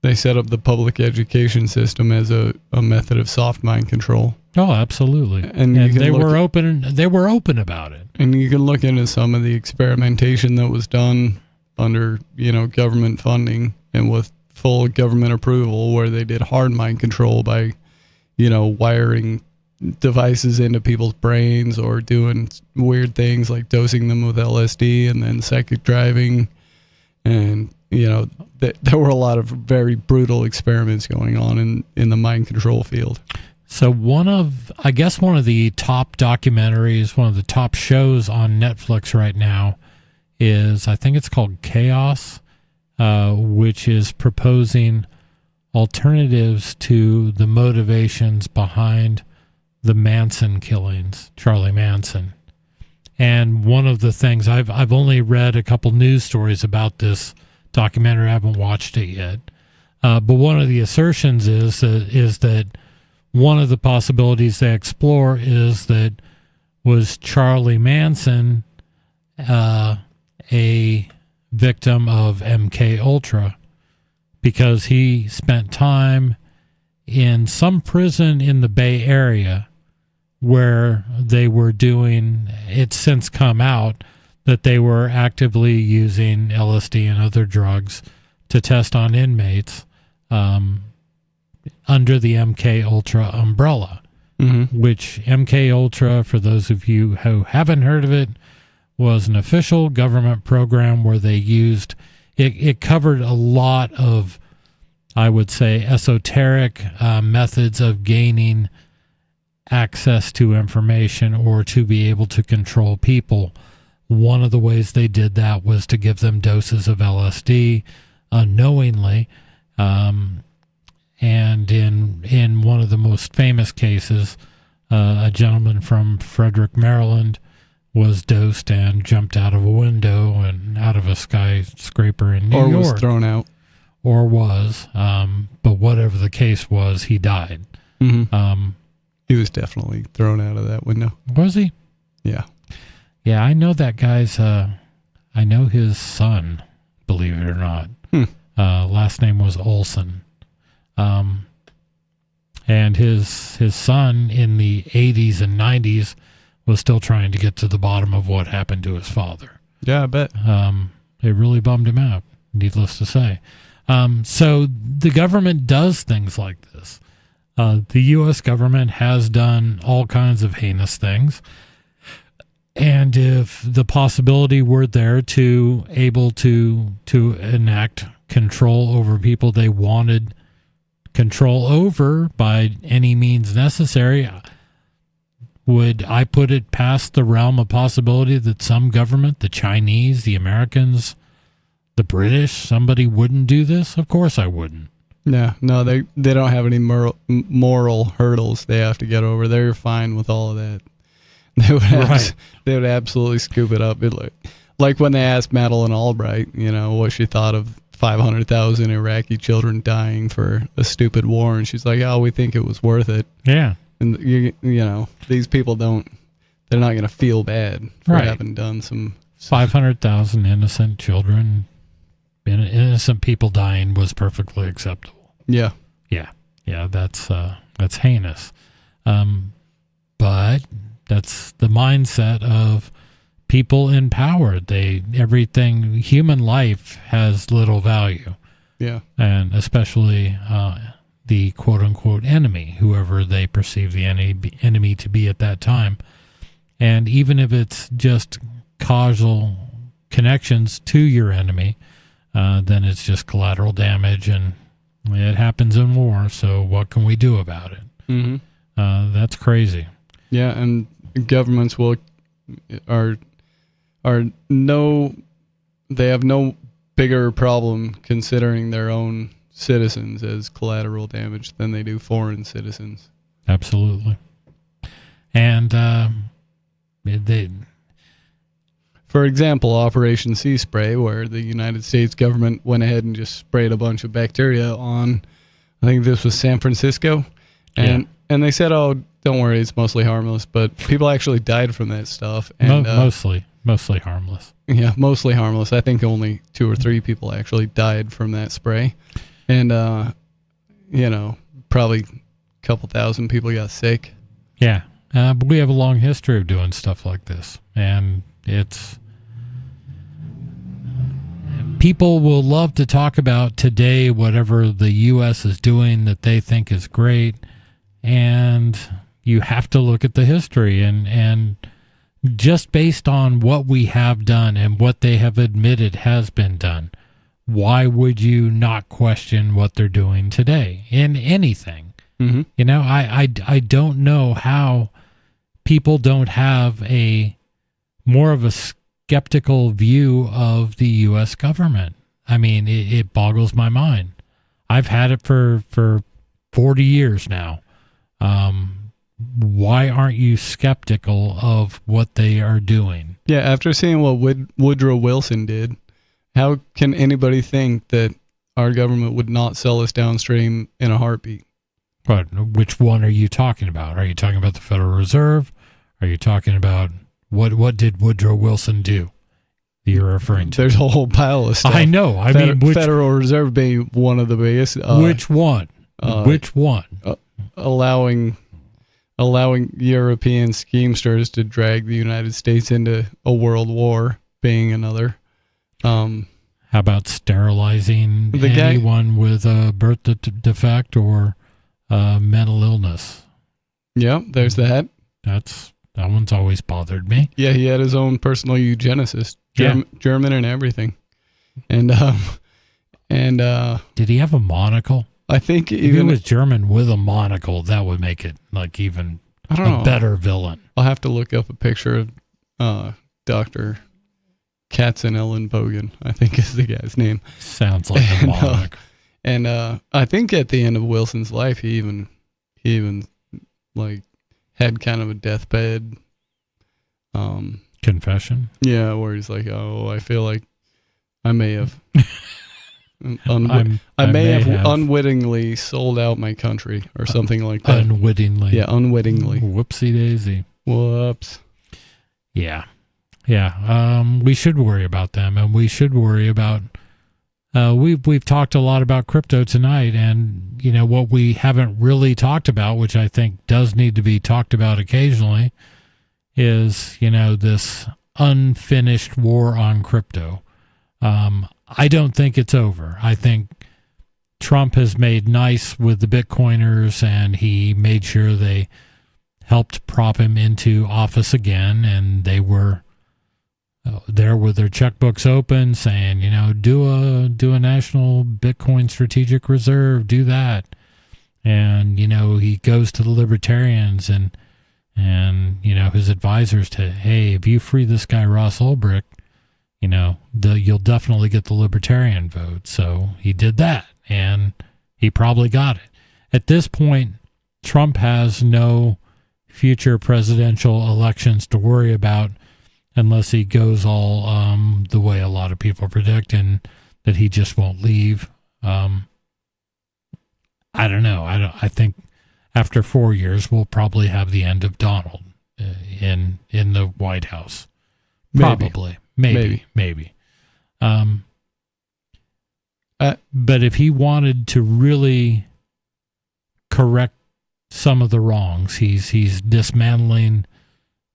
the public education system as a method of soft mind control. Oh, absolutely. And they were open about it. And you can look into some of the experimentation that was done under, government funding and with full government approval, where they did hard mind control by, wiring devices into people's brains or doing weird things like dosing them with LSD and then psychic driving. And, there were a lot of very brutal experiments going on in the mind control field. So one of the top documentaries, one of the top shows on Netflix right now is, I think it's called Chaos, which is proposing alternatives to the motivations behind the Manson killings, Charlie Manson. And one of the things, I've only read a couple news stories about this documentary. I haven't watched it yet. But one of the assertions is that one of the possibilities they explore is that was Charlie Manson a victim of MK Ultra, because he spent time in some prison in the Bay Area where they were doing, it's since come out that they were actively using LSD and other drugs to test on inmates under the MK Ultra umbrella. Mm-hmm. Which MK Ultra, for those of you who haven't heard of it, was an official government program where they used, it covered a lot of, I would say, esoteric methods of gaining access to information or to be able to control people. One of the ways they did that was to give them doses of LSD unknowingly. And in one of the most famous cases, a gentleman from Frederick, Maryland, was dosed and jumped out of a window and out of a skyscraper in New York. Or was thrown out. But whatever the case was, he died. Mm-hmm. He was definitely thrown out of that window. Was he? Yeah. Yeah, I know that guy's, I know his son, believe it or not. Last name was Olson. And his son in the 80s and 90s was still trying to get to the bottom of what happened to his father. Yeah, I bet. It really bummed him out, needless to say. So the government does things like this. The U.S. government has done all kinds of heinous things. And if the possibility were there to able to enact control over people they wanted control over by any means necessary, would I put it past the realm of possibility that some government, the Chinese, the Americans, the British, somebody wouldn't do this? Of course I wouldn't. No, they don't have any moral hurdles they have to get over. They're fine with all of that. They would absolutely scoop it up. Like when they asked Madeleine Albright, what she thought of 500,000 Iraqi children dying for a stupid war, and she's like, "Oh, we think it was worth it." Yeah. And these people they're not going to feel bad for having done some 500,000 innocent children, innocent people dying was perfectly acceptable. Yeah. That's heinous. But that's the mindset of people in power. Human life has little value. Yeah. And especially the quote unquote enemy, whoever they perceive the enemy to be at that time. And even if it's just causal connections to your enemy, then it's just collateral damage, and it happens in war. So what can we do about it? Mm-hmm. That's crazy. Yeah, and governments they have no bigger problem considering their own citizens as collateral damage than they do foreign citizens. Absolutely. And for example, Operation Sea Spray, where the United States government went ahead and just sprayed a bunch of bacteria on, I think this was San Francisco, and they said, "Oh, don't worry, it's mostly harmless," but people actually died from that stuff. And mostly harmless. Yeah, mostly harmless. I think only 2 or 3 people actually died from that spray, and probably a couple thousand people got sick. Yeah, but we have a long history of doing stuff like this, and people will love to talk about today whatever the U.S. is doing that they think is great, and you have to look at the history and just based on what we have done and what they have admitted has been done, why would you not question what they're doing today in anything? Mm-hmm. I don't know how people don't have more of a skeptical view of the U.S. government. I mean, it boggles my mind. I've had it for 40 years now. Why aren't you skeptical of what they are doing? Yeah, after seeing what Woodrow Wilson did, how can anybody think that our government would not sell us downstream in a heartbeat? But which one are you talking about? Are you talking about the Federal Reserve? Are you talking about what did Woodrow Wilson do that you're referring to? There's a whole pile of stuff. I know. Federal Reserve being one of the biggest. Which one? Which one? Allowing European schemesters to drag the United States into a world war being another. How about sterilizing anyone with a birth defect or mental illness? Yeah, there's that. That one's always bothered me. Yeah, he had his own personal eugenicist, German and everything. And did he have a monocle? I think if he was German with a monocle, that would make it like even a better villain. I'll have to look up a picture of Dr. Katzenellenbogen, I think is the guy's name. Sounds like a monarch. And I think at the end of Wilson's life, he even like had kind of a deathbed confession. Yeah, where he's like, "Oh, I feel like I may have." I may have unwittingly sold out my country or something like that. Unwittingly. Yeah, unwittingly. Whoopsie daisy. Whoops. Yeah. We should worry about them, and we should worry about. We've talked a lot about crypto tonight, and what we haven't really talked about, which I think does need to be talked about occasionally, is this unfinished war on crypto. I don't think it's over. I think Trump has made nice with the Bitcoiners, and he made sure they helped prop him into office again, and they were there with their checkbooks open, saying, do a national Bitcoin strategic reserve, do that. And, he goes to the libertarians and his advisors to, hey, if you free this guy Ross Ulbricht, you'll definitely get the libertarian vote. So he did that, and he probably got it. At this point, Trump has no future presidential elections to worry about unless he goes all the way a lot of people predict, and that he just won't leave. I don't know. I think after 4 years, we'll probably have the end of Donald in the White House. Probably. Maybe. But if he wanted to really correct some of the wrongs, he's dismantling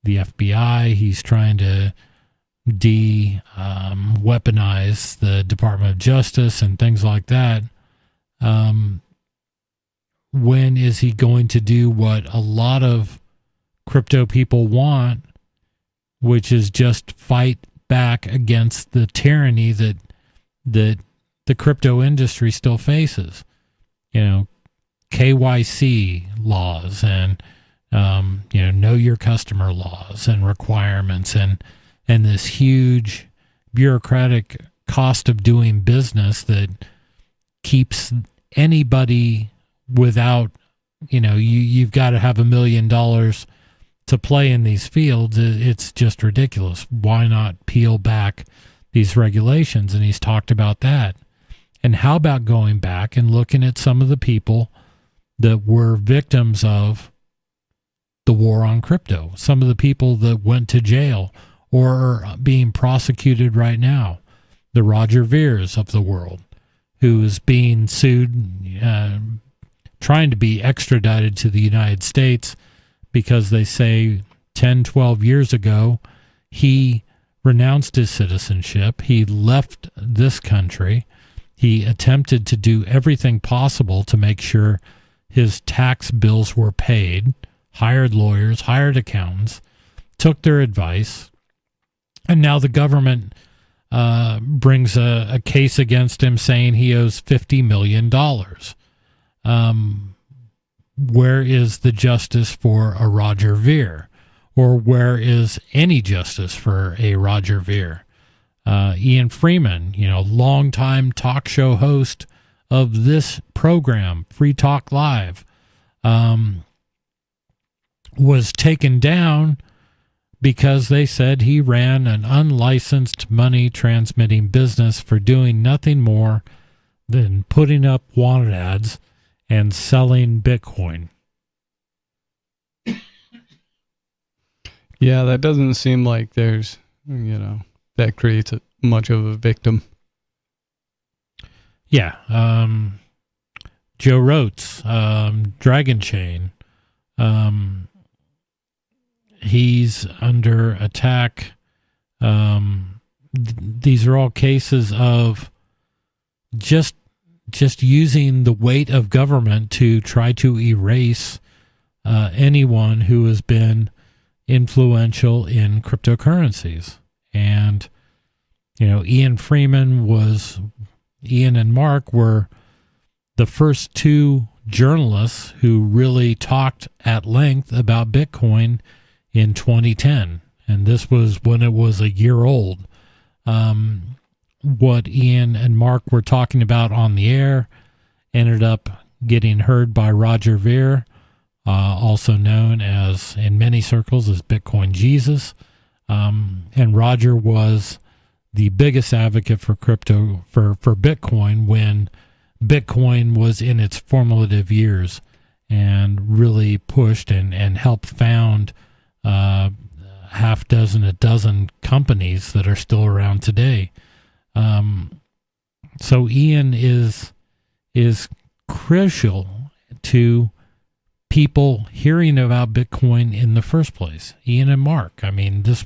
the FBI. He's trying to weaponize the Department of Justice and things like that. When is he going to do what a lot of crypto people want, which is just fight back against the tyranny that the crypto industry still faces? KYC laws and know your customer laws and requirements and this huge bureaucratic cost of doing business that keeps anybody without, you've got to have $1 million to play in these fields. It's just ridiculous. Why not peel back these regulations? And he's talked about that. And how about going back and looking at some of the people that were victims of the war on crypto, some of the people that went to jail or are being prosecuted right now, the Roger Veers of the world, who is being sued, trying to be extradited to the United States because they say 10, 12 years ago, he renounced his citizenship. He left this country. He attempted to do everything possible to make sure his tax bills were paid, hired lawyers, hired accountants, took their advice, and now the government brings a case against him saying he owes $50 million. Where is the justice for a Roger Ver? Or where is any justice for a Roger Ver? Ian Freeman, longtime talk show host of this program, Free Talk Live, was taken down because they said he ran an unlicensed money transmitting business for doing nothing more than putting up wanted ads and selling Bitcoin. Yeah, that doesn't seem like there's, that creates much of a victim. Yeah. Joe Roats, Dragon Chain, he's under attack. These are all cases of just using the weight of government to try to erase anyone who has been influential in cryptocurrencies. And, Ian and Mark were the first two journalists who really talked at length about Bitcoin in 2010. And this was when it was a year old. What Ian and Mark were talking about on the air ended up getting heard by Roger Ver, also known as, in many circles, as Bitcoin Jesus. And Roger was the biggest advocate for crypto, for Bitcoin, when Bitcoin was in its formative years, and really pushed and helped found a dozen companies that are still around today. So Ian is crucial to people hearing about Bitcoin in the first place. Ian and Mark. I mean, this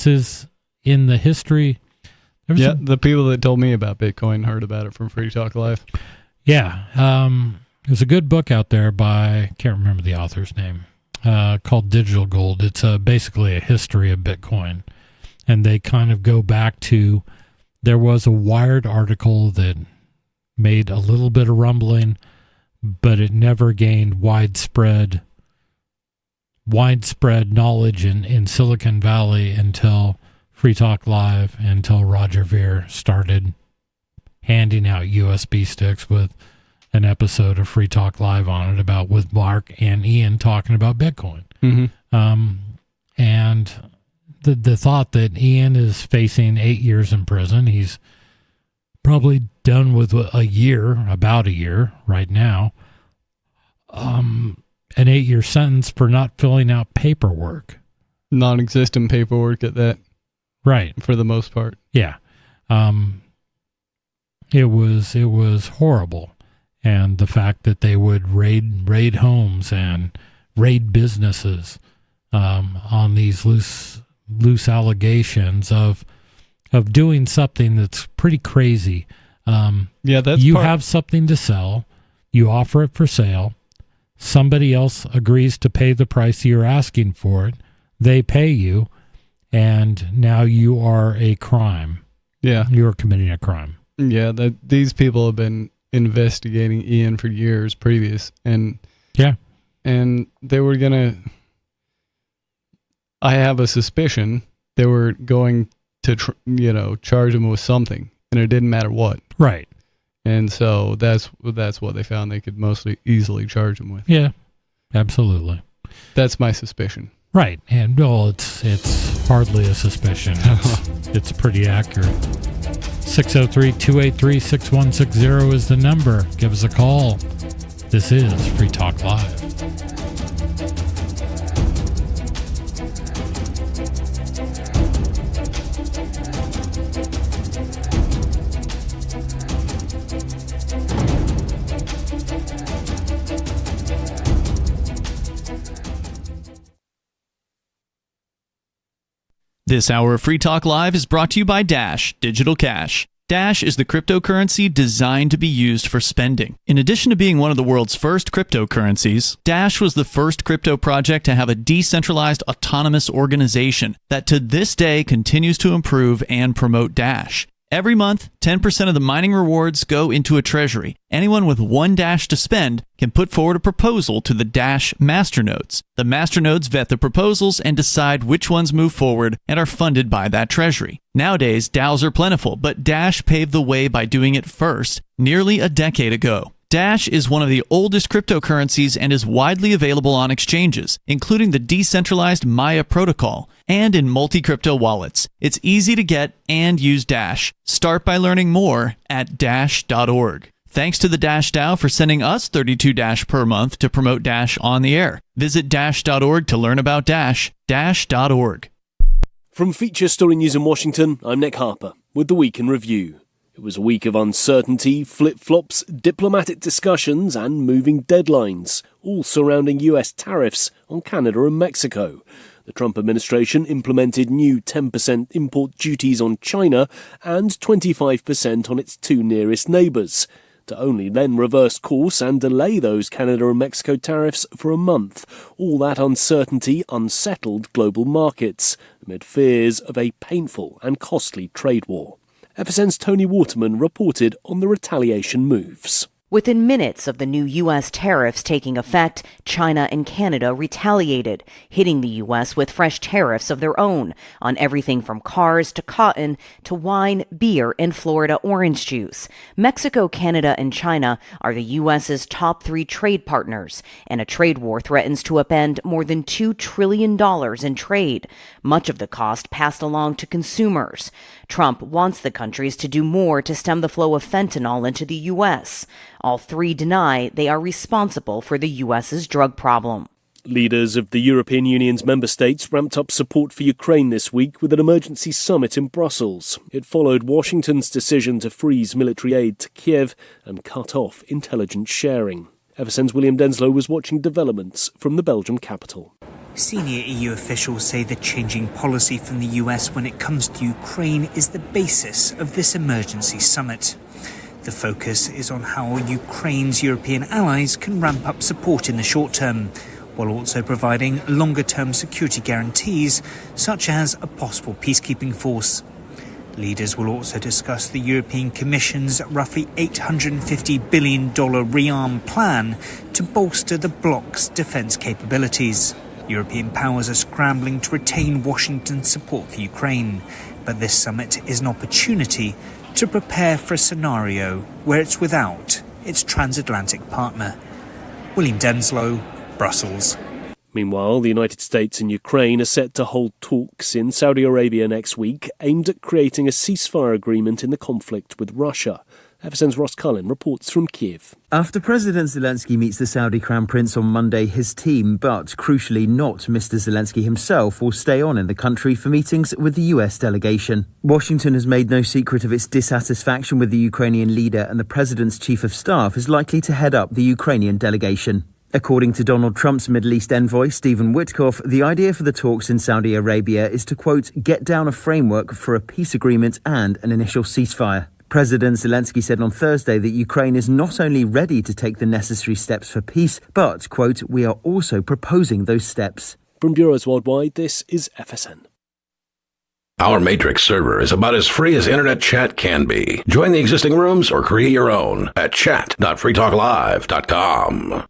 is in the history. The people that told me about Bitcoin heard about it from Free Talk Live. Yeah. There's a good book out there by, I can't remember the author's name, called Digital Gold. It's basically a history of Bitcoin. And they kind of go back to, there was a Wired article that made a little bit of rumbling, but it never gained widespread knowledge in Silicon Valley until Free Talk Live, until Roger Ver started handing out USB sticks with an episode of Free Talk Live on it with Mark and Ian talking about Bitcoin. And the thought that Ian is facing 8 years in prison, he's probably done with about a year right now, an 8-year sentence for not filling out paperwork. Non-existent paperwork at that. Right. For the most part. Yeah. It was horrible. And the fact that they would raid homes and raid businesses on these loose allegations of doing something that's pretty crazy. Have something to sell, you offer it for sale, somebody else agrees to pay the price you're asking for it, they pay you, and now you are a crime. Yeah. You're committing a crime. Yeah, these people have been investigating Ian for years previous, and they were gonna, I have a suspicion they were going to charge him with something, and it didn't matter what. Right. And so that's what they found they could easily charge him with. Yeah, absolutely. That's my suspicion. Right. And it's hardly a suspicion. It's pretty accurate. 603-283-6160 is the number. Give us a call. This is Free Talk Live. This hour of Free Talk Live is brought to you by Dash Digital Cash. Dash is the cryptocurrency designed to be used for spending. In addition to being one of the world's first cryptocurrencies, Dash was the first crypto project to have a decentralized autonomous organization that to this day continues to improve and promote Dash. Every month, 10% of the mining rewards go into a treasury. Anyone with one Dash to spend can put forward a proposal to the Dash masternodes. The masternodes vet the proposals and decide which ones move forward and are funded by that treasury. Nowadays, DAOs are plentiful, but Dash paved the way by doing it first, nearly a decade ago. Dash is one of the oldest cryptocurrencies and is widely available on exchanges, including the decentralized Maya protocol, and in multi-crypto wallets. It's easy to get and use Dash. Start by learning more at dash.org. Thanks to the Dash DAO for sending us 32 Dash per month to promote Dash on the air. Visit dash.org to learn about Dash. Dash.org. From Feature Story News in Washington, I'm Nick Harper with the Week in Review. It was a week of uncertainty, flip-flops, diplomatic discussions and moving deadlines, all surrounding US tariffs on Canada and Mexico. The Trump administration implemented new 10% import duties on China and 25% on its two nearest neighbours, to only then reverse course and delay those Canada and Mexico tariffs for a month. All that uncertainty unsettled global markets amid fears of a painful and costly trade war. FSN's Tony Waterman reported on the retaliation moves. Within minutes of the new U.S. tariffs taking effect, China and Canada retaliated, hitting the U.S. with fresh tariffs of their own on everything from cars to cotton to wine, beer, and Florida orange juice. Mexico, Canada, and China are the U.S.'s top three trade partners, and a trade war threatens to upend more than $2 trillion in trade, much of the cost passed along to consumers. Trump wants the countries to do more to stem the flow of fentanyl into the U.S. All three deny they are responsible for the U.S.'s drug problem. Leaders of the European Union's member states ramped up support for Ukraine this week with an emergency summit in Brussels. It followed Washington's decision to freeze military aid to Kiev and cut off intelligence sharing. FSN's William Denslow was watching developments from the Belgium capital. Senior EU officials say the changing policy from the US when it comes to Ukraine is the basis of this emergency summit. The focus is on how Ukraine's European allies can ramp up support in the short term, while also providing longer-term security guarantees, such as a possible peacekeeping force. Leaders will also discuss the European Commission's roughly $850 billion rearm plan to bolster the bloc's defence capabilities. European powers are scrambling to retain Washington's support for Ukraine, but this summit is an opportunity to prepare for a scenario where it's without its transatlantic partner. William Denslow, Brussels. Meanwhile, the United States and Ukraine are set to hold talks in Saudi Arabia next week aimed at creating a ceasefire agreement in the conflict with Russia. FSN's Ross Cullen reports from Kiev. After President Zelensky meets the Saudi Crown Prince on Monday, his team, but crucially not Mr. Zelensky himself, will stay on in the country for meetings with the US delegation. Washington has made no secret of its dissatisfaction with the Ukrainian leader, and the president's chief of staff is likely to head up the Ukrainian delegation. According to Donald Trump's Middle East envoy, Stephen Witkoff, the idea for the talks in Saudi Arabia is to, quote, get down a framework for a peace agreement and an initial ceasefire. President Zelensky said on Thursday that Ukraine is not only ready to take the necessary steps for peace, but, quote, we are also proposing those steps. From bureaus worldwide, this is FSN. Our Matrix server is about as free as internet chat can be. Join the existing rooms or create your own at chat.freetalklive.com.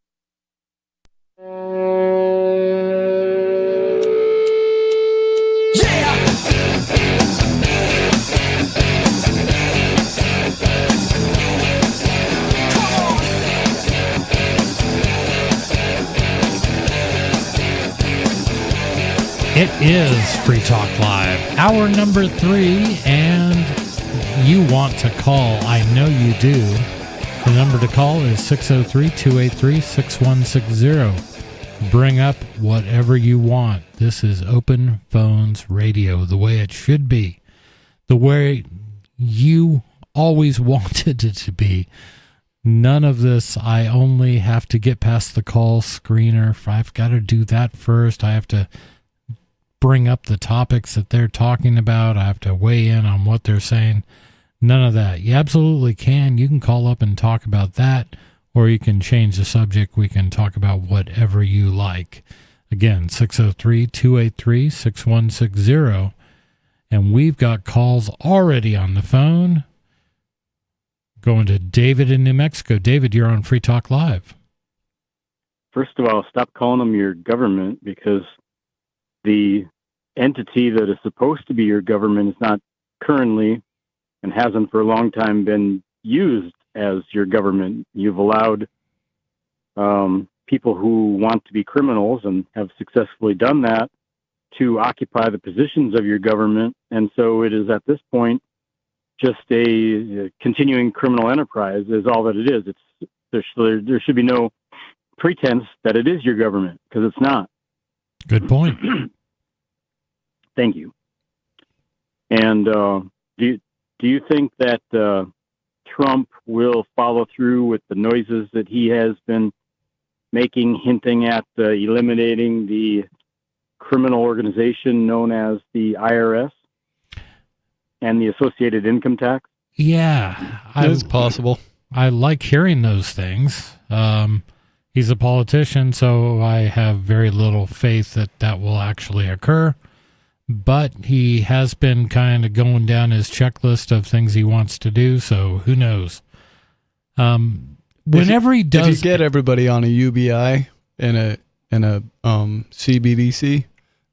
It is Free Talk Live, hour number 3, and you want to call. I know you do. The number to call is 603-283-6160. Bring up whatever you want. This is Open Phones Radio, the way it should be, the way you always wanted it to be. None of this, I only have to get past the call screener. I've got to do that first. I have to bring up the topics that they're talking about. I have to weigh in on what they're saying. None of that. You absolutely can. You can call up and talk about that, or you can change the subject. We can talk about whatever you like. Again, 603-283-6160. And we've got calls already on the phone. Going to David in New Mexico. David, you're on Free Talk Live. First of all, stop calling them your government, because the entity that is supposed to be your government is not currently and hasn't for a long time been used as your government. You've allowed people who want to be criminals and have successfully done that to occupy the positions of your government. And so it is at this point just a continuing criminal enterprise is all that it is. There should be no pretense that it is your government, because it's not. Good point. Thank you. And do you think that Trump will follow through with the noises that he has been making, hinting at eliminating the criminal organization known as the IRS and the associated income tax? Yeah. It's possible. I like hearing those things. He's a politician, so I have very little faith that that will actually occur. But he has been kind of going down his checklist of things he wants to do, so who knows? Whenever he does, if you get everybody on a UBI and a CBDC,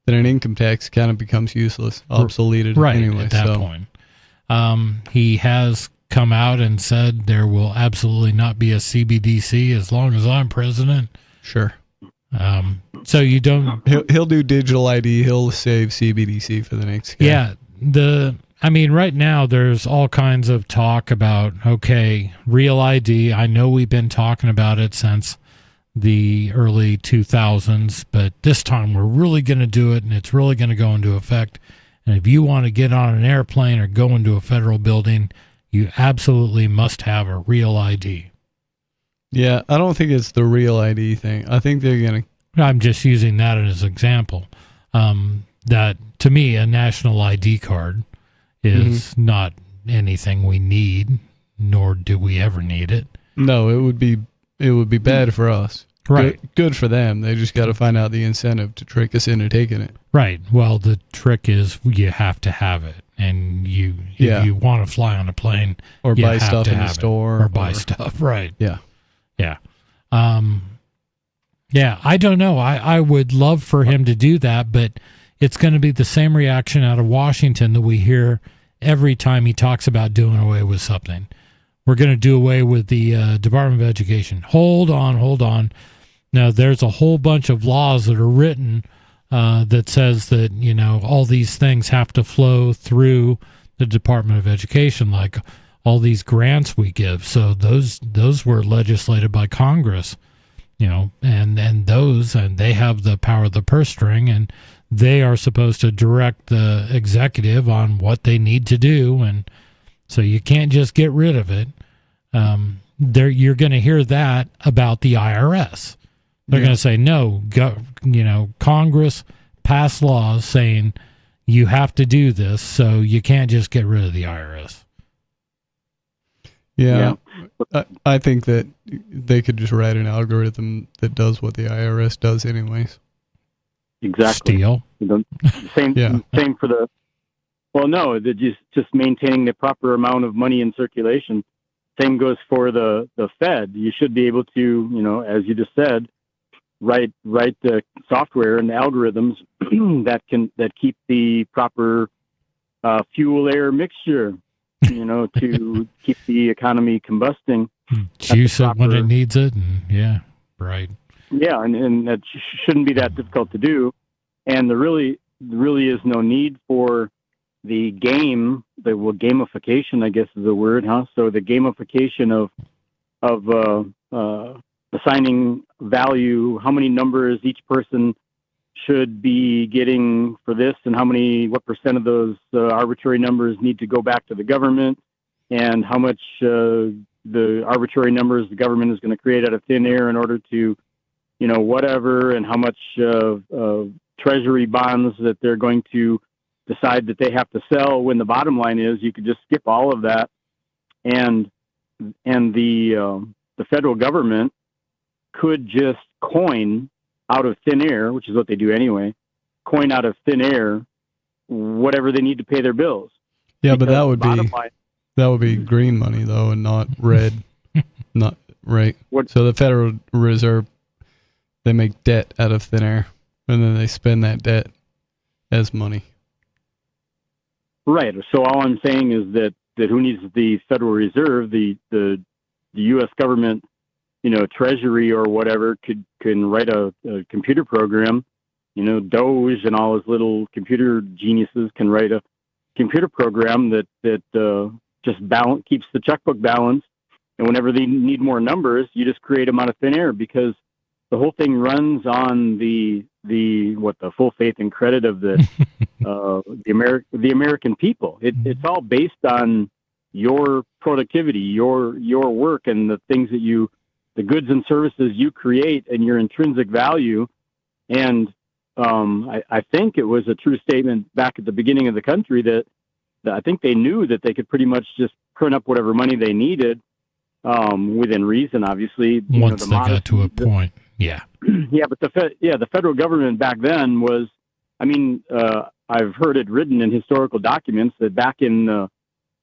then an income tax kind of becomes useless, obsoleted right, anyway. At that point. He has come out and said there will absolutely not be a CBDC as long as I'm president. Sure. So you don't. He'll do digital ID. He'll save CBDC for the next guy. Yeah. Right now there's all kinds of talk about, okay, real ID. I know we've been talking about it since the early 2000s, but this time we're really going to do it, and it's really going to go into effect. And if you want to get on an airplane or go into a federal building, you absolutely must have a real ID. Yeah, I don't think it's the real ID thing. I think they're going to... I'm just using that as an example. That, to me, a national ID card is not anything we need, nor do we ever need it. No, it would be bad for us. Right. Good for them. They just got to find out the incentive to trick us into taking it. Right. Well, the trick is you have to have it, and if you want to fly on a plane or you buy have stuff to in the have it. store or buy stuff. Right. Yeah. Yeah. Yeah. I don't know. I would love for him to do that, but it's going to be the same reaction out of Washington that we hear every time he talks about doing away with something. We're going to do away with the Department of Education. Hold on. Now, there's a whole bunch of laws that are written that says that, all these things have to flow through the Department of Education, like all these grants we give. So those were legislated by Congress, and they have the power of the purse string, and they are supposed to direct the executive on what they need to do. And so you can't just get rid of it. You're going to hear that about the IRS. They're going to say, no, Congress passed laws saying you have to do this, so you can't just get rid of the IRS. Yeah. I think that they could just write an algorithm that does what the IRS does anyways. Exactly. Steal. Same for the. Well, no, they're just maintaining the proper amount of money in circulation. Same goes for the Fed. You should be able to, as you just said, write the software and the algorithms that keep the proper fuel air mixture, to keep the economy combusting. Juice it when it needs it, and yeah, right. Yeah, and that shouldn't be that difficult to do. And there really is no need for the gamification, I guess is the word, huh? So the gamification of assigning value, how many numbers each person should be getting for this, and what percent of those arbitrary numbers need to go back to the government, and how much the arbitrary numbers the government is going to create out of thin air in order to, whatever, and how much treasury bonds that they're going to decide that they have to sell, when the bottom line is you could just skip all of that, and the federal government could just coin out of thin air, which is what they do anyway, coin out of thin air whatever they need to pay their bills. Yeah, because but that would be green money though, and not red. Not right. So the Federal Reserve, they make debt out of thin air, and then they spend that debt as money. Right. So all I'm saying is that who needs the Federal Reserve? The U.S. government, Treasury or whatever can write a computer program. Doge and all his little computer geniuses can write a computer program that just keeps the checkbook balanced. And whenever they need more numbers, you just create them out of thin air, because the whole thing runs on the full faith and credit of the American people. It's all based on your productivity, your work, and the things that the goods and services you create, and your intrinsic value. And I think it was a true statement back at the beginning of the country that I think they knew that they could pretty much just print up whatever money they needed, within reason, obviously. Once they got to a point, yeah. Yeah, but the federal government back then was, I've heard it written in historical documents that back in the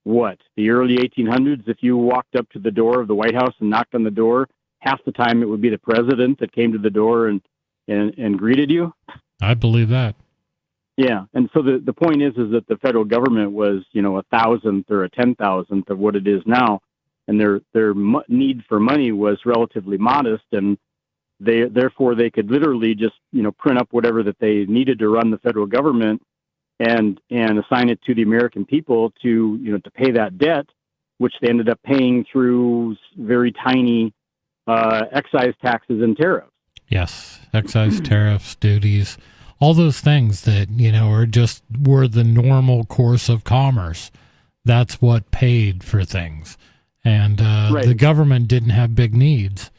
early 1800s, if you walked up to the door of the White House and knocked on the door, half the time it would be the president that came to the door and greeted you. I believe that. Yeah, and so the point is that the federal government was, 1,000th or a 10,000th of what it is now, and their need for money was relatively modest, and therefore they could literally just print up whatever that they needed to run the federal government, and assign it to the American people to pay that debt, which they ended up paying through very tiny excise taxes and tariffs. Yes, excise tariffs, duties, all those things that were the normal course of commerce. That's what paid for things, and right. The government didn't have big needs.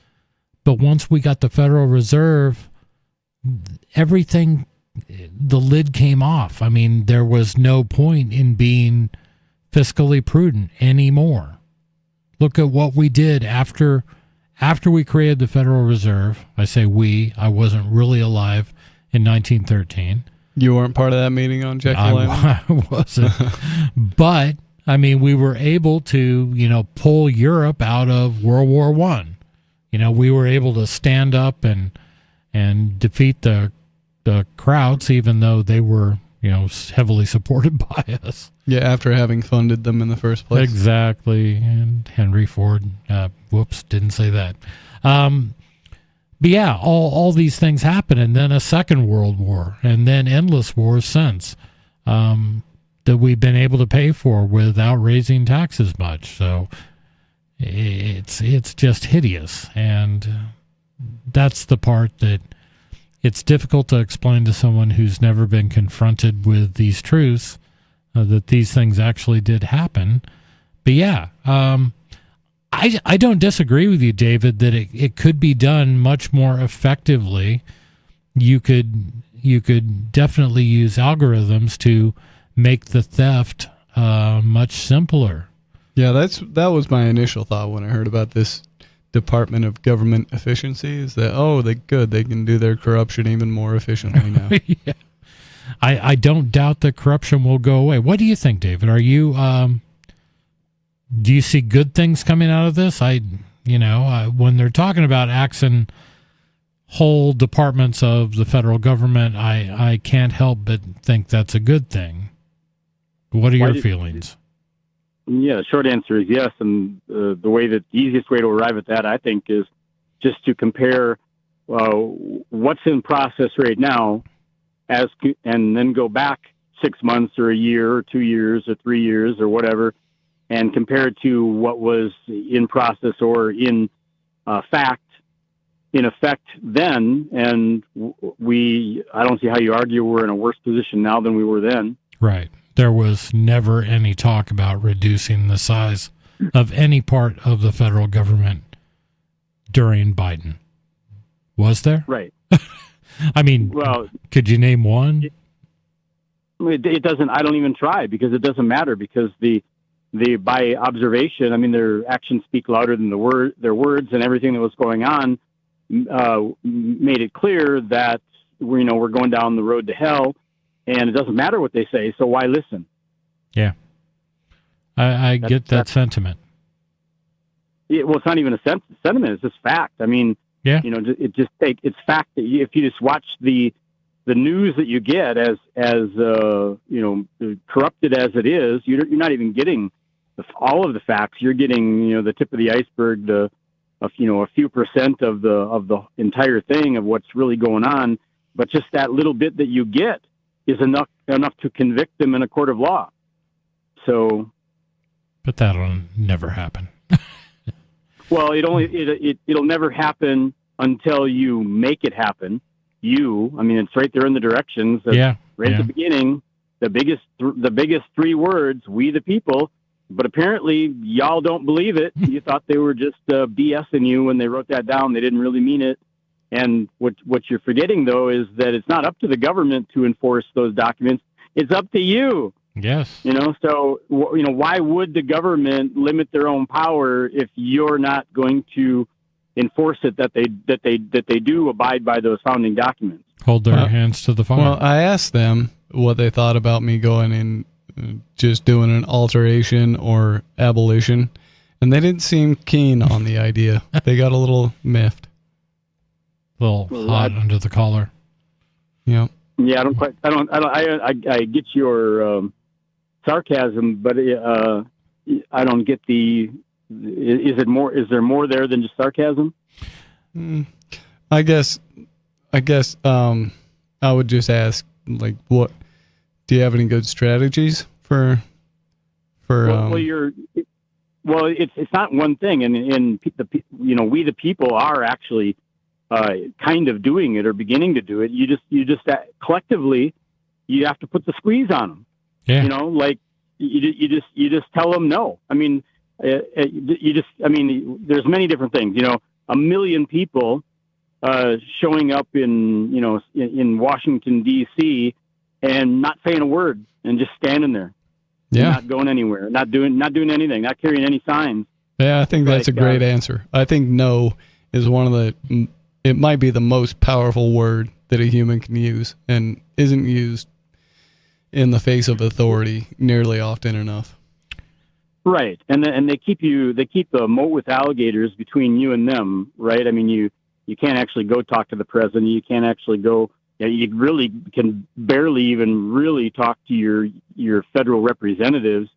But once we got the Federal Reserve, everything, the lid came off. There was no point in being fiscally prudent anymore. Look at what we did after after we created the Federal Reserve, I say we, I wasn't really alive in 1913. You weren't part of that meeting on Jekyll Island? I wasn't. But, I mean, we were able to, pull Europe out of World War I. We were able to stand up and defeat the Krauts, even though they were, heavily supported by us. Yeah, after having funded them in the first place. Exactly. And Henry Ford, didn't say that. But yeah, all these things happen, and then a second World War, and then endless wars since that we've been able to pay for without raising taxes much. So it's just hideous, and that's the part that it's difficult to explain to someone who's never been confronted with these truths, that these things actually did happen. But yeah, I don't disagree with you, David, that it could be done much more effectively. You could definitely use algorithms to make the theft much simpler. Yeah, that was my initial thought when I heard about this Department of Government Efficiency, is that, they can do their corruption even more efficiently now. Yeah. I don't doubt that corruption will go away. What do you think, David? Are you do you see good things coming out of this? When they're talking about axing whole departments of the federal government, I can't help but think that's a good thing. What are your feelings? Yeah, the short answer is yes, and the easiest way to arrive at that, I think, is just to compare what's in process right now, and then go back 6 months or a year or 2 years or 3 years or whatever, and compare it to what was in process or in effect then, and I don't see how you argue we're in a worse position now than we were then. Right. There was never any talk about reducing the size of any part of the federal government during Biden. Was there? Right. I mean, could you name one? It doesn't. I don't even try, because it doesn't matter, because by observation, I mean, their actions speak louder than their words, and everything that was going on made it clear that we're going down the road to hell. And it doesn't matter what they say, so why listen? Yeah. I get that sentiment. Well, it's not even a sentiment, it's just fact. I mean, yeah. It's fact that if you just watch the news that you get as corrupted as it is, you're not even getting all of the facts. You're getting, the tip of the iceberg, a few percent of the entire thing of what's really going on. But just that little bit that you get is enough to convict them in a court of law. So, but that'll never happen. Well, it'll never happen until you make it happen. It's right there in the directions. Right at the beginning, the biggest three words: "We the people." But apparently, y'all don't believe it. You thought they were just BSing you when they wrote that down. They didn't really mean it. And what you're forgetting, though, is that it's not up to the government to enforce those documents. It's up to you. Yes. So, why would the government limit their own power if you're not going to enforce it, that they do abide by those founding documents? Hold their hands to the fire. Well, I asked them what they thought about me going and just doing an alteration or abolition, and they didn't seem keen on the idea. They got a little miffed. A little hot under the collar. Yeah. Yeah, I get your sarcasm, but I don't get is there more there than just sarcasm? I guess I would just ask, like, what do you have any good strategies for it's not one thing, and we the people are actually kind of doing it or beginning to do it. You just collectively, you have to put the squeeze on them. Yeah. You just tell them no. I mean, there's many different things. 1 million people showing up in Washington D.C. and not saying a word and just standing there, not going anywhere, not doing anything, not carrying any signs. Yeah, I think that's a great answer. I think no is it might be the most powerful word that a human can use, and isn't used in the face of authority nearly often enough. Right, and they keep the moat with alligators between you and them, right? I mean, you can't actually go talk to the president. You can't actually go. You really can barely even really talk to your federal representatives,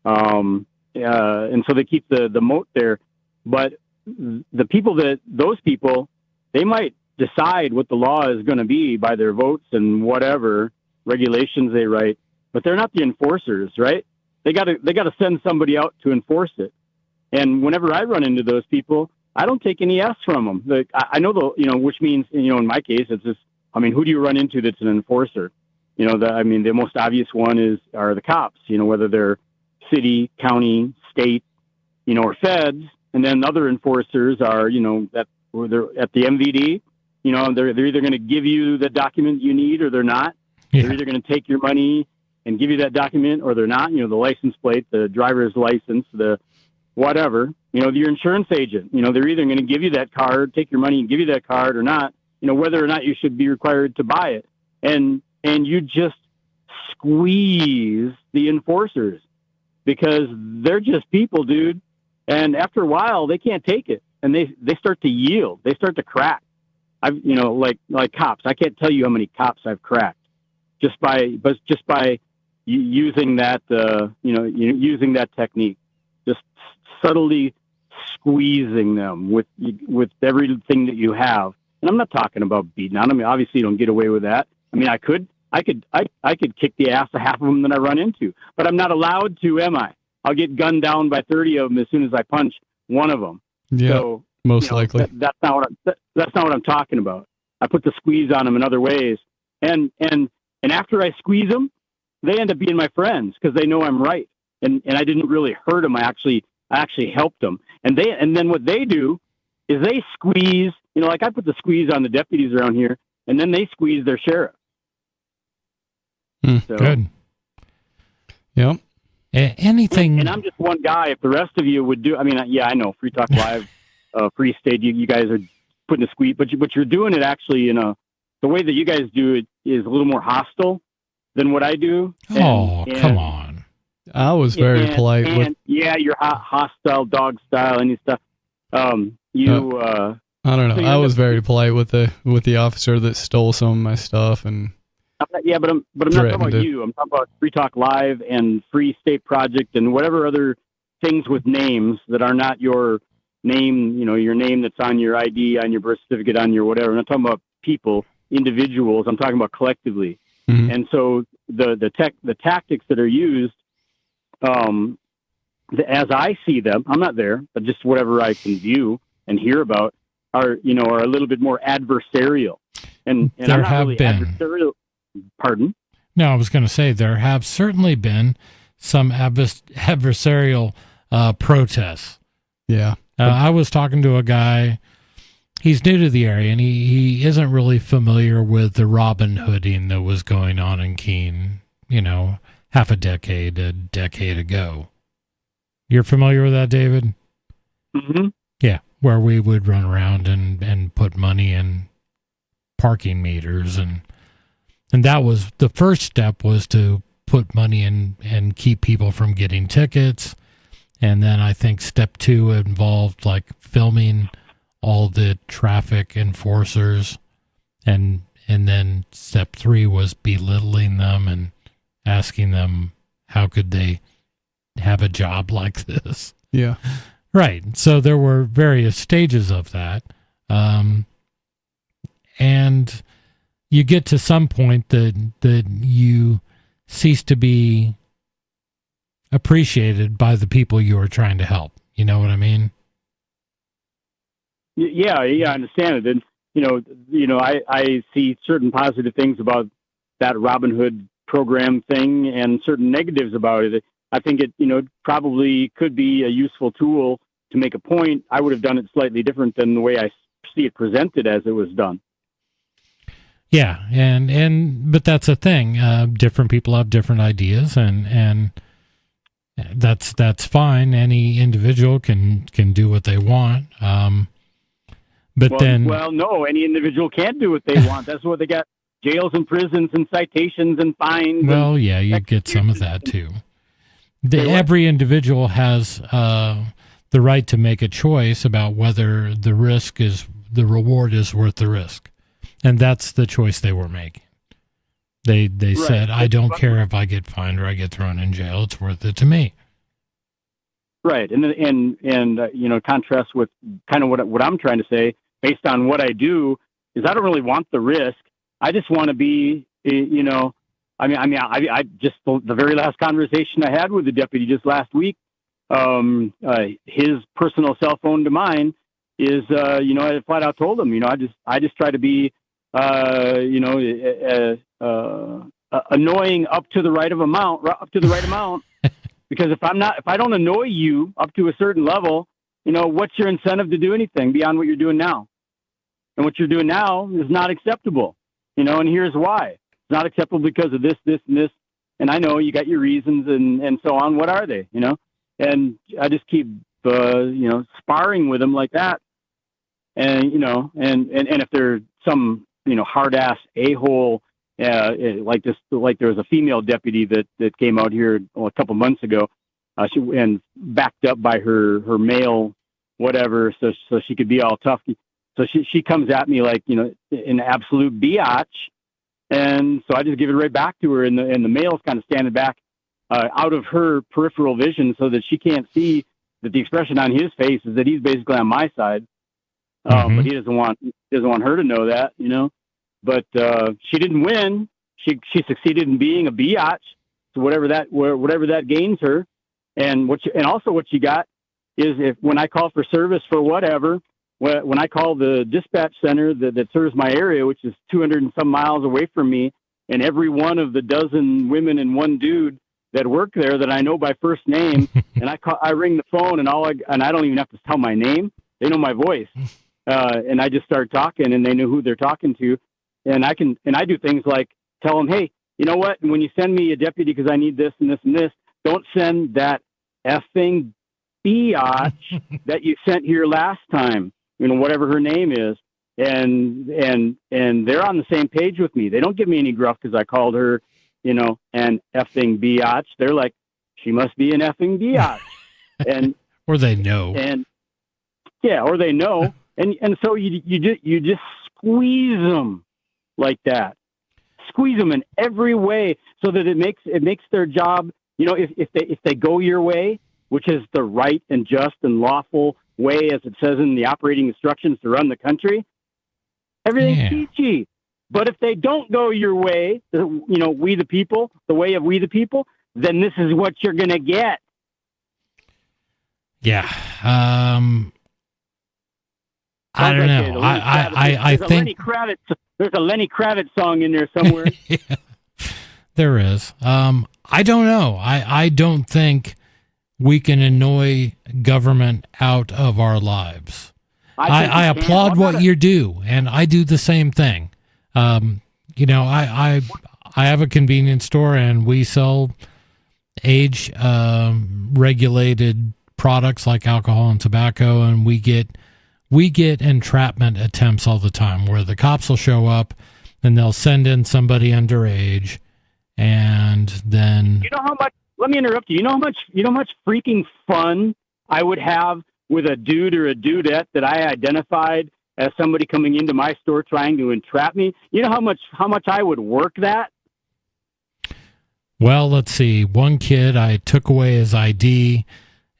and so they keep the moat there. But those people, they might decide what the law is going to be by their votes and whatever regulations they write, but they're not the enforcers, right? They got to send somebody out to enforce it. And whenever I run into those people, I don't take any S from them. I know which means, in my case, it's just, who do you run into that's an enforcer? The most obvious one are the cops, whether they're city, county, state, or feds. And then other enforcers are, that they're at the MVD, they're either going to give you the document you need or they're not. Yeah. They're either going to take your money and give you that document or they're not. The license plate, the driver's license, the whatever, your insurance agent, they're either going to give you that card, take your money and give you that card or not, whether or not you should be required to buy it. And you just squeeze the enforcers because they're just people, dude. And after a while, they can't take it, and they start to yield. They start to crack. Like cops. I can't tell you how many cops I've cracked just by using that, using that technique, just subtly squeezing them with everything that you have. And I'm not talking about beating on them. Obviously, you don't get away with that. I could kick the ass of half of them that I run into, but I'm not allowed to, am I? I'll get gunned down by 30 of them as soon as I punch one of them. Yeah, so, most likely. That's not what I'm talking about. I put the squeeze on them in other ways, and after I squeeze them, they end up being my friends because they know I'm right, and I didn't really hurt them. I actually helped them, and then what they do is they squeeze. Like I put the squeeze on the deputies around here, and then they squeeze their sheriff. So, good. Yep. Anything. And I'm just one guy. If the rest of you would do, I know Free Talk Live, Free State, you guys are putting a squeeze, but you're doing it actually the way that you guys do it is a little more hostile than what I do. Come on. I was very polite. You're hostile, dog style, any stuff. I don't know. I was very polite with the officer that stole some of my stuff and. Yeah, but I'm not talking about you. I'm talking about Free Talk Live and Free State Project and whatever other things with names that are not your name. Your name that's on your ID, on your birth certificate, on your whatever. I'm not talking about people, individuals. I'm talking about collectively. Mm-hmm. And so the tactics that are used, as I see them, I'm not there, but just whatever I can view and hear about are a little bit more adversarial. And there I'm not have really been. Adversarial. Pardon? No, I was going to say there have certainly been some adversarial protests. Yeah. I was talking to a guy, he's new to the area, and he isn't really familiar with the Robin Hooding that was going on in Keene, half a decade ago. You're familiar with that, David? Mm-hmm. Yeah, where we would run around and put money in parking meters and that was the first step, was to put money in and keep people from getting tickets. And then I think step 2 involved like filming all the traffic enforcers. And then step 3 was belittling them and asking them how could they have a job like this. Yeah. Right. So there were various stages of that. And you get to some point that you cease to be appreciated by the people you are trying to help. You know what I mean? Yeah, I understand it. And, I see certain positive things about that Robin Hood program thing and certain negatives about it. I think it, probably could be a useful tool to make a point. I would have done it slightly different than the way I see it presented as it was done. Yeah, but that's a thing. Different people have different ideas, and that's fine. Any individual can do what they want. But no, any individual can't do what they want. That's what they got: jails and prisons and citations and fines. Well, yeah, you get some of that too. Every individual has the right to make a choice about whether the reward is worth the risk, and that's the choice they were making. They said, I don't care if I get fined or I get thrown in jail; it's worth it to me. Right, and contrast with kind of what I'm trying to say, based on what I do, is I don't really want the risk. I just want to be, I just the very last conversation I had with the deputy just last week, his personal cell phone to mine is, I flat out told him, I just try to be, annoying up to the right amount. Because if I don't annoy you up to a certain level, what's your incentive to do anything beyond what you're doing now? And what you're doing now is not acceptable, and here's why. It's not acceptable because of this, this, and this. And I know you got your reasons and so on. What are they, And I just keep, sparring with them like that. And, and if there's some, hard ass a-hole, like there was a female deputy that came out here a couple months ago, and backed up by her male, whatever, so she could be all tough. So she comes at me like, in absolute biatch. And so I just give it right back to her. And the male's kind of standing back, out of her peripheral vision so that she can't see that the expression on his face is that he's basically on my side. But he doesn't want her to know that, But she didn't win. She succeeded in being a biatch. So whatever that gains her, and also what she got is when I call for service for whatever, when I call the dispatch center that serves my area, which is 200 and some miles away from me, and every one of the dozen women and one dude that work there that I know by first name, and I ring the phone and I don't even have to tell my name. They know my voice, and I just start talking, and they know who they're talking to. And I do things like tell them, hey, you know what? When you send me a deputy because I need this and this and this, don't send that effing biatch that you sent here last time, whatever her name is. And they're on the same page with me. They don't give me any gruff because I called her, an effing biatch. They're like, she must be an effing biatch. And or they know. And yeah, or they know. And so you just squeeze them like that. Squeeze them in every way so that it makes their job, if they go your way, which is the right and just and lawful way, as it says in the operating instructions to run the country, everything's peachy. But if they don't go your way, we the people, the way of we the people, then this is what you're going to get. Yeah. I don't know. I think there's a Lenny Kravitz song in there somewhere. Yeah, there is. I don't know. I don't think we can annoy government out of our lives. I applaud what you do, and I do the same thing. I have a convenience store, and we sell age regulated products like alcohol and tobacco, and we get entrapment attempts all the time where the cops will show up and they'll send in somebody underage, and then let me interrupt you. You know how much freaking fun I would have with a dude or a dudette that I identified as somebody coming into my store trying to entrap me. You know how much I would work that? Well, let's see. One kid, I took away his ID,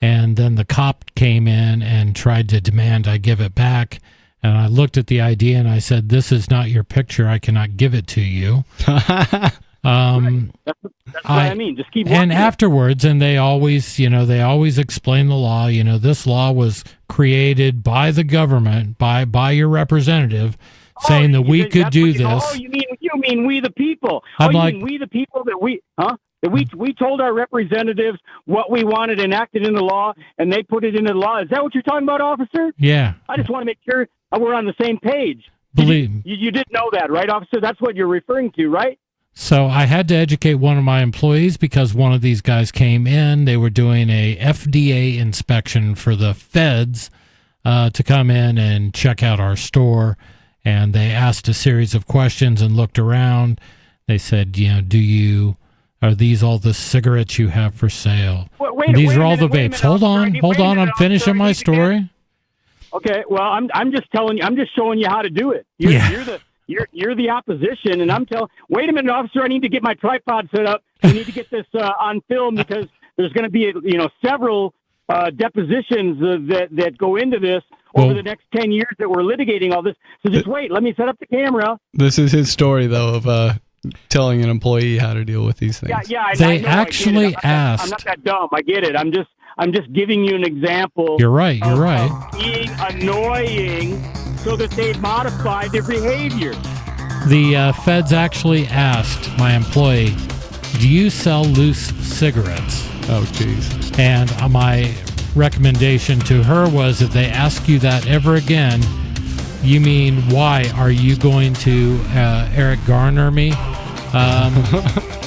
and then the cop came in and tried to demand I give it back. And I looked at the ID and I said, "This is not your picture. I cannot give it to you." Right. That's what I mean. Just keep. And afterwards, and they always explain the law. This law was created by the government, by your representative, saying that we could do this. Oh, you mean we the people? I'm you like, mean we the people that we, huh? That we told our representatives what we wanted enacted in the law, and they put it into the law. Is that what you're talking about, officer? Yeah. I just want to make sure we're on the same page. You didn't know that, right, officer? That's what you're referring to, right? So I had to educate one of my employees because one of these guys came in. They were doing a FDA inspection for the feds to come in and check out our store. And they asked a series of questions and looked around. They said, are these all the cigarettes you have for sale? These are all the vapes. Hold on. I'm finishing my story. Okay, well, I'm just telling you. I'm just showing you how to do it. You're the opposition, and I'm telling. Wait a minute, officer. I need to get my tripod set up. We need to get this on film because there's going to be several depositions that go into this over the next 10 years that we're litigating all this. So just wait. Let me set up the camera. This is his story, though, of telling an employee how to deal with these things. Yeah. They actually asked. I'm not that dumb. I get it. I'm just giving you an example. You're right. Being annoying so that they modify their behavior. The feds actually asked my employee, "Do you sell loose cigarettes?" Oh, jeez. And my recommendation to her was, if they ask you that ever again, you mean, why are you going to Eric Garner me?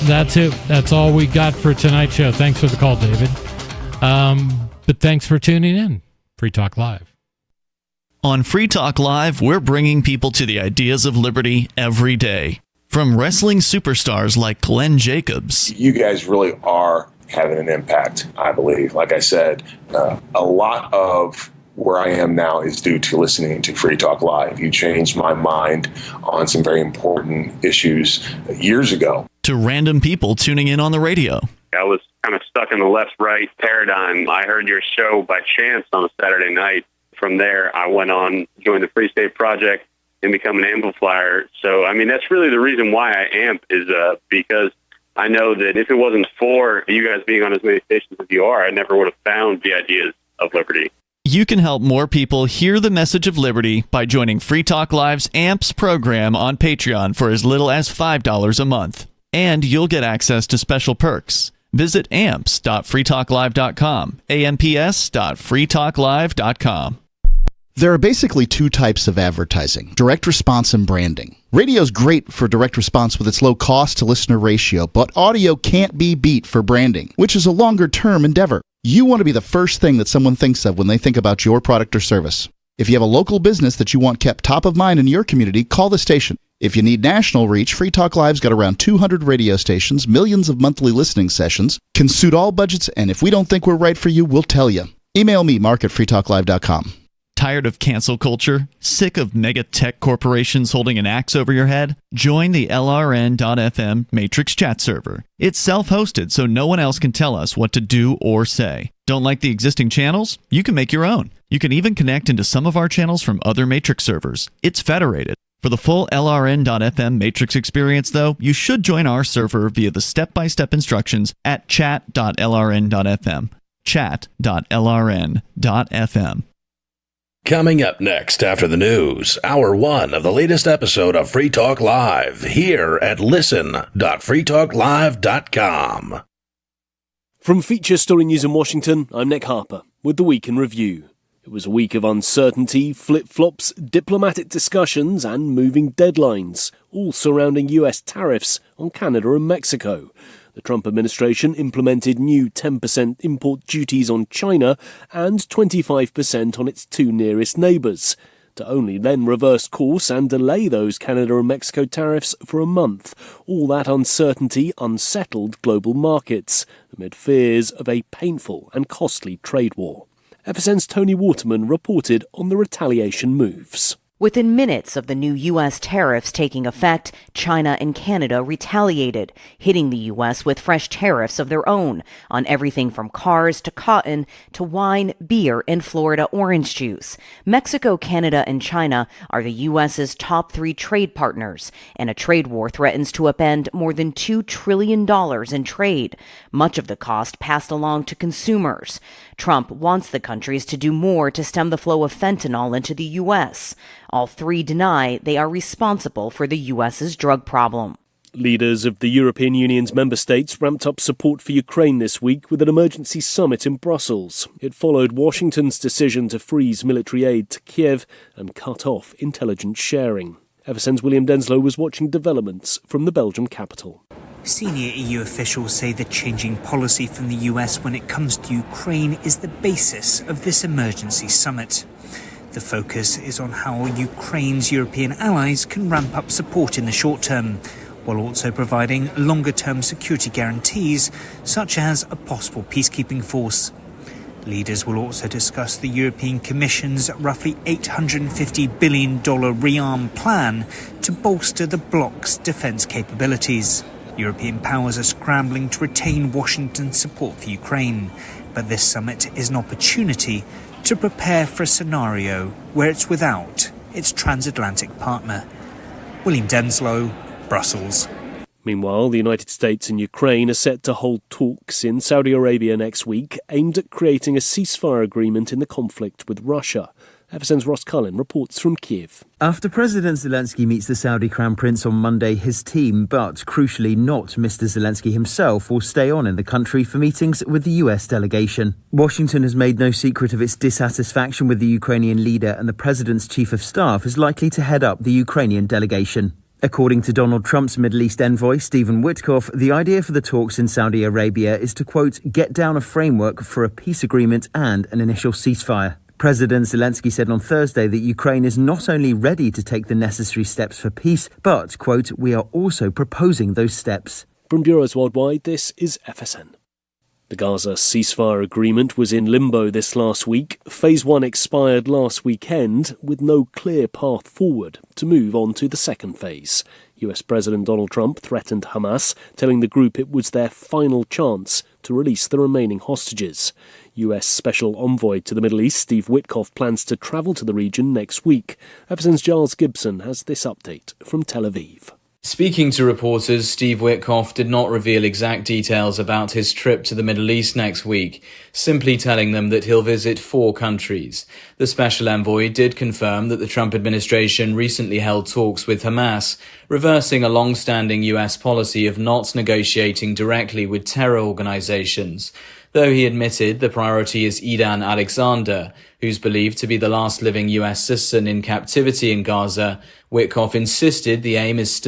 That's it. That's all we got for tonight's show. Thanks for the call, David. But thanks for tuning in. Free Talk Live. On Free Talk Live, we're bringing people to the ideas of liberty every day. From wrestling superstars like Glenn Jacobs. You guys really are having an impact, I believe. Like I said, a lot of where I am now is due to listening to Free Talk Live. You changed my mind on some very important issues years ago. To random people tuning in on the radio. I was kind of stuck in the left-right paradigm. I heard your show by chance on a Saturday night. From there, I went on, joined the Free State Project, and become an amplifier. So, I mean, that's really the reason why I amp is because I know that if it wasn't for you guys being on as many stations as you are, I never would have found the ideas of liberty. You can help more people hear the message of liberty by joining Free Talk Live's AMPS program on Patreon for as little as $5 a month. And you'll get access to special perks. Visit amps.freetalklive.com, amps.freetalklive.com. There are basically two types of advertising, direct response and branding. Radio's great for direct response with its low cost to listener ratio, but audio can't be beat for branding, which is a longer-term endeavor. You want to be the first thing that someone thinks of when they think about your product or service. If you have a local business that you want kept top of mind in your community, call the station. If you need national reach, Free Talk Live's got around 200 radio stations, millions of monthly listening sessions, can suit all budgets, and if we don't think we're right for you, we'll tell you. Email me, mark@freetalklive.com. Tired of cancel culture? Sick of mega tech corporations holding an axe over your head? Join the LRN.FM Matrix chat server. It's self-hosted, so no one else can tell us what to do or say. Don't like the existing channels? You can make your own. You can even connect into some of our channels from other Matrix servers. It's federated. For the full LRN.FM Matrix experience, though, you should join our server via the step-by-step instructions at chat.lrn.fm. chat.lrn.fm. Coming up next after the news, Hour 1 of the latest episode of Free Talk Live here at listen.freetalklive.com. From Feature Story News in Washington, I'm Nick Harper with the Week in Review. It was a week of uncertainty, flip-flops, diplomatic discussions and moving deadlines, all surrounding US tariffs on Canada and Mexico. The Trump administration implemented new 10% import duties on China and 25% on its two nearest neighbours, to only then reverse course and delay those Canada and Mexico tariffs for a month. All that uncertainty unsettled global markets amid fears of a painful and costly trade war. FSN's Tony Waterman reported on the retaliation moves. Within minutes of the new U.S. tariffs taking effect, China and Canada retaliated, hitting the U.S. with fresh tariffs of their own on everything from cars to cotton to wine, beer, and Florida orange juice. Mexico, Canada, and China are the U.S.'s top three trade partners, and a trade war threatens to upend more than $2 trillion in trade, much of the cost passed along to consumers. Trump wants the countries to do more to stem the flow of fentanyl into the U.S. All three deny they are responsible for the U.S.'s drug problem. Leaders of the European Union's member states ramped up support for Ukraine this week with an emergency summit in Brussels. It followed Washington's decision to freeze military aid to Kiev and cut off intelligence sharing. FSN's William Denslow was watching developments from the Belgium capital. Senior EU officials say the changing policy from the US when it comes to Ukraine is the basis of this emergency summit. The focus is on how Ukraine's European allies can ramp up support in the short term, while also providing longer-term security guarantees, such as a possible peacekeeping force. Leaders will also discuss the European Commission's roughly $850 billion rearm plan to bolster the bloc's defence capabilities. European powers are scrambling to retain Washington's support for Ukraine, but this summit is an opportunity to prepare for a scenario where it's without its transatlantic partner. William Denslow, Brussels. Meanwhile, the United States and Ukraine are set to hold talks in Saudi Arabia next week aimed at creating a ceasefire agreement in the conflict with Russia. FSN's Ross Cullen reports from Kiev. After President Zelensky meets the Saudi Crown Prince on Monday, his team, but crucially not Mr. Zelensky himself, will stay on in the country for meetings with the US delegation. Washington has made no secret of its dissatisfaction with the Ukrainian leader, and the president's chief of staff is likely to head up the Ukrainian delegation. According to Donald Trump's Middle East envoy, Stephen Witkoff, the idea for the talks in Saudi Arabia is to, quote, get down a framework for a peace agreement and an initial ceasefire. President Zelensky said on Thursday that Ukraine is not only ready to take the necessary steps for peace, but, quote, we are also proposing those steps. From Bureaus Worldwide, this is FSN. The Gaza ceasefire agreement was in limbo this last week. Phase 1 expired last weekend with no clear path forward to move on to the second phase. US President Donald Trump threatened Hamas, telling the group it was their final chance to release the remaining hostages. US Special Envoy to the Middle East, Steve Witkoff, plans to travel to the region next week. FSN's Giles Gibson has this update from Tel Aviv. Speaking to reporters, Steve Witkoff did not reveal exact details about his trip to the Middle East next week, simply telling them that he'll visit 4 countries. The special envoy did confirm that the Trump administration recently held talks with Hamas, reversing a long-standing US policy of not negotiating directly with terror organizations, though he admitted the priority is Edan Alexander, who's believed to be the last living US citizen in captivity in Gaza. Witkoff insisted the aim is still